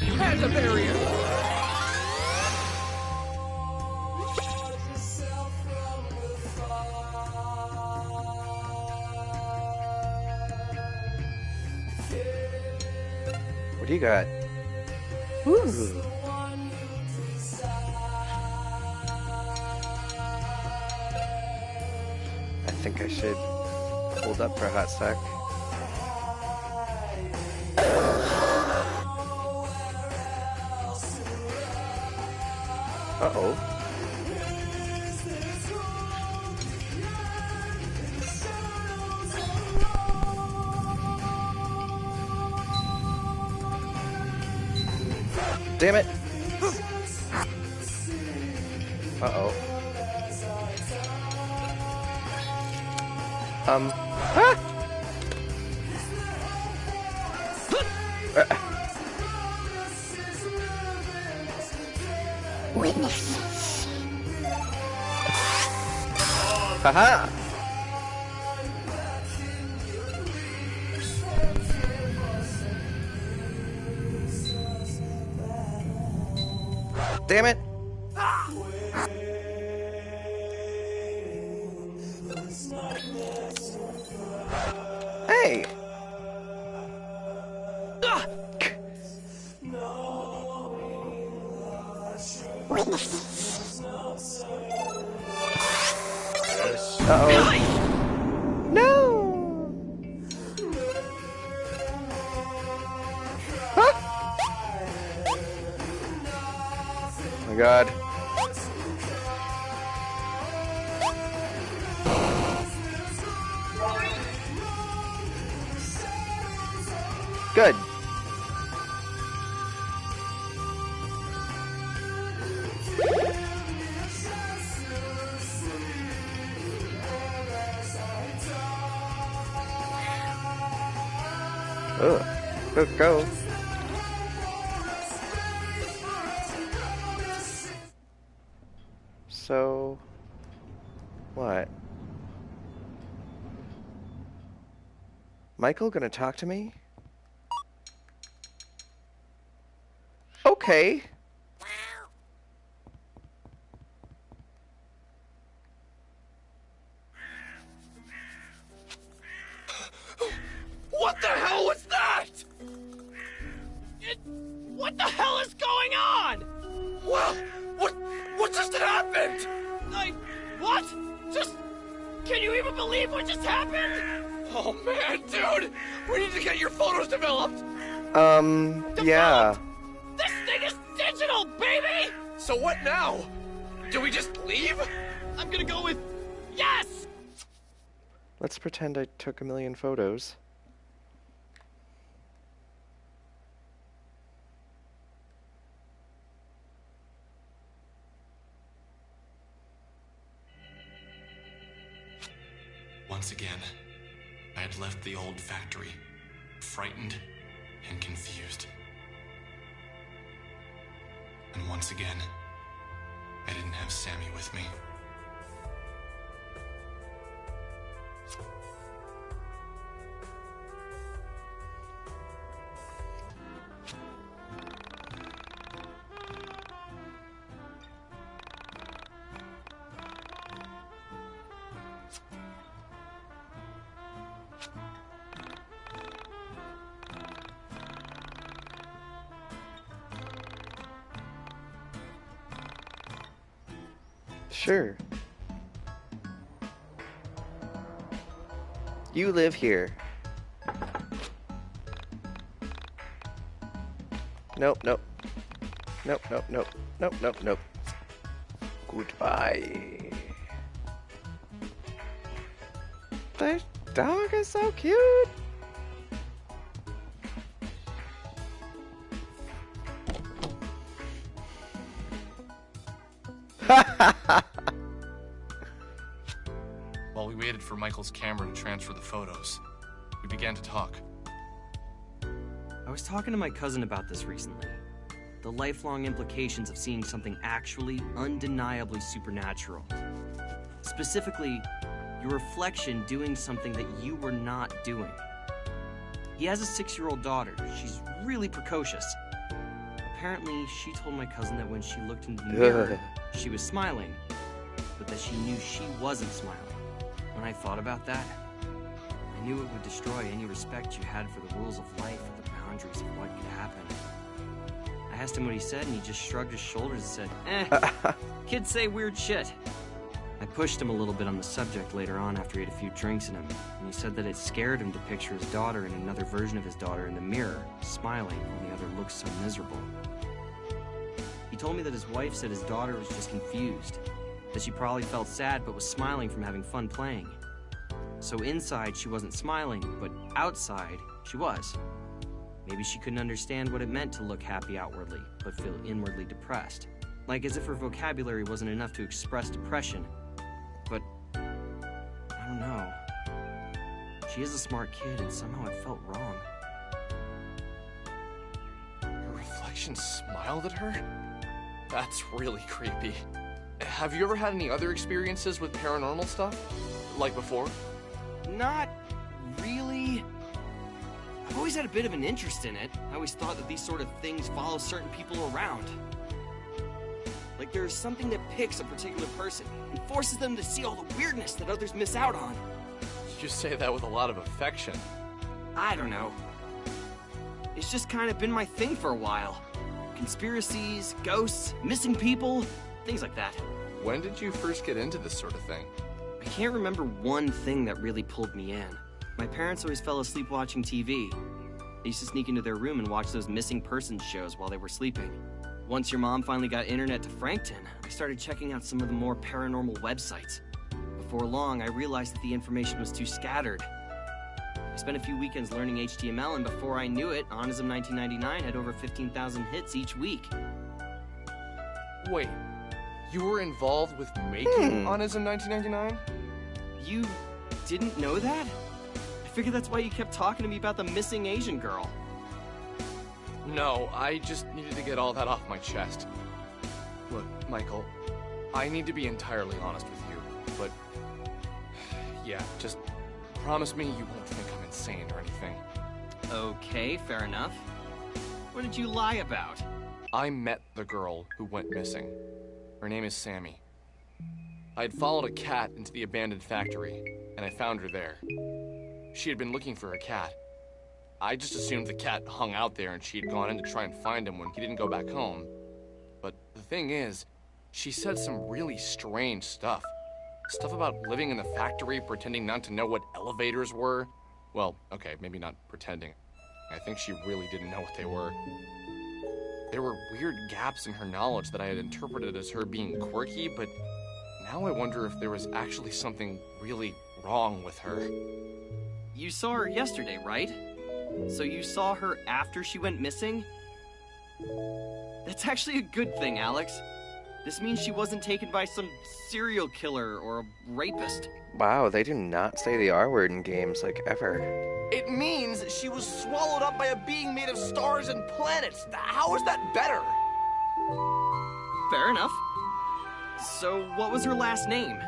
S13: Has a barrier!
S1: What do you got? Ooh. I think I should hold up for a hot sec. Uh-oh. Damn it! Uh-oh. Ah!
S5: Witnesses.
S1: Haha! Damn it! Hey!
S5: Witnesses.
S1: Uh-oh. No! Huh? Oh my god. Good. Ugh. Let's go. So, what? Michael gonna talk to me? Okay.
S13: What the hell was that? What the hell is going on? Well, what just happened? What? Can you even believe what just happened? Oh man, dude! We need to get your photos developed!
S1: Yeah.
S13: This thing is digital, baby! So what now? Do we just leave? I'm gonna go with yes!
S1: Let's pretend I took 1,000,000 photos.
S4: Once again, I had left the old factory, frightened and confused. And once again, I didn't have Sammy with me.
S1: Sure. You live here. Nope, nope. Nope, nope, nope. Nope, nope, nope. Goodbye. dog is so cute.
S4: While we waited for Michael's camera to transfer the photos, we began to talk.
S11: I was talking to my cousin about this recently. The lifelong implications of seeing something actually, undeniably supernatural. Specifically, your reflection doing something that you were not doing. He has a 6-year-old daughter. She's really precocious. Apparently, she told my cousin that when she looked into the mirror, she was smiling, but that she knew she wasn't smiling. When I thought about that, I knew it would destroy any respect you had for the rules of life and the boundaries of what could happen. I asked him what he said, and he just shrugged his shoulders and said, kids say weird shit. I pushed him a little bit on the subject later on after he had a few drinks in him, and he said that it scared him to picture his daughter and another version of his daughter in the mirror, smiling when the other looked so miserable. He told me that his wife said his daughter was just confused, that she probably felt sad but was smiling from having fun playing. So inside she wasn't smiling, but outside she was. Maybe she couldn't understand what it meant to look happy outwardly, but feel inwardly depressed. Like as if her vocabulary wasn't enough to express depression. But, I don't know. She is a smart kid, and somehow it felt wrong.
S4: Her reflection smiled at her? That's really creepy. Have you ever had any other experiences with paranormal stuff? Like before?
S11: Not really. I've always had a bit of an interest in it. I always thought that these sort of things follow certain people around. Like there's something that picks a particular person and forces them to see all the weirdness that others miss out on.
S4: You say that with a lot of affection.
S11: I don't know. It's just kind of been my thing for a while. Conspiracies, ghosts, missing people, things like that.
S4: When did you first get into this sort of thing?
S11: I can't remember one thing that really pulled me in. My parents always fell asleep watching TV. They used to sneak into their room and watch those missing persons shows while they were sleeping. Once your mom finally got internet to Frankton, I started checking out some of the more paranormal websites. Before long, I realized that the information was too scattered. I spent a few weekends learning HTML, and before I knew it, Onism 1999 had over 15,000 hits each week.
S4: Wait, you were involved with making Onism 1999?
S11: You didn't know that? I figured that's why you kept talking to me about the missing Asian girl.
S4: No, I just needed to get all that off my chest. Look, Michael, I need to be entirely honest with you, but... yeah, just promise me you won't think I'm insane or anything.
S11: Okay, fair enough. What did you lie about?
S4: I met the girl who went missing. Her name is Sammy. I had followed a cat into the abandoned factory, and I found her there. She had been looking for a cat. I just assumed the cat hung out there and she had gone in to try and find him when he didn't go back home. But the thing is, she said some really strange stuff. Stuff about living in the factory, pretending not to know what elevators were. Well, okay, maybe not pretending. I think she really didn't know what they were. There were weird gaps in her knowledge that I had interpreted as her being quirky, but now I wonder if there was actually something really wrong with her.
S11: You saw her yesterday, right? So you saw her after she went missing? That's actually a good thing, Alex. This means she wasn't taken by some serial killer or a rapist.
S1: Wow, they do not say the R word in games, like, ever.
S13: It means she was swallowed up by a being made of stars and planets. How is that better?
S11: Fair enough. So what was her last name?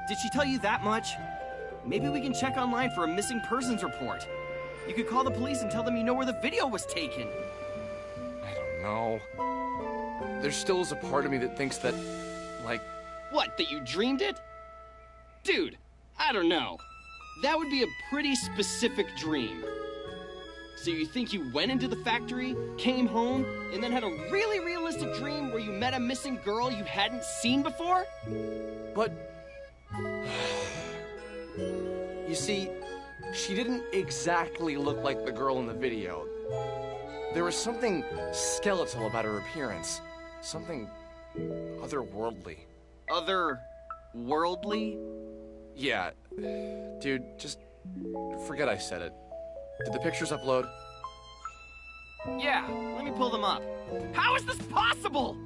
S11: Did she tell you that much? Maybe we can check online for a missing persons report. You could call the police and tell them you know where the video was taken.
S4: I don't know. There still is a part of me that thinks that, like...
S11: What, that you dreamed it? Dude, I don't know. That would be a pretty specific dream. So you think you went into the factory, came home, and then had a really realistic dream where you met a missing girl you hadn't seen before?
S4: But... you see, she didn't exactly look like the girl in the video. There was something skeletal about her appearance. Something otherworldly.
S11: Otherworldly?
S4: Yeah. Dude, just
S12: Forget I said it. Did the pictures upload?
S13: Yeah, let me pull them up. How is this possible?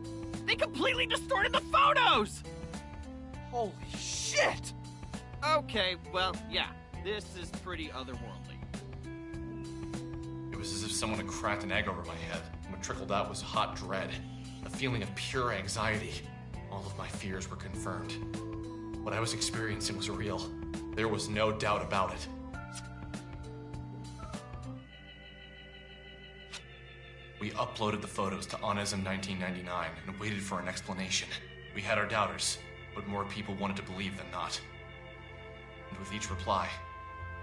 S13: They completely distorted the photos!
S12: Holy shit!
S13: Okay, well, yeah, this is pretty otherworldly.
S2: It was as if someone had cracked an egg over my head, and what trickled out was hot dread, a feeling of pure anxiety. All of my fears were confirmed. What I was experiencing was real. There was no doubt about it. We uploaded the photos to Onism 1999 and waited for an explanation. We had our doubters, but more people wanted to believe than not. And with each reply,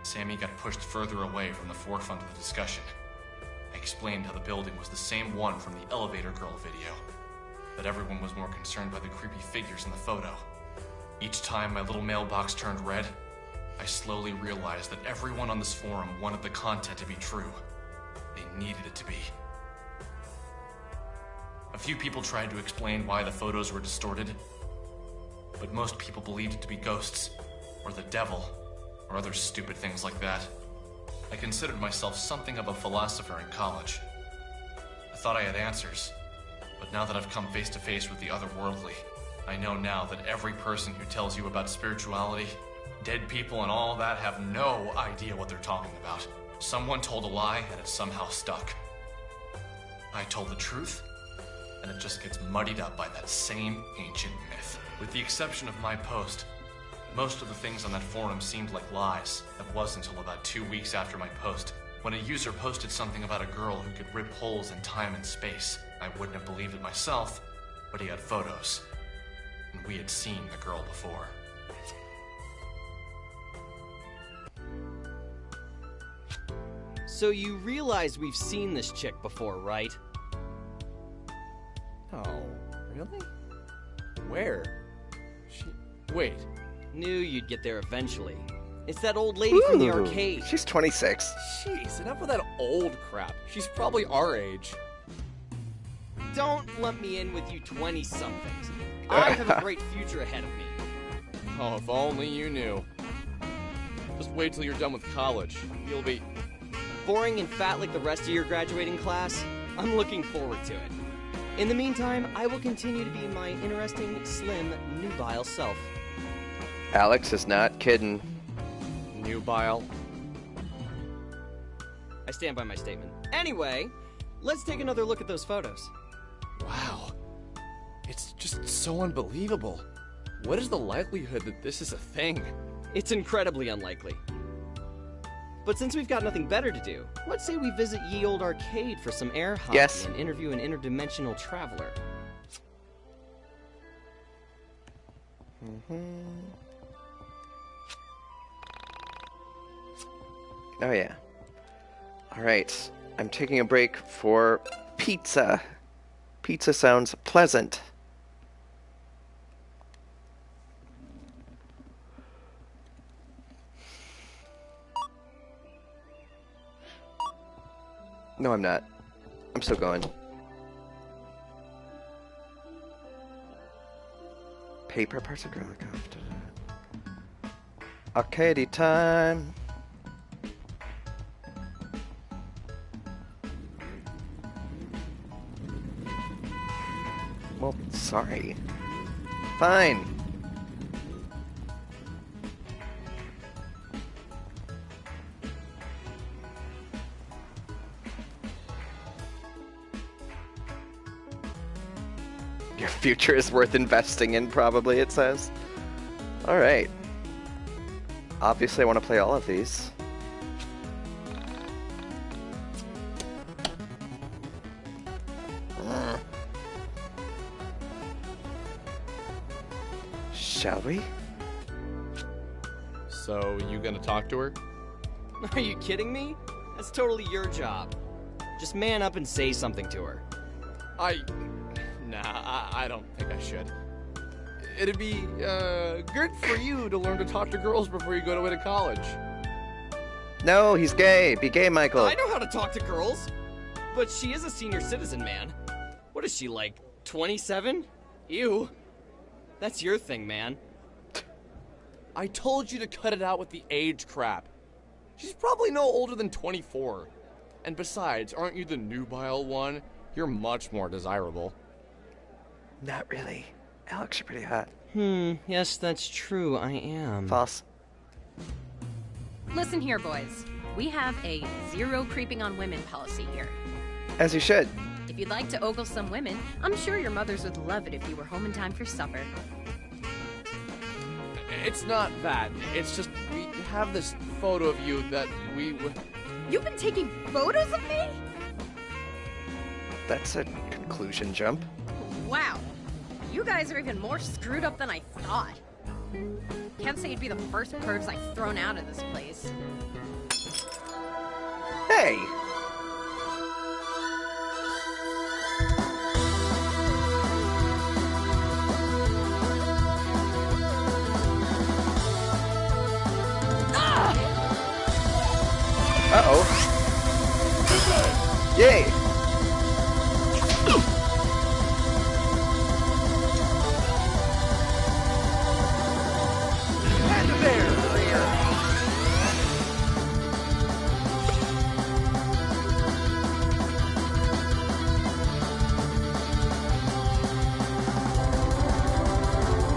S2: Sammy got pushed further away from the forefront of the discussion. I explained how the building was the same one from the elevator girl video, that everyone was more concerned by the creepy figures in the photo. Each time my little mailbox turned red, I slowly realized that everyone on this forum wanted the content to be true. They needed it to be. A few people tried to explain why the photos were distorted, but most people believed it to be ghosts, or the devil, or other stupid things like that. I considered myself something of a philosopher in college. I thought I had answers, but now that I've come face to face with the otherworldly, I know now that every person who tells you about spirituality, dead people and all that have no idea what they're talking about. Someone told a lie and it somehow stuck. I told the truth, and it just gets muddied up by that same ancient myth. With the exception of my post, most of the things on that forum seemed like lies. It wasn't until about 2 weeks after my post, when a user posted something about a girl who could rip holes in time and space. I wouldn't have believed it myself, but he had photos. And we had seen the girl before.
S11: So you realize we've seen this chick before, right?
S12: Oh, really? Where? Wait.
S11: Knew you'd get there eventually. It's that old lady from the arcade.
S1: She's 26.
S12: Jeez, enough of that old crap. She's probably our age.
S11: Don't lump me in with you 20-somethings. I have a great future ahead of me.
S12: Oh, if only you knew. Just wait till you're done with college. You'll be...
S11: boring and fat like the rest of your graduating class? I'm looking forward to it. In the meantime, I will continue to be my interesting, slim, nubile self.
S1: Alex is not kidding.
S12: Nubile?
S11: I stand by my statement. Anyway, let's take another look at those photos.
S12: Wow. It's just so unbelievable. What is the likelihood that this is a thing?
S11: It's incredibly unlikely. But since we've got nothing better to do, let's say we visit Ye Olde Arcade for some air hockey and interview an interdimensional traveler.
S1: Oh yeah. Alright, I'm taking a break for pizza. Pizza sounds pleasant. No, I'm not. I'm still going. Paper parts of garlic. Arcade time. Well, sorry. Fine. Your future is worth investing in, probably, it says. Alright. Obviously, I want to play all of these. Shall we?
S12: So, you gonna talk to her?
S11: Are you kidding me? That's totally your job. Just man up and say something to her.
S12: Nah, I don't think I should. It'd be, good for you to learn to talk to girls before you go away to college.
S1: No, he's gay. Be gay, Michael.
S11: I know how to talk to girls. But she is a senior citizen, man. What is she, like, 27? Ew. That's your thing, man.
S12: I told you to cut it out with the age crap. She's probably no older than 24. And besides, aren't you the nubile one? You're much more desirable.
S1: Not really. Alex, you're pretty hot.
S11: Yes, that's true, I am.
S1: False.
S14: Listen here, boys. We have a zero creeping on women policy here.
S1: As you should.
S14: If you'd like to ogle some women, I'm sure your mothers would love it if you were home in time for supper.
S12: It's not that. It's just we have this photo of you that we...
S14: You've been taking photos of me?
S1: That's a conclusion jump.
S14: Wow. You guys are even more screwed up than I thought. Can't say you'd be the first pervs I've thrown out of this place.
S1: Hey! Uh-oh. Yay!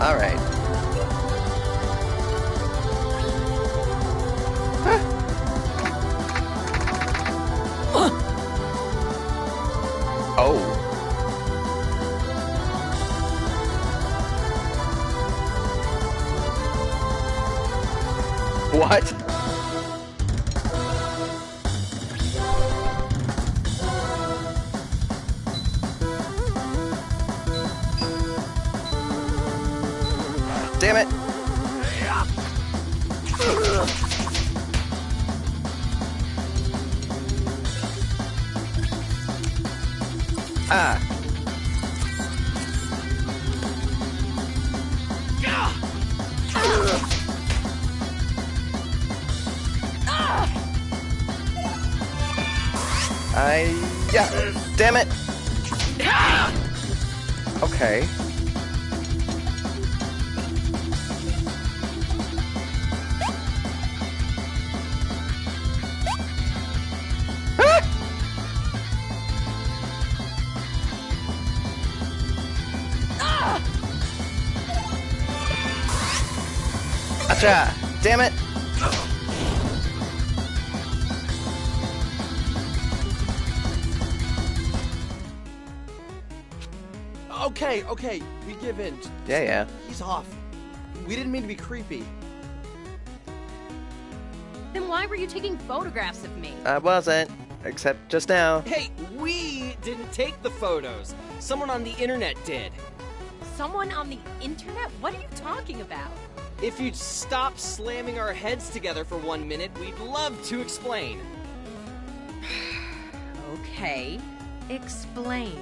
S1: All right. Oh. What? Damn it. Ah. Yeah. Damn it. Okay. Gotcha! Damn it!
S11: Okay, we give in.
S1: Yeah.
S11: He's off. We didn't mean to be creepy.
S14: Then why were you taking photographs of me?
S1: I wasn't, except just now.
S11: Hey, we didn't take the photos. Someone on the internet did.
S14: Someone on the internet? What are you talking about?
S11: If you'd stop slamming our heads together for 1 minute, we'd love to explain.
S14: Okay, explain.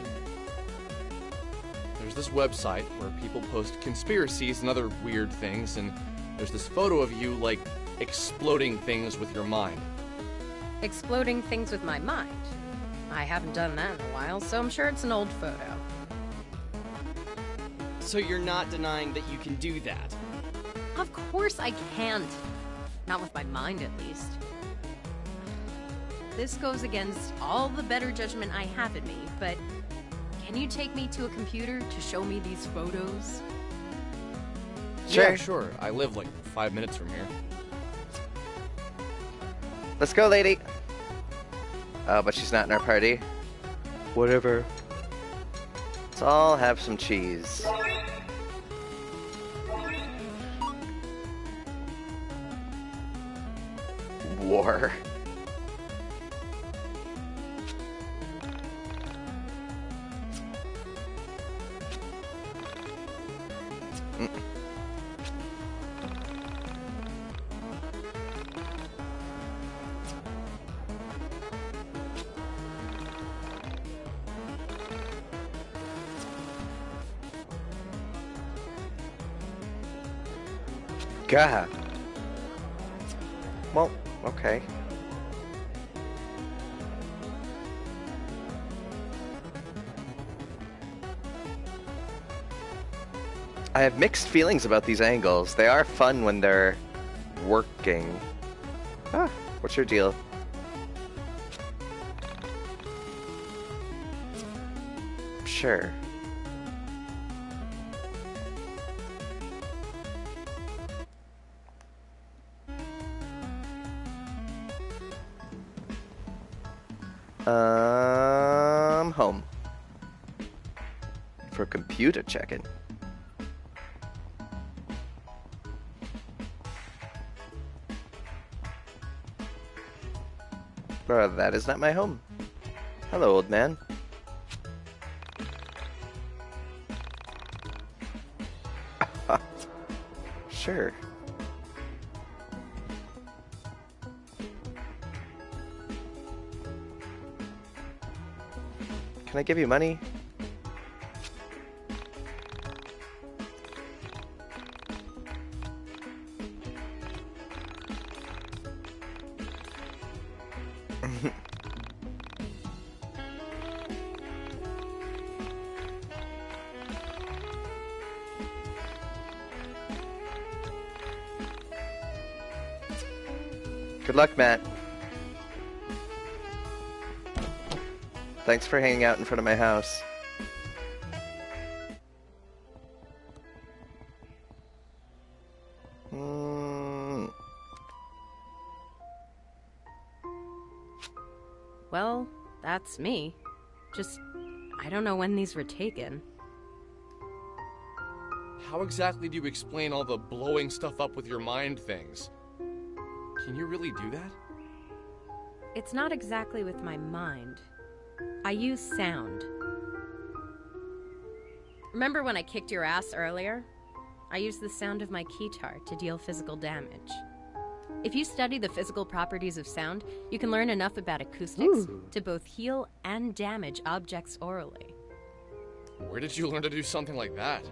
S12: There's this website where people post conspiracies and other weird things, and there's this photo of you, like, exploding things with your mind.
S14: Exploding things with my mind? I haven't done that in a while, so I'm sure it's an old photo.
S11: So you're not denying that you can do that?
S14: Of course I can't. Not with my mind, at least. This goes against all the better judgment I have in me, but can you take me to a computer to show me these photos?
S1: Sure.
S12: Yeah, sure. I live like 5 minutes from here.
S1: Let's go, lady. Oh, but she's not in our party. Whatever. Let's all have some cheese. War. God. Well, okay. I have mixed feelings about these angles. They are fun when they're working. Ah, What's your deal? Sure. Home. For computer checking. That is not my home. Hello, old man. Sure. Can I give you money? Good luck, Matt. Thanks for hanging out in front of my house.
S14: Well, that's me. Just, I don't know when these were taken.
S12: How exactly do you explain all the blowing stuff up with your mind things? Can you really do that?
S14: It's not exactly with my mind. I use sound. Remember when I kicked your ass earlier? I used the sound of my keytar to deal physical damage. If you study the physical properties of sound, you can learn enough about acoustics to both heal and damage objects orally.
S12: Where did you learn to do something like that?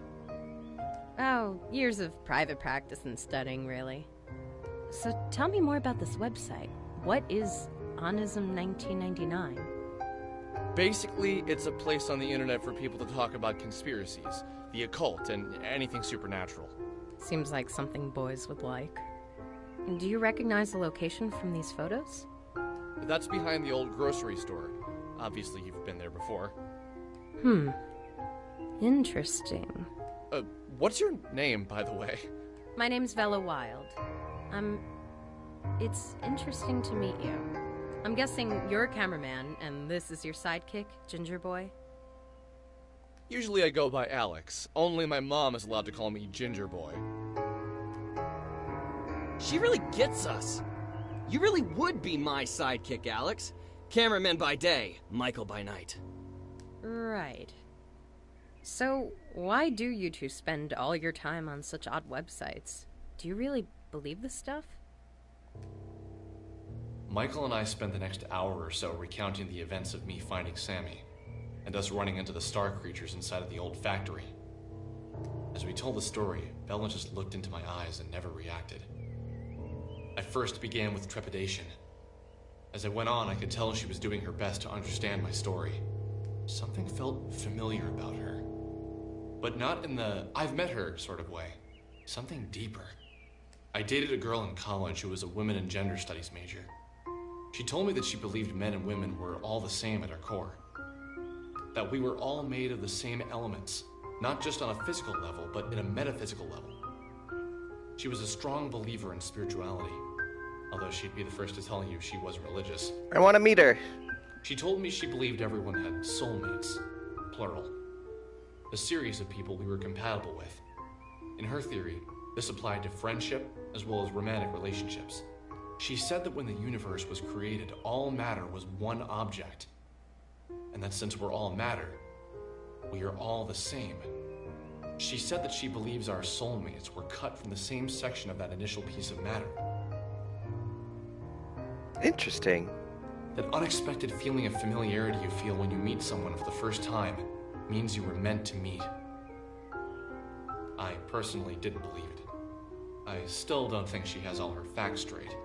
S14: Oh, years of private practice and studying, really. So tell me more about this website. What is Onism 1999?
S12: Basically, it's a place on the internet for people to talk about conspiracies, the occult, and anything supernatural.
S14: Seems like something boys would like. Do you recognize the location from these photos?
S12: That's behind the old grocery store. Obviously, you've been there before.
S14: Interesting.
S12: What's your name, by the way?
S14: My name's Vela Wild. It's interesting to meet you. I'm guessing you're a cameraman, and this is your sidekick, Ginger Boy?
S12: Usually I go by Alex. Only my mom is allowed to call me Ginger Boy.
S11: She really gets us. You really would be my sidekick, Alex. Cameraman by day, Michael by night.
S14: Right. So, why do you two spend all your time on such odd websites? Do you really believe this stuff?
S2: Michael and I spent the next hour or so recounting the events of me finding Sammy, and us running into the star creatures inside of the old factory. As we told the story, Bella just looked into my eyes and never reacted. I first began with trepidation. As I went on, I could tell she was doing her best to understand my story. Something felt familiar about her. But not in the I've met her sort of way. Something deeper. I dated a girl in college who was a women and gender studies major. She told me that she believed men and women were all the same at our core. That we were all made of the same elements, not just on a physical level, but in a metaphysical level. She was a strong believer in spirituality, although she'd be the first to tell you she wasn't religious.
S1: I want to meet her.
S2: She told me she believed everyone had soulmates, plural. A series of people we were compatible with. In her theory, this applied to friendship as well as romantic relationships. She said that when the universe was created, all matter was one object. And that since we're all matter, we are all the same. She said that she believes our soulmates were cut from the same section of that initial piece of matter.
S1: Interesting.
S2: That unexpected feeling of familiarity you feel when you meet someone for the first time means you were meant to meet. I personally didn't believe it. I still don't think she has all her facts straight.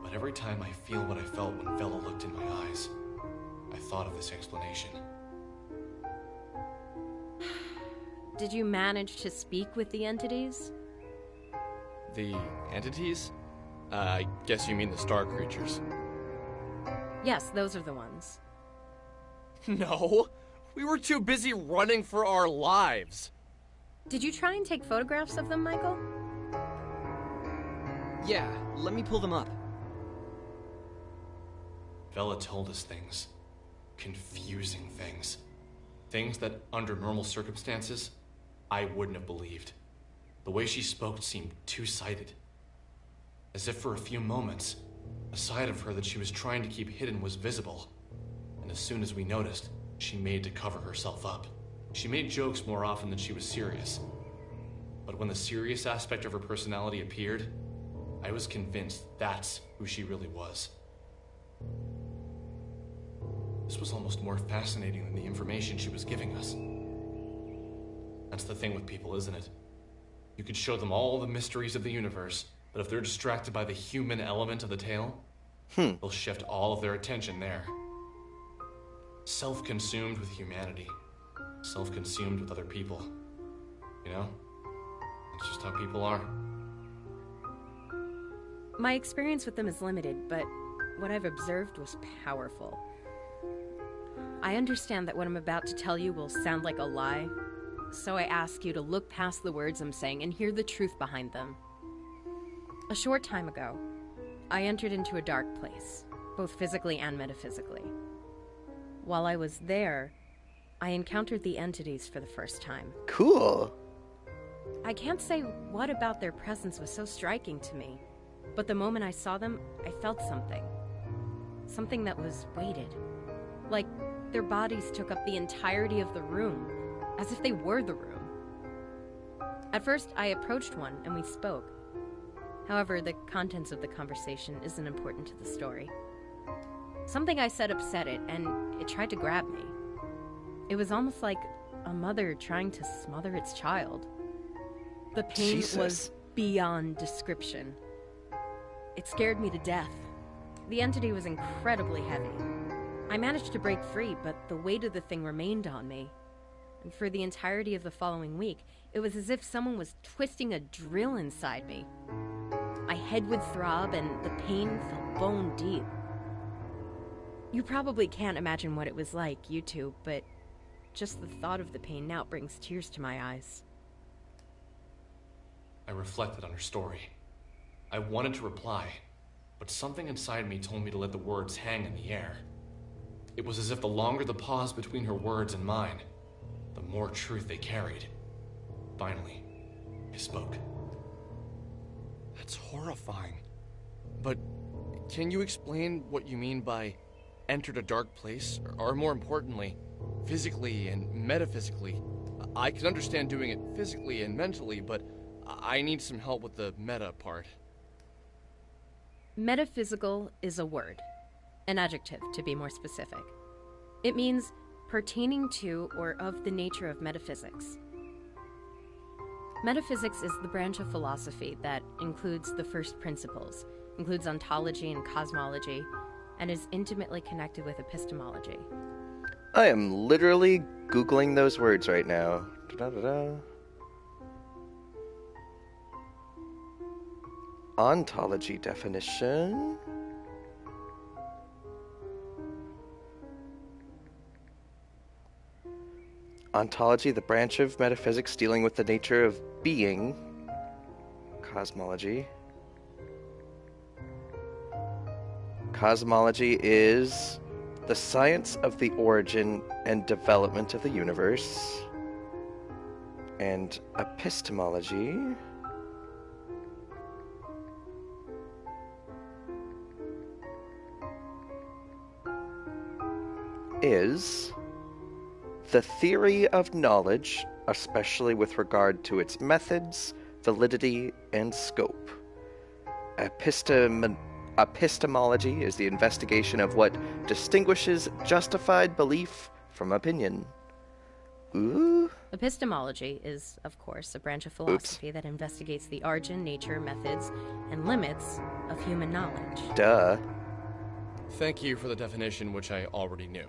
S2: But every time I feel what I felt when Bella looked in my eyes, I thought of this explanation.
S14: Did you manage to speak with the entities?
S12: The entities? I guess you mean the star creatures.
S14: Yes, those are the ones.
S11: No, we were too busy running for our lives.
S14: Did you try and take photographs of them, Michael?
S11: Yeah, let me pull them up.
S2: Vela told us things. Confusing things. Things that, under normal circumstances, I wouldn't have believed. The way she spoke seemed two-sided. As if for a few moments, a side of her that she was trying to keep hidden was visible. And as soon as we noticed, she made to cover herself up. She made jokes more often than she was serious. But when the serious aspect of her personality appeared, I was convinced that's who she really was. This was almost more fascinating than the information she was giving us. That's the thing with people, isn't it? You could show them all the mysteries of the universe, but if they're distracted by the human element of the tale, they'll shift all of their attention there. Self-consumed with humanity. Self-consumed with other people. You know? That's just how people are.
S14: My experience with them is limited, but what I've observed was powerful. I understand that what I'm about to tell you will sound like a lie, so I ask you to look past the words I'm saying and hear the truth behind them. A short time ago, I entered into a dark place, both physically and metaphysically. While I was there, I encountered the entities for the first time.
S1: Cool.
S14: I can't say what about their presence was so striking to me, but the moment I saw them, I felt something. Something that was weighted. Like their bodies took up the entirety of the room, as if they were the room. At first, I approached one and we spoke. However, the contents of the conversation isn't important to the story. Something I said upset it, and it tried to grab me. It was almost like a mother trying to smother its child. The pain was beyond description. It scared me to death. The entity was incredibly heavy. I managed to break free, but the weight of the thing remained on me. And for the entirety of the following week, it was as if someone was twisting a drill inside me. My head would throb, and the pain felt bone deep. You probably can't imagine what it was like, you two, but just the thought of the pain now brings tears to my eyes.
S2: I reflected on her story. I wanted to reply, but something inside me told me to let the words hang in the air. It was as if the longer the pause between her words and mine, the more truth they carried. Finally, I spoke.
S12: That's horrifying. But can you explain what you mean by entered a dark place? Or more importantly, physically and metaphysically? I can understand doing it physically and mentally, but I need some help with the meta part.
S14: Metaphysical is a word. An adjective, to be more specific. It means pertaining to or of the nature of metaphysics. Metaphysics is the branch of philosophy that includes the first principles, includes ontology and cosmology, and is intimately connected with epistemology.
S1: I am literally Googling those words right now. Da-da-da-da. Ontology definition. Ontology, the branch of metaphysics dealing with the nature of being. Cosmology. Cosmology is the science of the origin and development of the universe. And epistemology is the theory of knowledge, especially with regard to its methods, validity, and scope. Epistemology is the investigation of what distinguishes justified belief from opinion. Ooh.
S14: Epistemology is, of course, a branch of philosophy that investigates the origin, nature, methods, and limits of human knowledge.
S1: Duh.
S12: Thank you for the definition, which I already knew.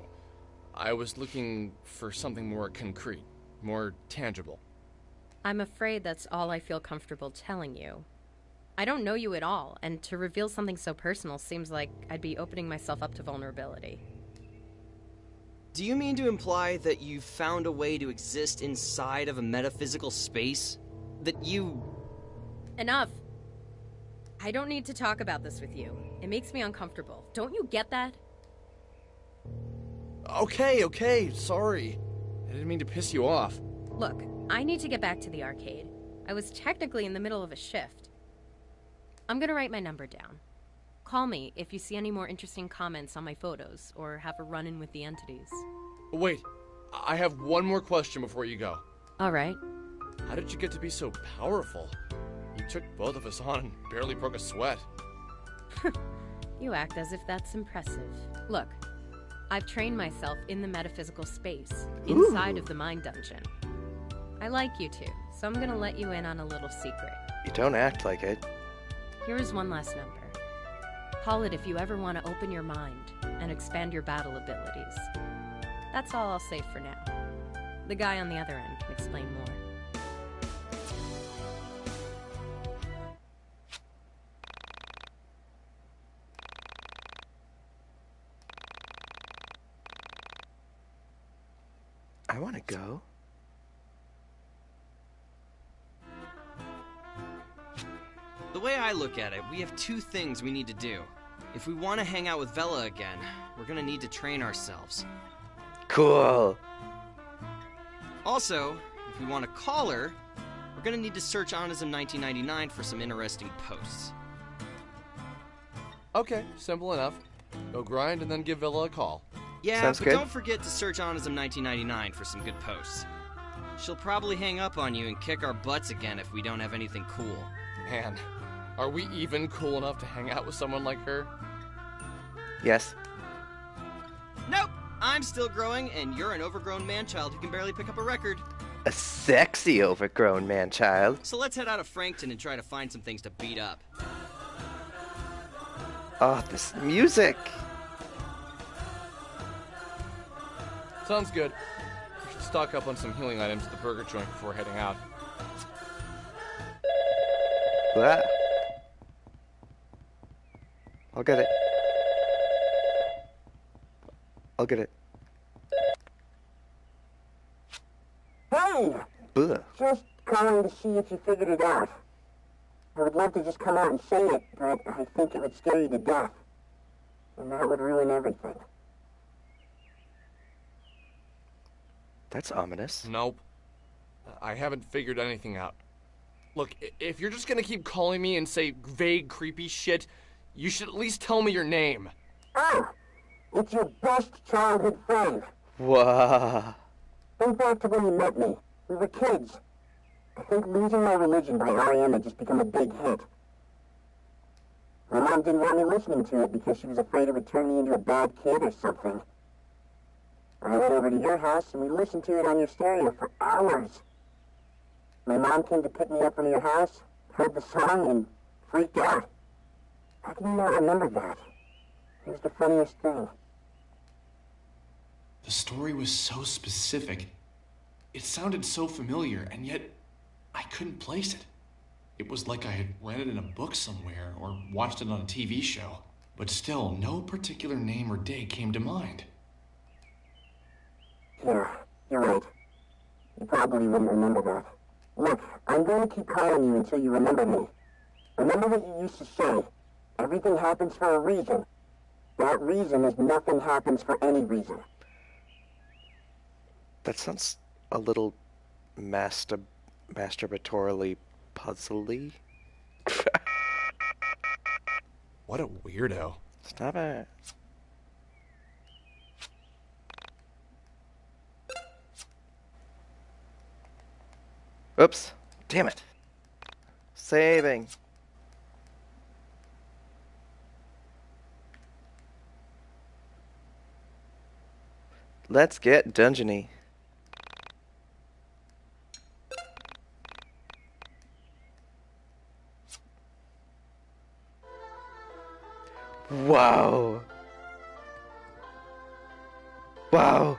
S12: I was looking for something more concrete, more tangible.
S14: I'm afraid that's all I feel comfortable telling you. I don't know you at all, and to reveal something so personal seems like I'd be opening myself up to vulnerability.
S11: Do you mean to imply that you found a way to exist inside of a metaphysical space? That you...
S14: Enough! I don't need to talk about this with you. It makes me uncomfortable. Don't you get that?
S12: Okay, sorry. I didn't mean to piss you off.
S14: Look, I need to get back to the arcade. I was technically in the middle of a shift. I'm gonna write my number down. Call me if you see any more interesting comments on my photos, or have a run-in with the entities.
S12: Wait, I have one more question before you go.
S14: Alright.
S12: How did you get to be so powerful? You took both of us on and barely broke a sweat.
S14: You act as if that's impressive. Look, I've trained myself in the metaphysical space, inside of the mind dungeon. I like you two, so I'm gonna let you in on a little secret.
S1: You don't act like it.
S14: Here is one last number. Call it if you ever want to open your mind and expand your battle abilities. That's all I'll say for now. The guy on the other end can explain more.
S1: I want to go.
S11: The way I look at it, we have two things we need to do. If we want to hang out with Vela again, we're gonna need to train ourselves.
S1: Cool.
S11: Also, if we want to call her, we're gonna need to search Onism 1999 for some interesting posts.
S12: Okay, simple enough. Go grind and then give Villa a call.
S11: Yeah,
S1: Sounds
S11: but
S1: good.
S11: don't forget to search Onism 1999 for some good posts. She'll probably hang up on you and kick our butts again if we don't have anything cool.
S12: Man, are we even cool enough to hang out with someone like her?
S1: Yes.
S11: Nope! I'm still growing, and you're an overgrown man-child who can barely pick up a record.
S1: A sexy overgrown man-child.
S11: So let's head out of Frankton and try to find some things to beat up.
S1: Oh, this music.
S12: Sounds good. We should stock up on some healing items at the burger joint before heading out.
S1: Blah. I'll get it. I'll get it.
S10: Hey!
S1: Blah.
S10: Just calling to see if you figured it out. I would love to just come out and say it, but I think it would scare you to death. And that would ruin everything.
S1: That's ominous.
S12: Nope. I haven't figured anything out. Look, if you're just gonna keep calling me and say vague, creepy shit, you should at least tell me your name.
S10: Oh! It's your best childhood friend.
S1: Wow.
S10: Think back to when you met me. We were kids. I think Losing My Religion by R.E.M. had just become a big hit. My mom didn't want me listening to it because she was afraid it would turn me into a bad kid or something. I went over to your house and we listened to it on your stereo for hours. My mom came to pick me up from your house, heard the song, and freaked out. How can you not remember that? It was the funniest thing.
S4: The story was so specific. It sounded so familiar, and yet I couldn't place it. It was like I had read it in a book somewhere or watched it on a TV show, but still no particular name or day came to mind.
S10: Yeah, you're right. You probably wouldn't remember that. Look, I'm going to keep calling you until you remember me. Remember what you used to say. Everything happens for a reason. That reason is nothing happens for any reason.
S1: That sounds a little masturbatorily puzzly.
S12: What a weirdo.
S1: Stop it. Oops. Damn it. Saving. Let's get dungeony. Wow. Wow.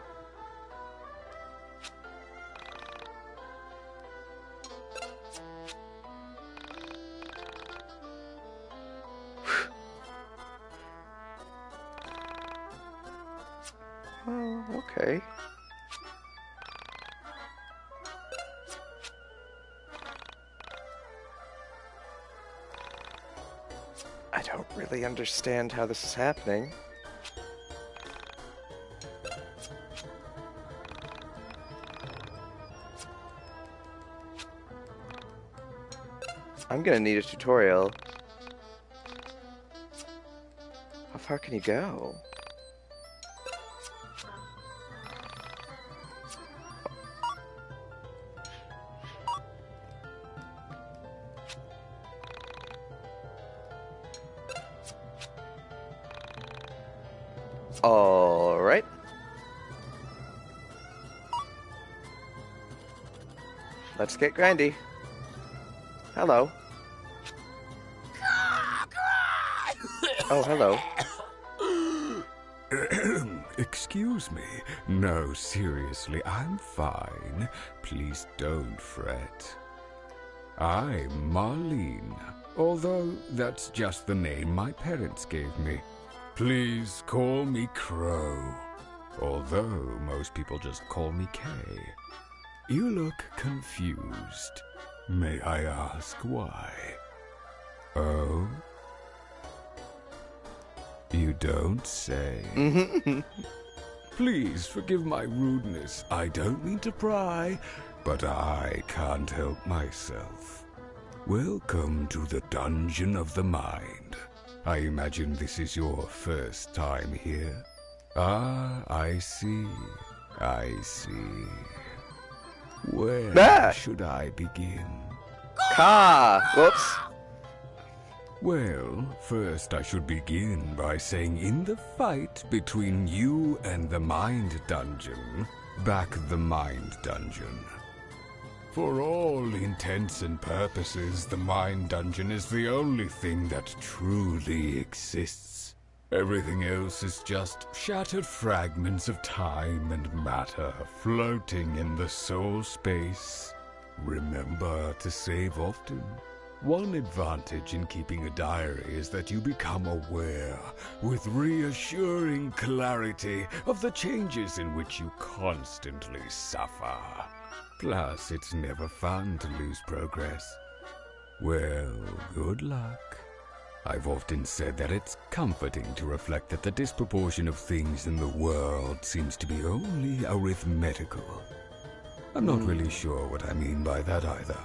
S1: Okay. I don't really understand how this is happening. I'm gonna need a tutorial. How far can you go? Alright. Let's get grindy. Hello. Oh, hello.
S15: Excuse me. No, seriously, I'm fine. Please don't fret. I'm Marlene, although that's just the name my parents gave me. Please call me Crow, although most people just call me Kay. You look confused. May I ask why? Oh? You don't say. Please forgive my rudeness. I don't mean to pry, but I can't help myself. Welcome to the Dungeon of the Mind. I imagine this is your first time here. Ah, I see. I see. Where should I begin?
S1: Whoops.
S15: Well, first I should begin by saying in the fight between you and the Mind Dungeon, back the Mind Dungeon. For all intents and purposes, the Mind Dungeon is the only thing that truly exists. Everything else is just shattered fragments of time and matter floating in the soul space. Remember to save often. One advantage in keeping a diary is that you become aware, with reassuring clarity, of the changes in which you constantly suffer. Plus, it's never fun to lose progress. Well, good luck. I've often said that it's comforting to reflect that the disproportion of things in the world seems to be only arithmetical. I'm not really sure what I mean by that either.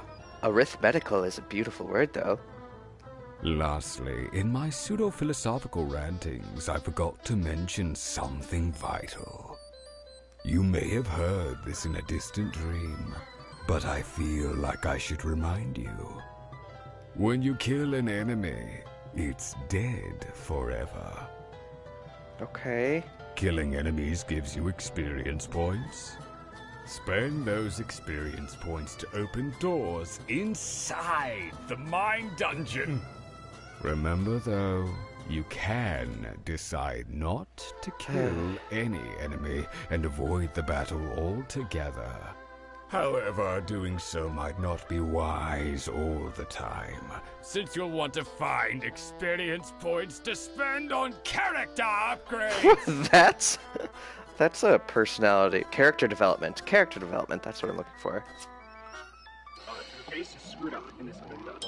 S1: Arithmetical is a beautiful word, though.
S15: Lastly, in my pseudo-philosophical rantings, I forgot to mention something vital. You may have heard this in a distant dream, but I feel like I should remind you. When you kill an enemy, it's dead forever.
S1: Okay.
S15: Killing enemies gives you experience points. Spend those experience points to open doors inside the Mind Dungeon. Remember, though, you can decide not to kill any enemy and avoid the battle altogether. However, doing so might not be wise all the time, since you'll want to find experience points to spend on character upgrades.
S1: That's a character development, that's what I'm looking for.
S16: The base is screwed up in this window.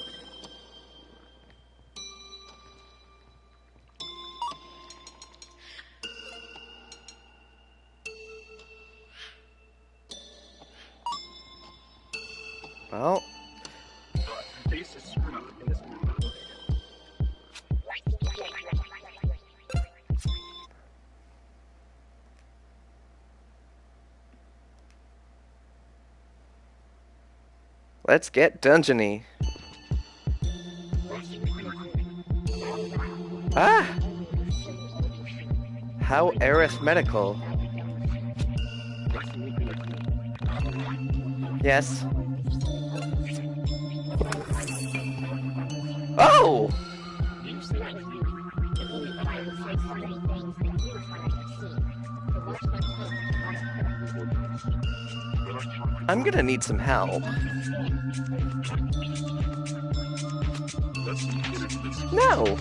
S1: Well,
S16: The base is screwed up in this window.
S1: let's get dungeony. Ah! How arithmetical. Yes. Oh! I'm gonna need some help. No!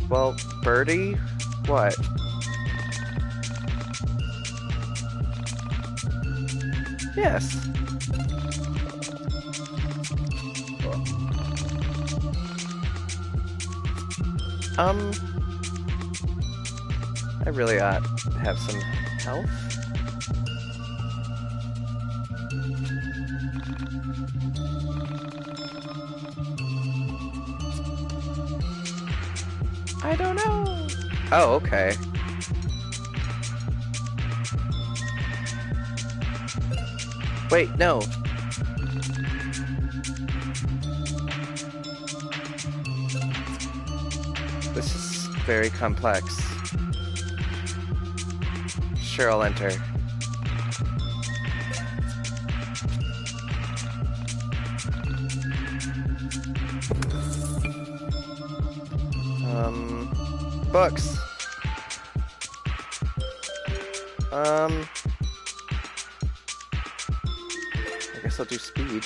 S1: Well, Birdie? What? Yes. I really ought to have some health. I don't know. Oh, okay. Wait, no. This is very complex. Sure, I'll enter. Books. I guess I'll do speed.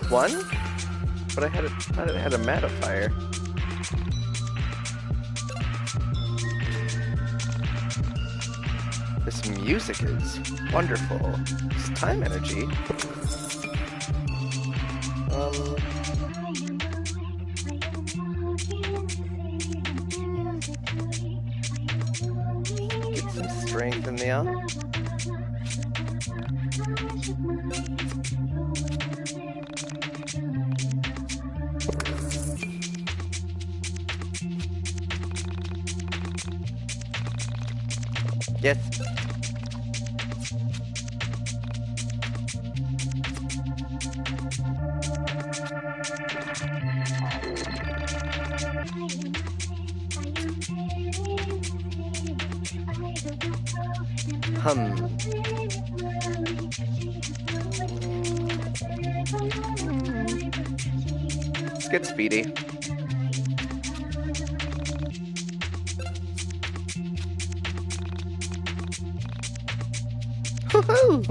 S1: One? But I thought it had a modifier. This music is wonderful. It's time energy. Get some strength in there. Yes. Let's get speedy. Woohoo!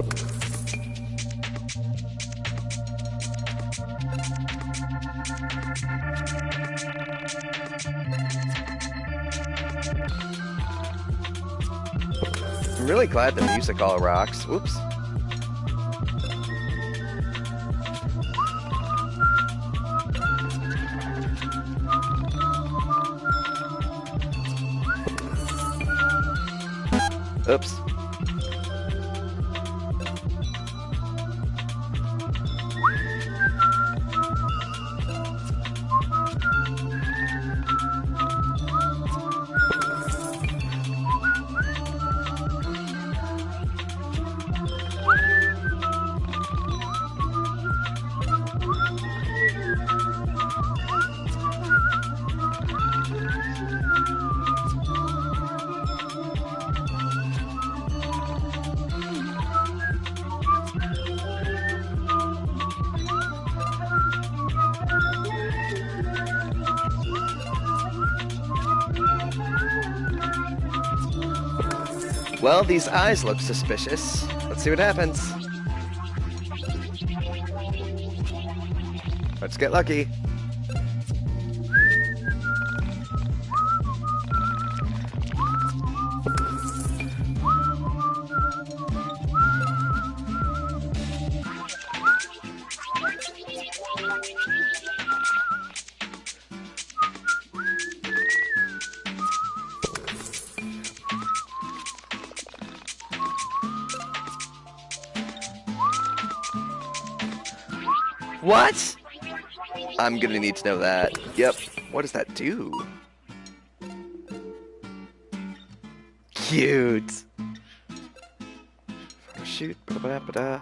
S1: I'm really glad the music all rocks. Whoops. Oops. Well, these eyes look suspicious. Let's see what happens. Let's get lucky. What? I'm gonna need to know that. Yep. What does that do? Cute. Shoot. Ba-da-ba-da-ba-da.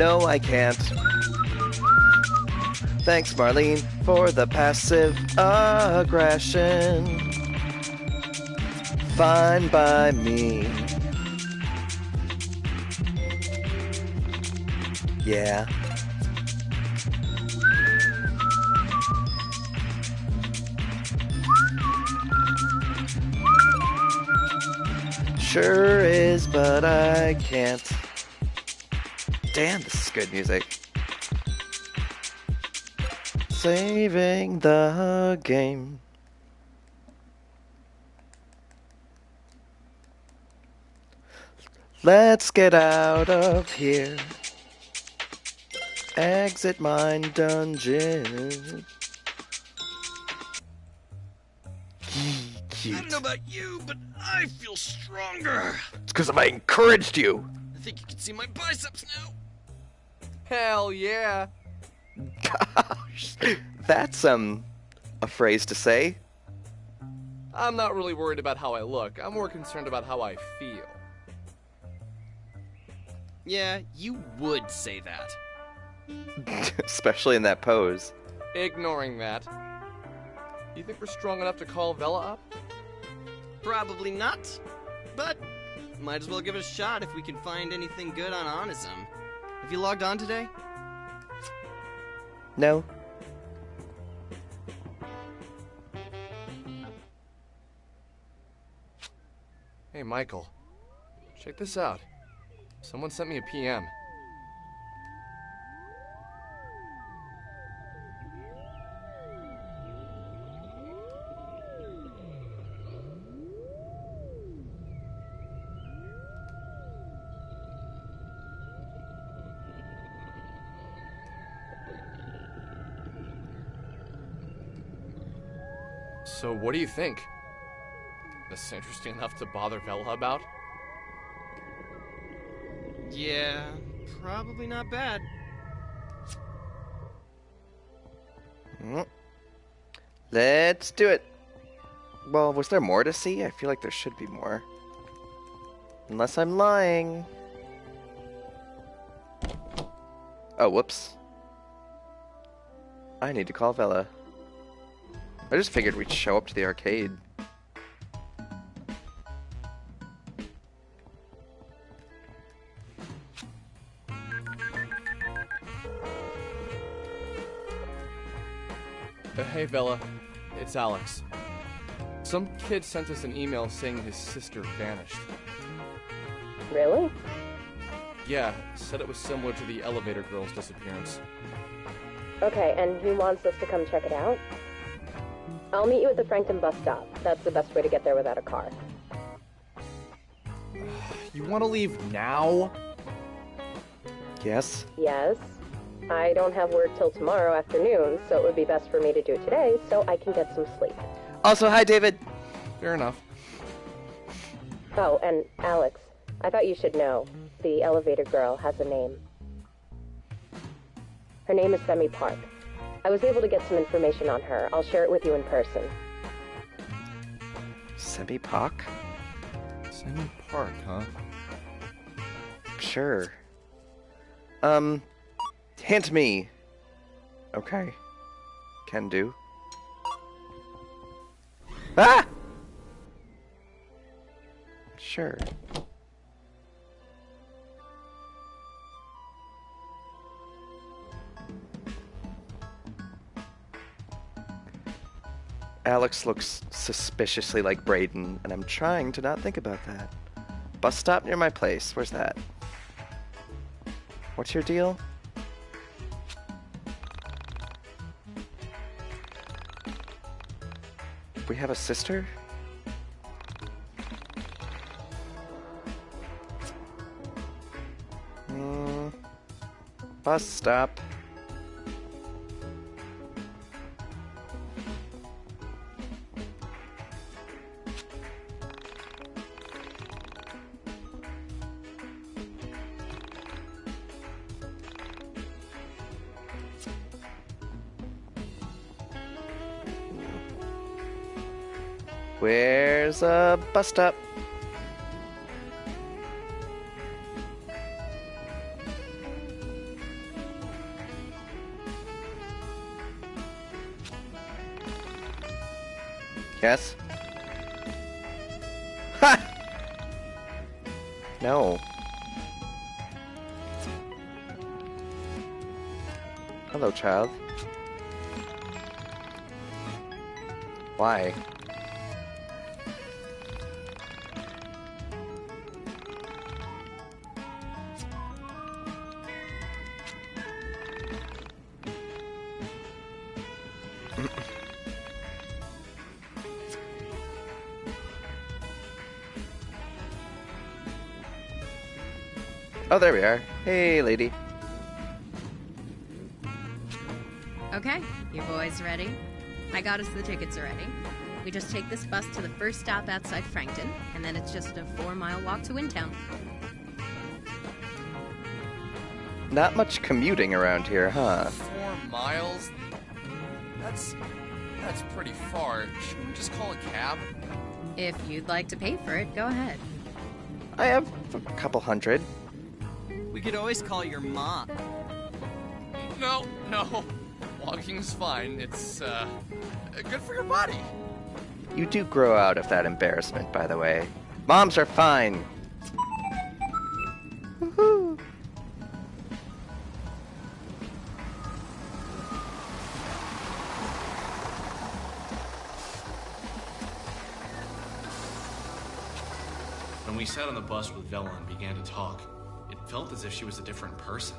S1: No, I can't. Thanks, Marlene, for the passive aggression. Fine by me. Yeah. Sure is, but I can't. Damn, this is good music. Saving the game. Let's get out of here. Exit mine dungeon.
S13: I don't know about you, but I feel stronger.
S1: It's because I encouraged you.
S13: I think you can see my biceps now.
S11: Hell yeah.
S1: Gosh, that's a phrase to say.
S11: I'm not really worried about how I look. I'm more concerned about how I feel.
S13: Yeah, you would say that.
S1: Especially in that pose.
S11: Ignoring that, you think we're strong enough to call Vela up?
S13: Probably not, but might as well give it a shot if we can find anything good on Onism. Have you logged on today?
S1: No.
S2: Hey, Michael. Check this out. Someone sent me a PM. So what do you think? This interesting enough to bother Vela about?
S13: Yeah, probably not bad.
S1: Let's do it. Well, was there more to see? I feel like there should be more. Unless I'm lying. Oh, whoops. I need to call Vela. I just figured we'd show up to the arcade.
S2: Hey, Vela. It's Alex. Some kid sent us an email saying his sister vanished.
S17: Really?
S2: Yeah, said it was similar to the elevator girl's disappearance.
S17: Okay, and he wants us to come check it out? I'll meet you at the Frankton bus stop. That's the best way to get there without a car.
S2: You want to leave now?
S1: Yes.
S17: Yes. I don't have work till tomorrow afternoon, so it would be best for me to do it today so I can get some sleep.
S1: Also, hi, David.
S2: Fair enough.
S17: Oh, and Alex, I thought you should know. The elevator girl has a name. Her name is Semi Park. I was able to get some information on her. I'll share it with you in person.
S1: Semi Park?
S2: Semi Park, huh?
S1: Sure. Hint me. Okay. Can do. Ah! Sure. Alex looks suspiciously like Brayden, and I'm trying to not think about that. Bus stop near my place. Where's that? What's your deal? We have a sister? Bus stop. Where's a bus stop? Yes? Ha! No. Hello, child. Why? Oh, there we are. Hey, lady.
S14: Okay, you boys ready? I got us the tickets already. We just take this bus to the first stop outside Frankton, and then it's just a 4-mile walk to Windtown.
S1: Not much commuting around here, huh?
S12: 4 miles? That's pretty far. Shouldn't we just call a cab?
S14: If you'd like to pay for it, go ahead.
S1: I have a couple hundred.
S11: We could always call your mom.
S12: No. Walking's fine. It's, good for your body.
S1: You do grow out of that embarrassment, by the way. Moms are fine. Woohoo!
S2: When we sat on the bus with Vela and began to talk, it felt as if she was a different person.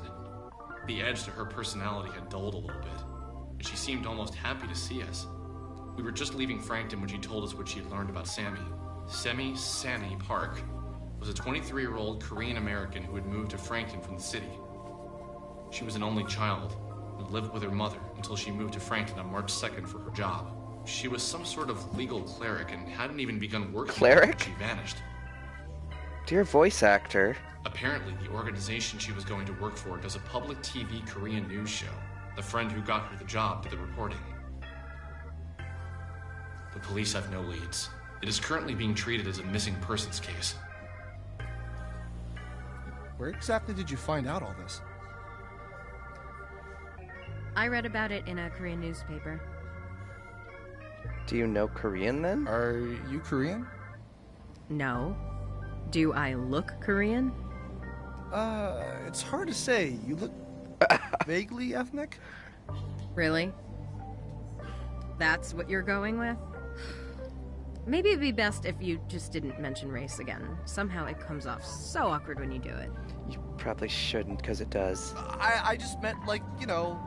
S2: The edge to her personality had dulled a little bit, and she seemed almost happy to see us. We were just leaving Frankton when she told us what she had learned about Sammy. Sammy Park was a 23-year-old Korean American who had moved to Frankton from the city. She was an only child and lived with her mother until she moved to Frankton on March 2nd for her job. She was some sort of legal cleric and hadn't even begun working
S1: Cleric?
S2: when she vanished.
S1: Dear voice actor.
S2: Apparently, the organization she was going to work for does a public TV Korean news show. The friend who got her the job did the reporting. The police have no leads. It is currently being treated as a missing persons case.
S12: Where exactly did you find out all this?
S14: I read about it in a Korean newspaper.
S1: Do you know Korean then?
S12: Are you Korean?
S14: No. Do I look Korean?
S12: It's hard to say. You look vaguely ethnic?
S14: Really? That's what you're going with? Maybe it'd be best if you just didn't mention race again. Somehow it comes off so awkward when you do it.
S1: You probably shouldn't, because it does.
S12: I just meant, like, you know,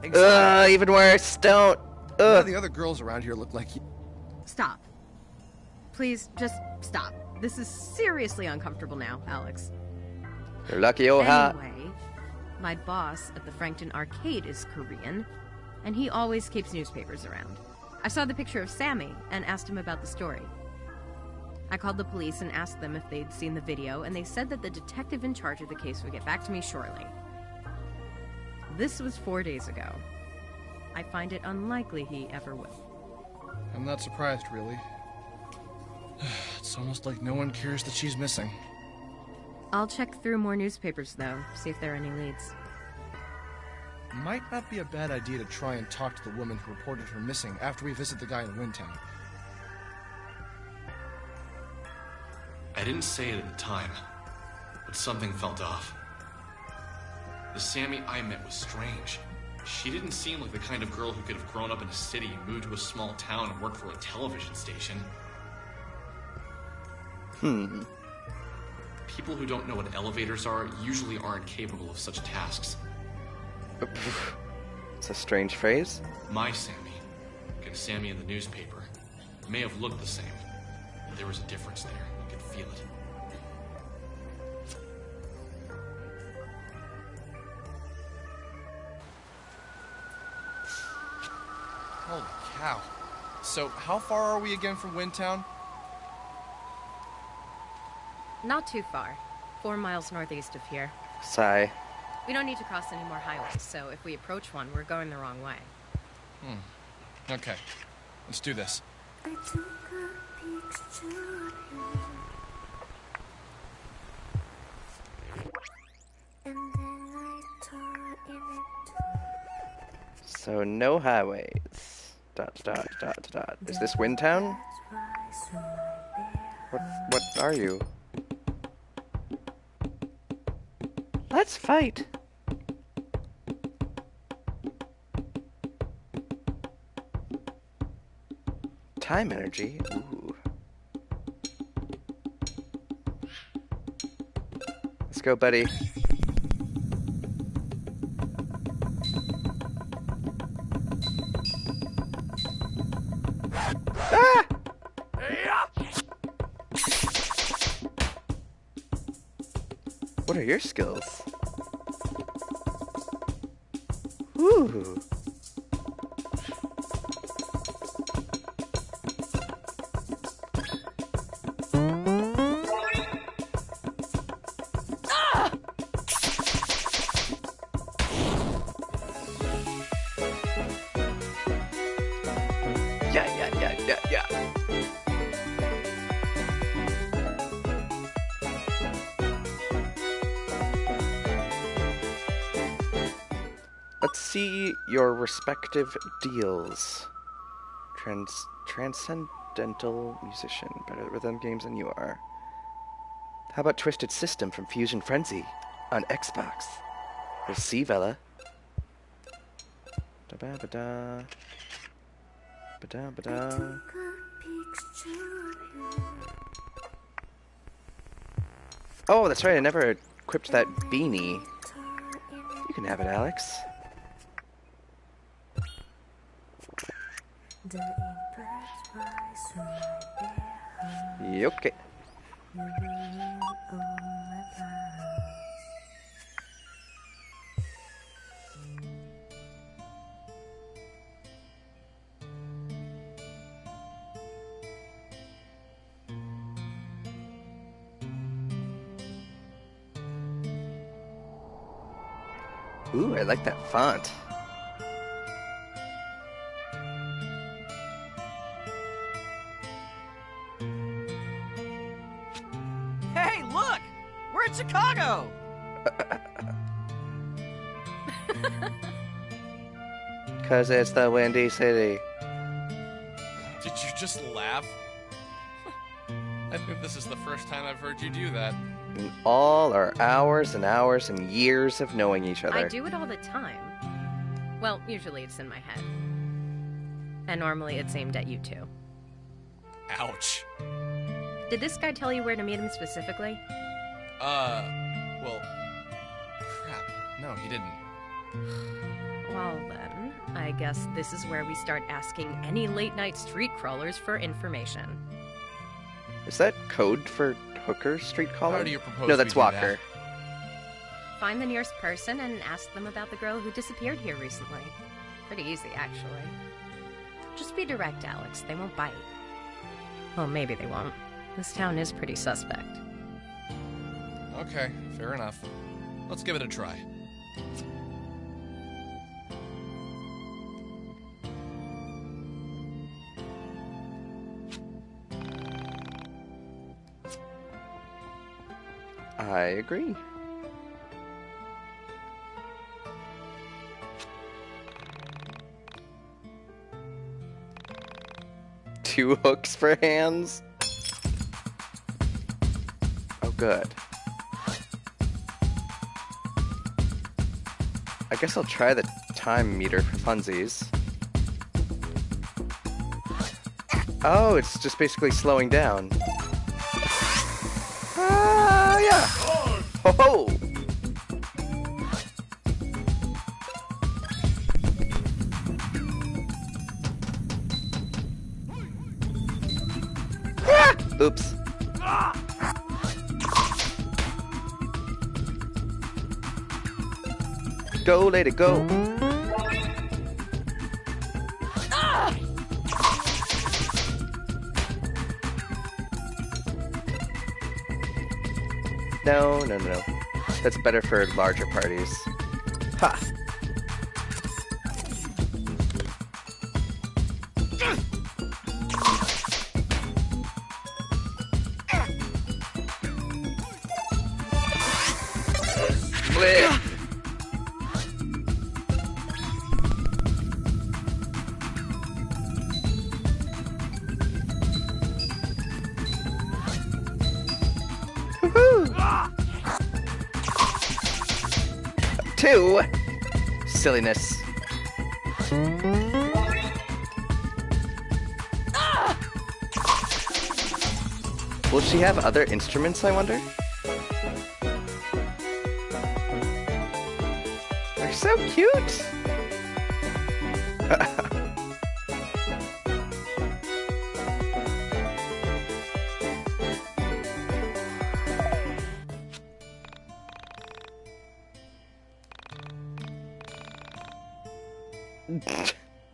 S12: anxiety.
S1: Even worse. Don't.
S12: None of the other girls around here look like you.
S14: Stop. Please, just stop. This is seriously uncomfortable now, Alex.
S1: You're lucky, Oha.
S14: Anyway, my boss at the Frankton Arcade is Korean, and he always keeps newspapers around. I saw the picture of Sammy and asked him about the story. I called the police and asked them if they'd seen the video, and they said that the detective in charge of the case would get back to me shortly. This was 4 days ago. I find it unlikely he ever will.
S12: I'm not surprised, really. It's almost like no one cares that she's missing.
S14: I'll check through more newspapers, though, see if there are any leads.
S12: Might not be a bad idea to try and talk to the woman who reported her missing after we visit the guy in Windtown.
S2: I didn't say it at the time, but something felt off. The Sammy I met was strange. She didn't seem like the kind of girl who could have grown up in a city and moved to a small town and worked for a television station. People who don't know what elevators are usually aren't capable of such tasks.
S1: It's a strange phrase.
S2: My Sammy, and Sammy in the newspaper, may have looked the same, but there was a difference there. You could feel it.
S12: Holy cow. So, how far are we again from Windtown?
S14: Not too far. 4 miles northeast of here.
S1: Sigh.
S14: We don't need to cross any more highways, so if we approach one, we're going the wrong way.
S12: Okay. Let's do this.
S18: I took a picture of you, and then I tore in it.
S1: So no highways. Is this Windtown? What are you? Let's fight! Time energy? Ooh. Let's go, buddy. Ah! What are your skills? Ooh. Yeah. Let's see your respective deals. Transcendental musician, better at rhythm games than you are. How about Twisted System from Fusion Frenzy on Xbox? We'll see, Vela. Da-ba-ba-da. Ba-da-ba-da. Oh, that's right, I never equipped that beanie. You can have it, Alex. Okay. Ooh, I like that font.
S11: Hey, look! We're in Chicago!
S1: Cause it's the Windy City.
S12: Did you just laugh? I think this is the first time I've heard you do that.
S1: In all our hours and hours and years of knowing each other.
S14: I do it all the time. Well, usually it's in my head. And normally it's aimed at you too.
S12: Ouch.
S14: Did this guy tell you where to meet him specifically?
S12: Well, crap. No, he didn't.
S14: Well then, I guess this is where we start asking any late-night street crawlers for information.
S1: Is that code for hooker street caller?
S12: How do you propose
S1: No, that's
S12: we do
S1: Walker.
S12: that?
S14: Find the nearest person and ask them about the girl who disappeared here recently. Pretty easy, actually. Just be direct, Alex. They won't bite. Well, maybe they won't. This town is pretty suspect.
S12: Okay, fair enough. Let's give it a try.
S1: I agree. Two hooks for hands? Oh, good. I guess I'll try the time meter for funsies. Oh, it's just basically slowing down. Yeah! Ho ho! Ah! Oops. Go, lady, go! No. That's better for larger parties. Ha! Blech. 2. Silliness. Will she have other instruments, I wonder? They're so cute!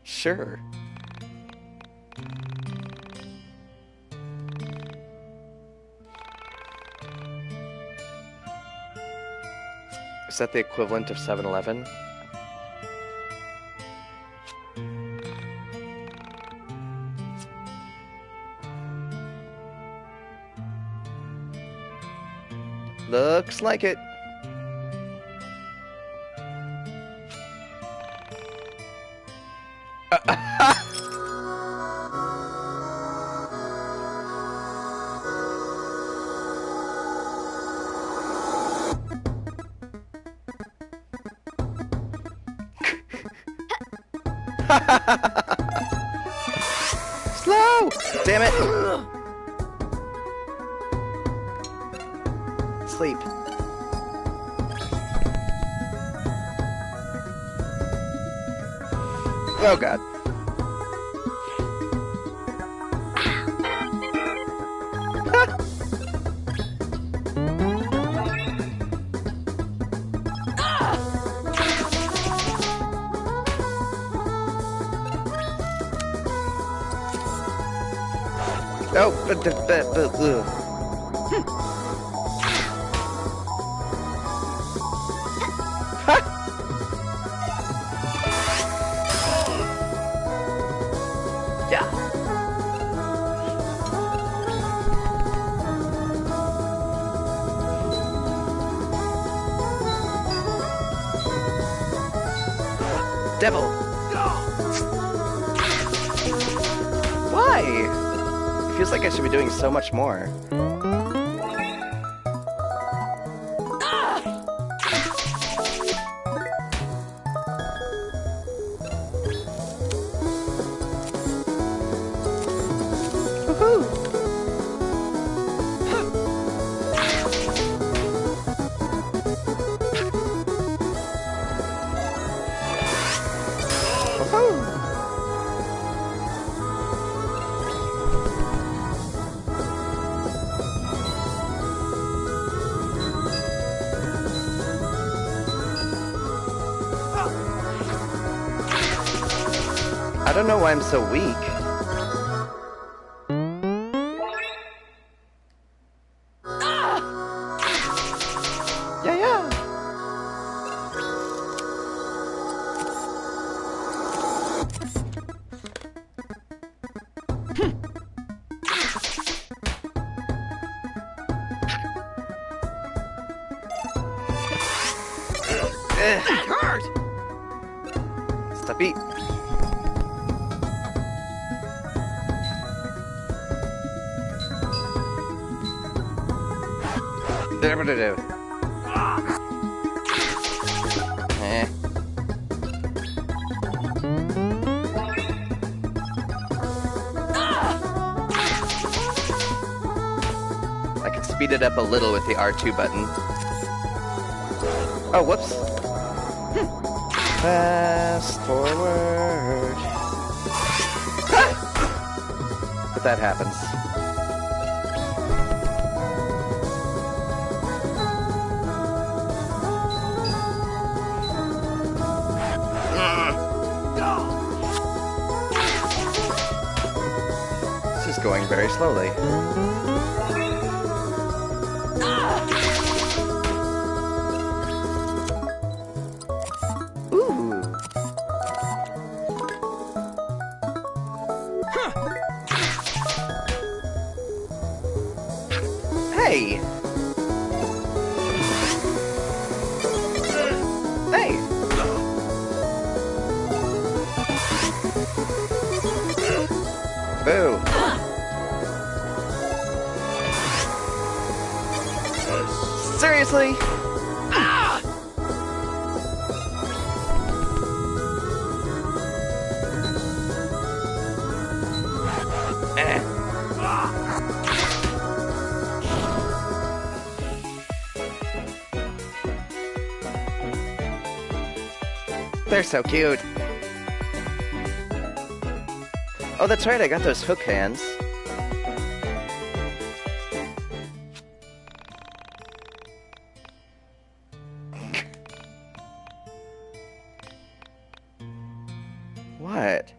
S1: Sure. Is that the equivalent of 7-Eleven? Looks like it. Slow! Damn it! Sleep. Oh god. Oh, yeah. Devil. Why? It feels like I should be doing so much more. I don't know why I'm so weak. Yeah.
S13: That hurt!
S1: Stop eat. I can speed it up a little with the R2 button. Oh, whoops. Fast forward. But that happens. This is going very slowly. Ooh. Hey. Hey. Boo. Seriously? They're so cute. Oh, that's right, I got those hook hands. What?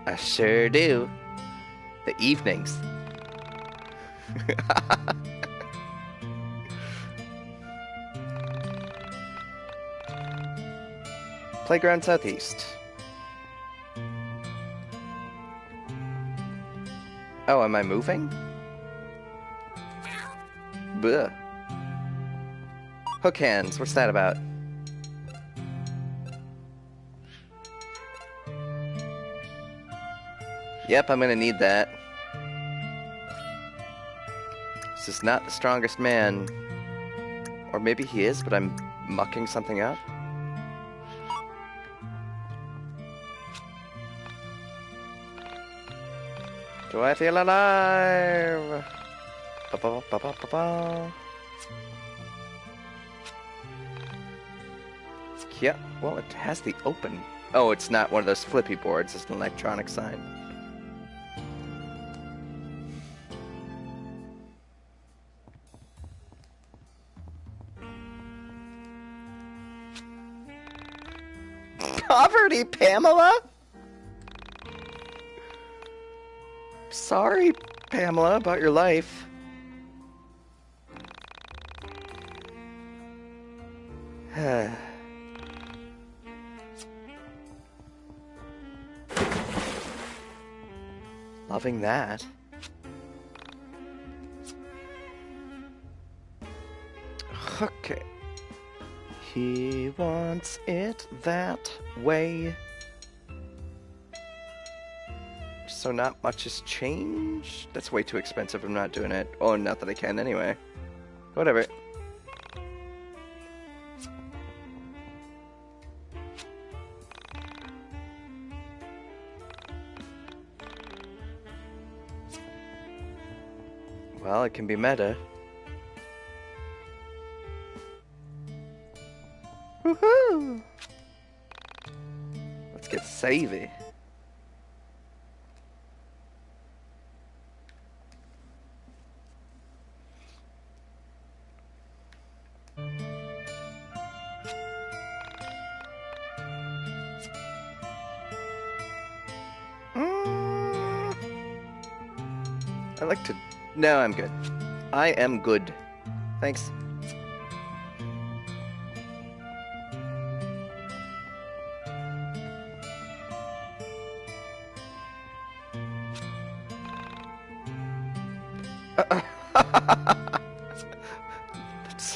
S1: I sure do. The evenings. Playground Southeast. Oh, am I moving? Bleh. Hook hands, what's that about? Yep, I'm gonna need that. This is not the strongest man. Or maybe he is, but I'm mucking something up. Do I feel alive? Ba-ba-ba-ba-ba-ba. Yeah, well, it has the open. Oh, it's not one of those flippy boards, it's an electronic sign. Poverty, Pamela? Sorry, Pamela, about your life. Loving that. Okay. He wants it that way. So not much has changed? That's way too expensive, I'm not doing it. Oh, not that I can anyway. Whatever. Well, it can be meta. Woohoo! Let's get savvy. I like to... No, I'm good. I am good. Thanks.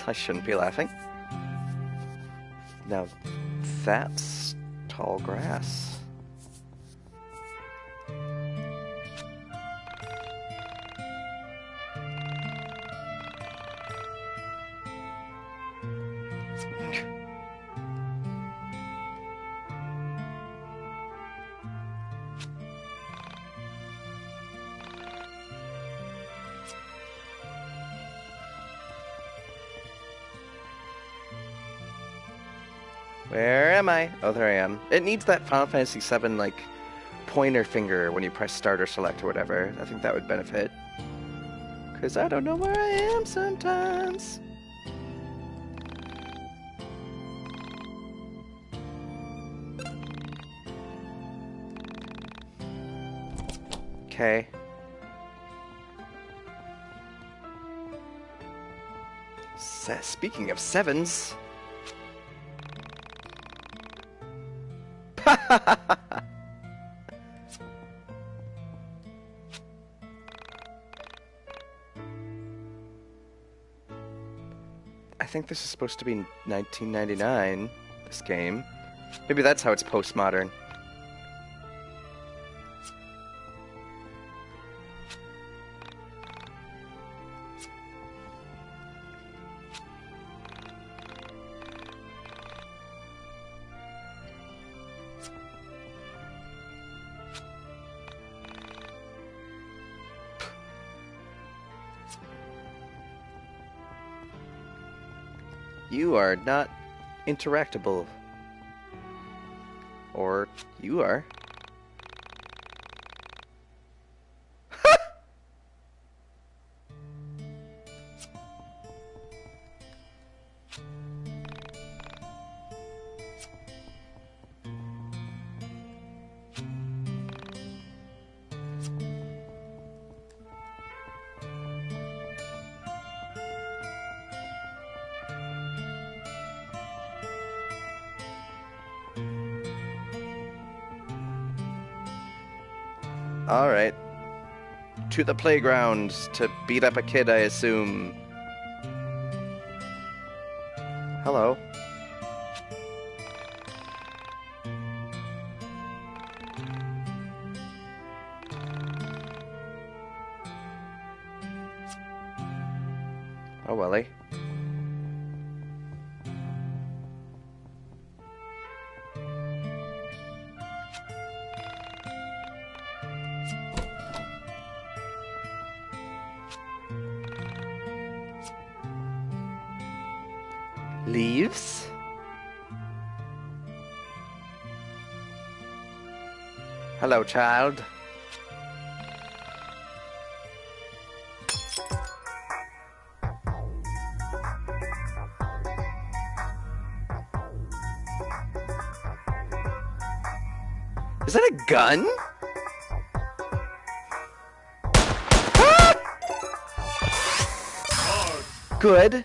S1: I shouldn't be laughing. Now, that's tall grass. Where am I? Oh, there I am. It needs that Final Fantasy VII, like, pointer finger when you press start or select or whatever. I think that would benefit. Because I don't know where I am sometimes. Okay. Speaking of sevens... I think this is supposed to be 1999, this game. Maybe that's how it's postmodern. You are not interactable. Or you are. Alright. To the playground to beat up a kid, I assume. Hello. Oh, welly. Leaves? Hello, child. Is that a gun? Ah! Good.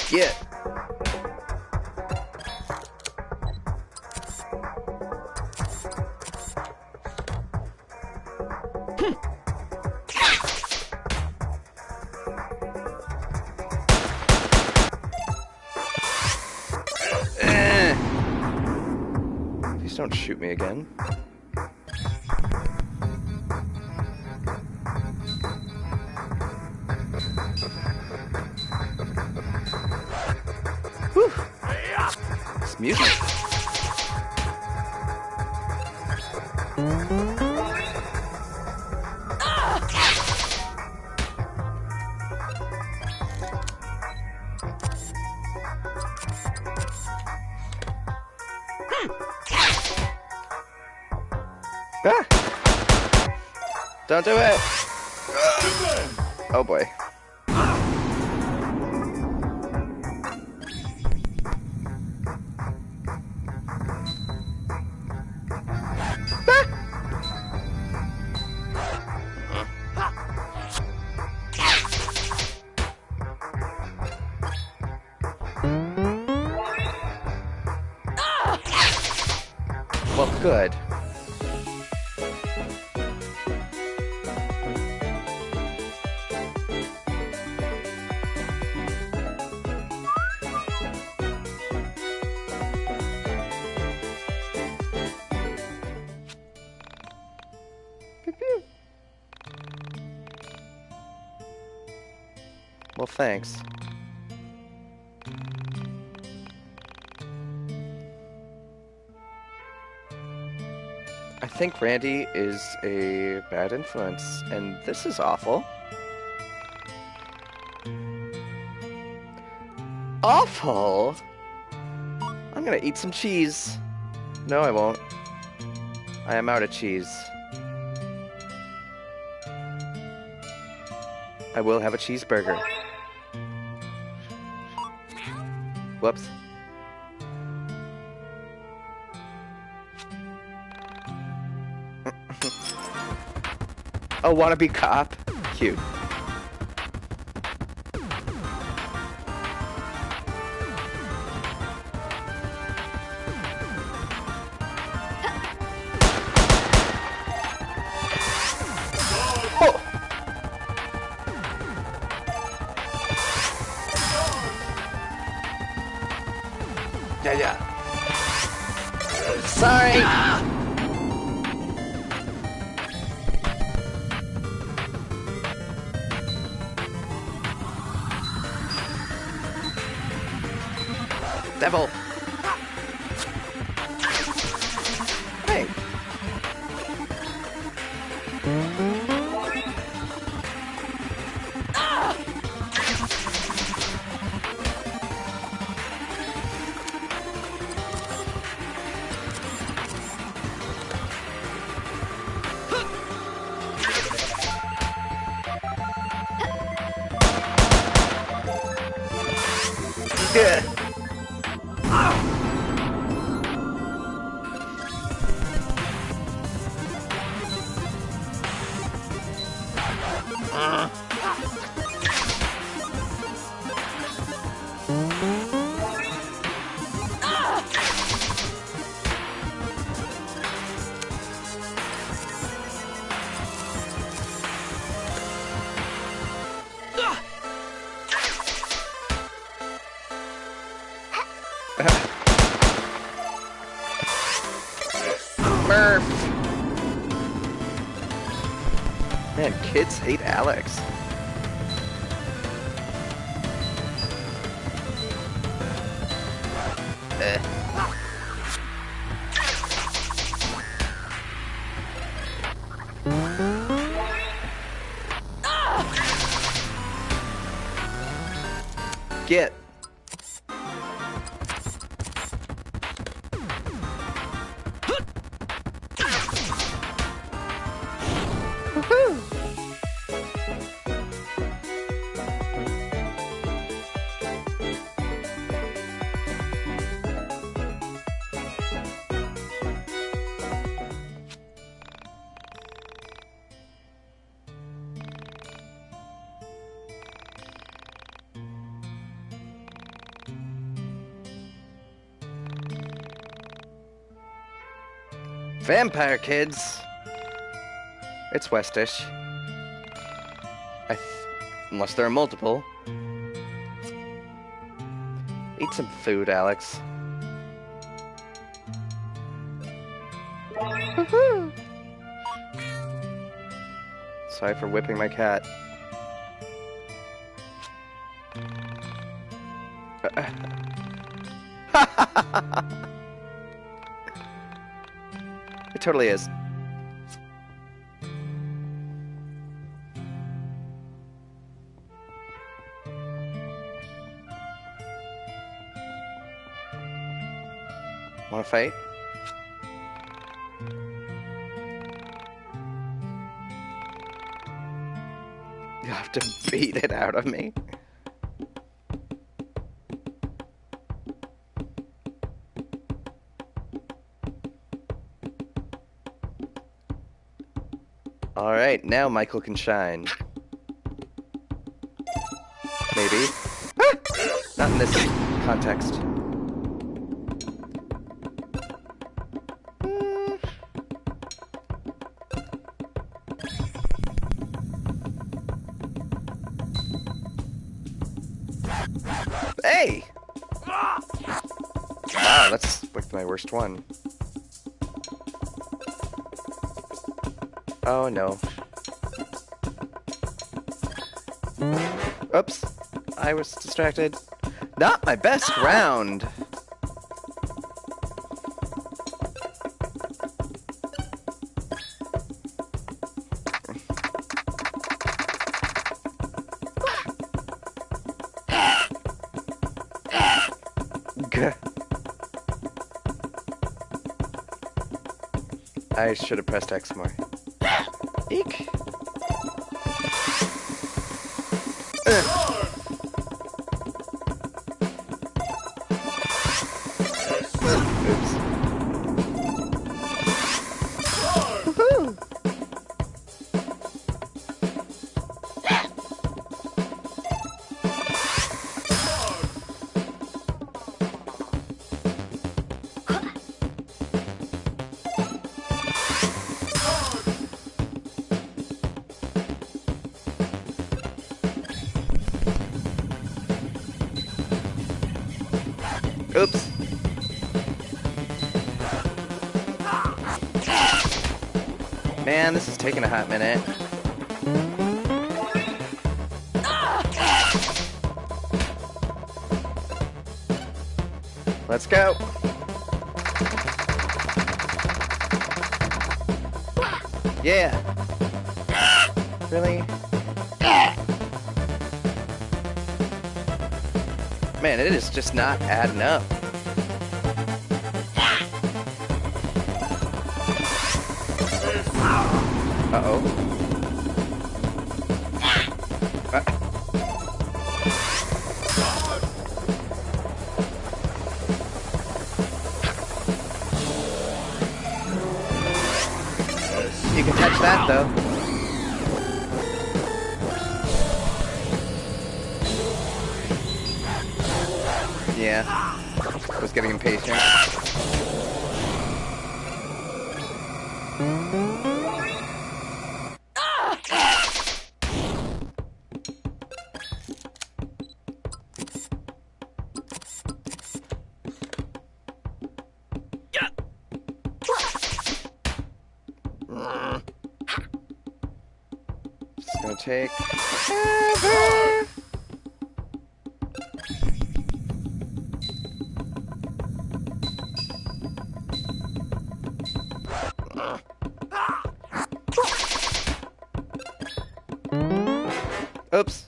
S1: Yeah. Please don't shoot me again. Whew. This music. Ah! Don't do it! Oh boy. Well, good. Well, thanks. I think Randy is a bad influence, and this is awful. Awful? I'm gonna eat some cheese. No, I won't. I am out of cheese. I will have a cheeseburger. Whoops. Oh, wannabe cop? Cute. Oh. Yeah. Sorry. Devil! Hey! Yeah. Murph! Man, kids hate Alex. Get. Vampire kids! It's Westish. Unless there are multiple. Eat some food, Alex. Sorry for whipping my cat. It totally is. Wanna fight? You have to beat it out of me. Alright, now Michael can shine. Maybe. Ah! Not in this context. Hey! Wow, that's like my worst one. Oh no. Oops. I was distracted. Not my best round. I should have pressed X more. Eek. Oops. Woohoo! Oops. Man, this is taking a hot minute. Let's go. Yeah. Really? Man, it is just not adding up. Uh-oh. You can touch that, though. Yeah. I was getting impatient. It's gonna take forever. Oops.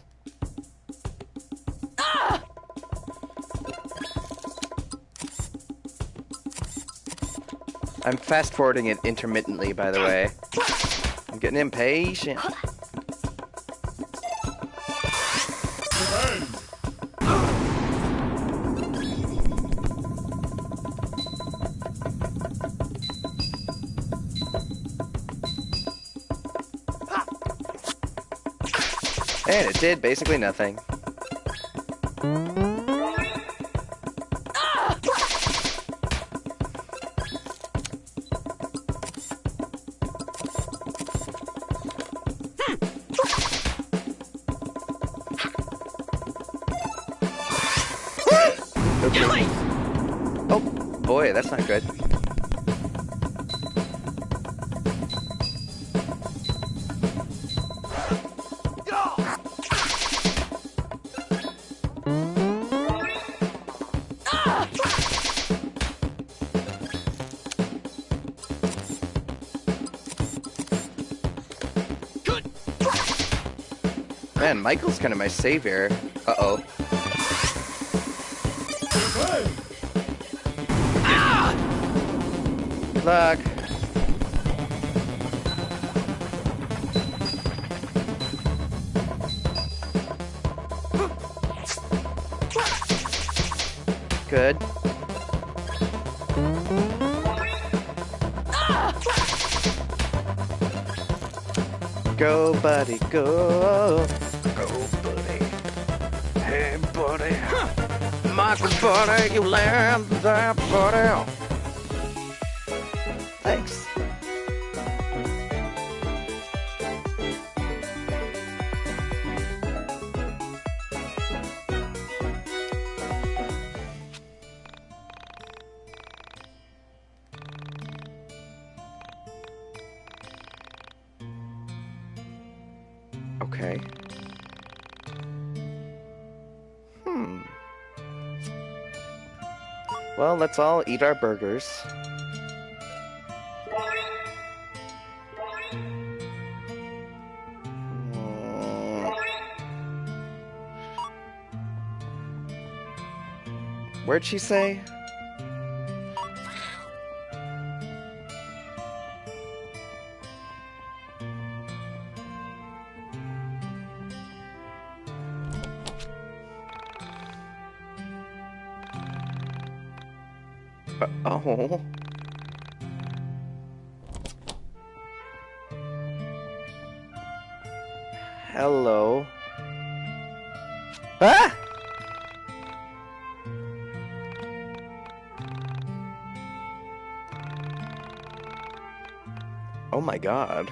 S1: I'm fast forwarding it intermittently, by the way. I'm getting impatient. And it did basically nothing. Oh, boy, that's not good. Man, Michael's kind of my savior. Uh-oh. Good luck. Good. Go, buddy, go. Go, buddy. Hey, buddy. Michael, buddy, you land that, buddy. Thanks. Okay. Well, let's all eat our burgers. Where'd she say? Oh. Hello. Ah! Oh my god.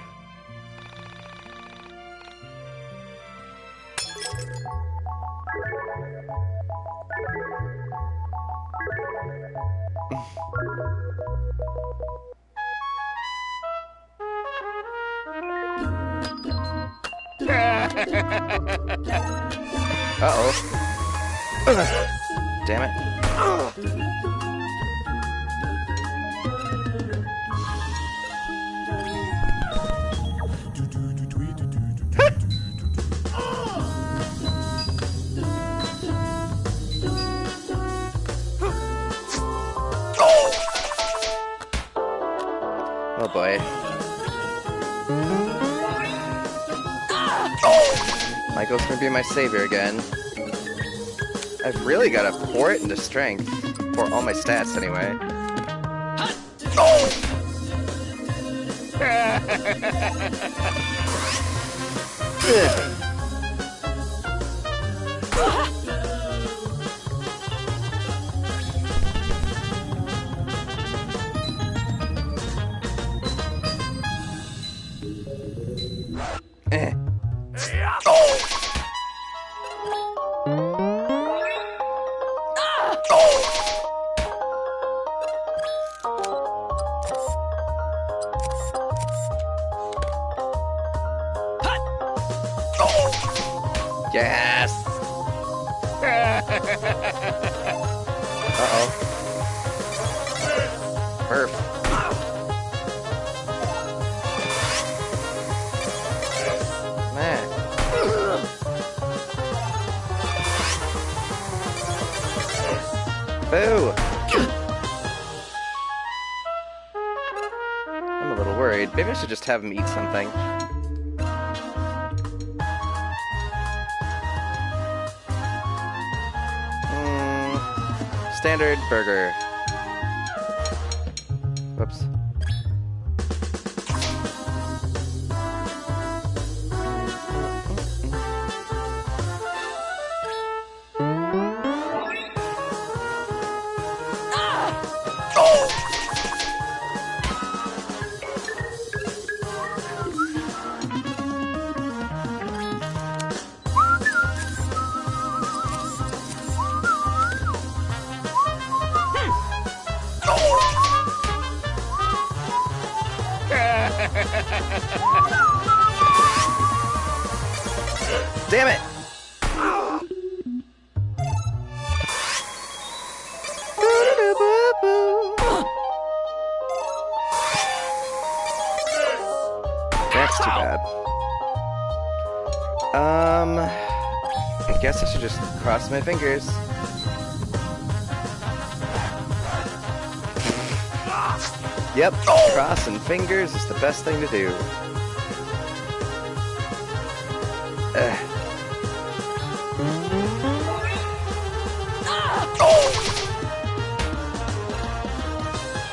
S1: Uh-oh. Damn it. Oh boy. Michael's gonna be my savior again. I've really gotta pour it into strength. For all my stats, anyway. Yes! Uh-oh. Perf. Man. Boo! I'm a little worried. Maybe I should just have him eat something. Standard burger. Whoops. Damn it! That's too bad. I guess I should just cross my fingers. Yep, crossing fingers is the best thing to do.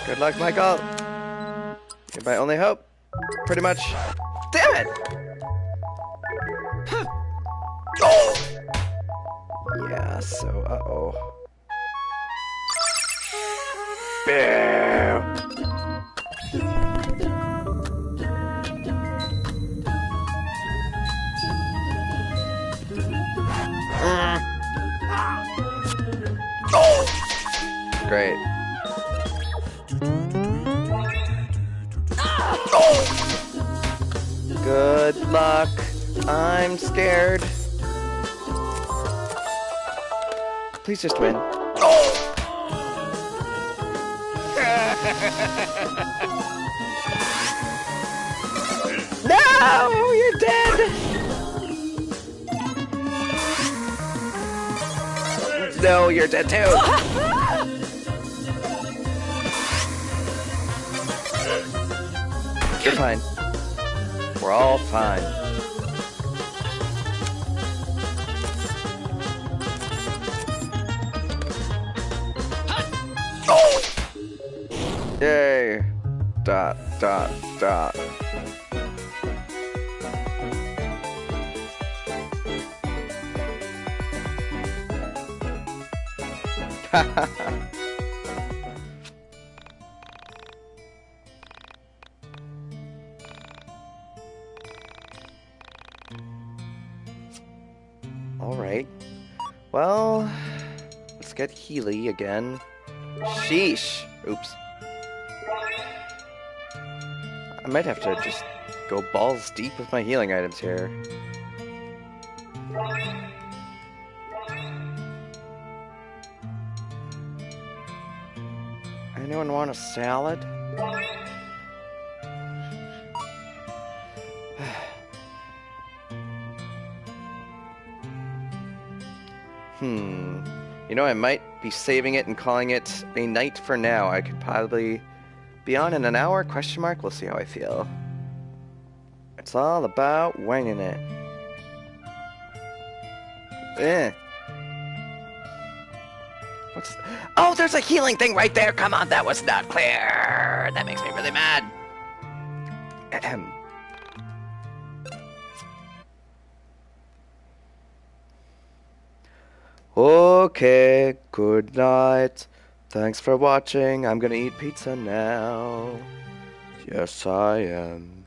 S1: Good luck, Michael. You're my only hope. Pretty much. Damn it! Yeah, so, uh-oh. Great. Good luck. I'm scared. Please just win. No, you're dead. No, you're dead too. You're fine. We're all fine. Yay! Dot, dot, dot. Alright. Well, let's get Healy again. Sheesh! Oops. I might have to just go balls deep with my healing items here. Anyone want a salad? You know, I might be saving it and calling it a night for now. I could probably Be on in an hour? Question mark. We'll see how I feel. It's all about winging it. What's... Oh, there's a healing thing right there. Come on, that was not clear. That makes me really mad. Ahem. Okay, good night. Thanks for watching. I'm gonna eat pizza now. Yes, I am.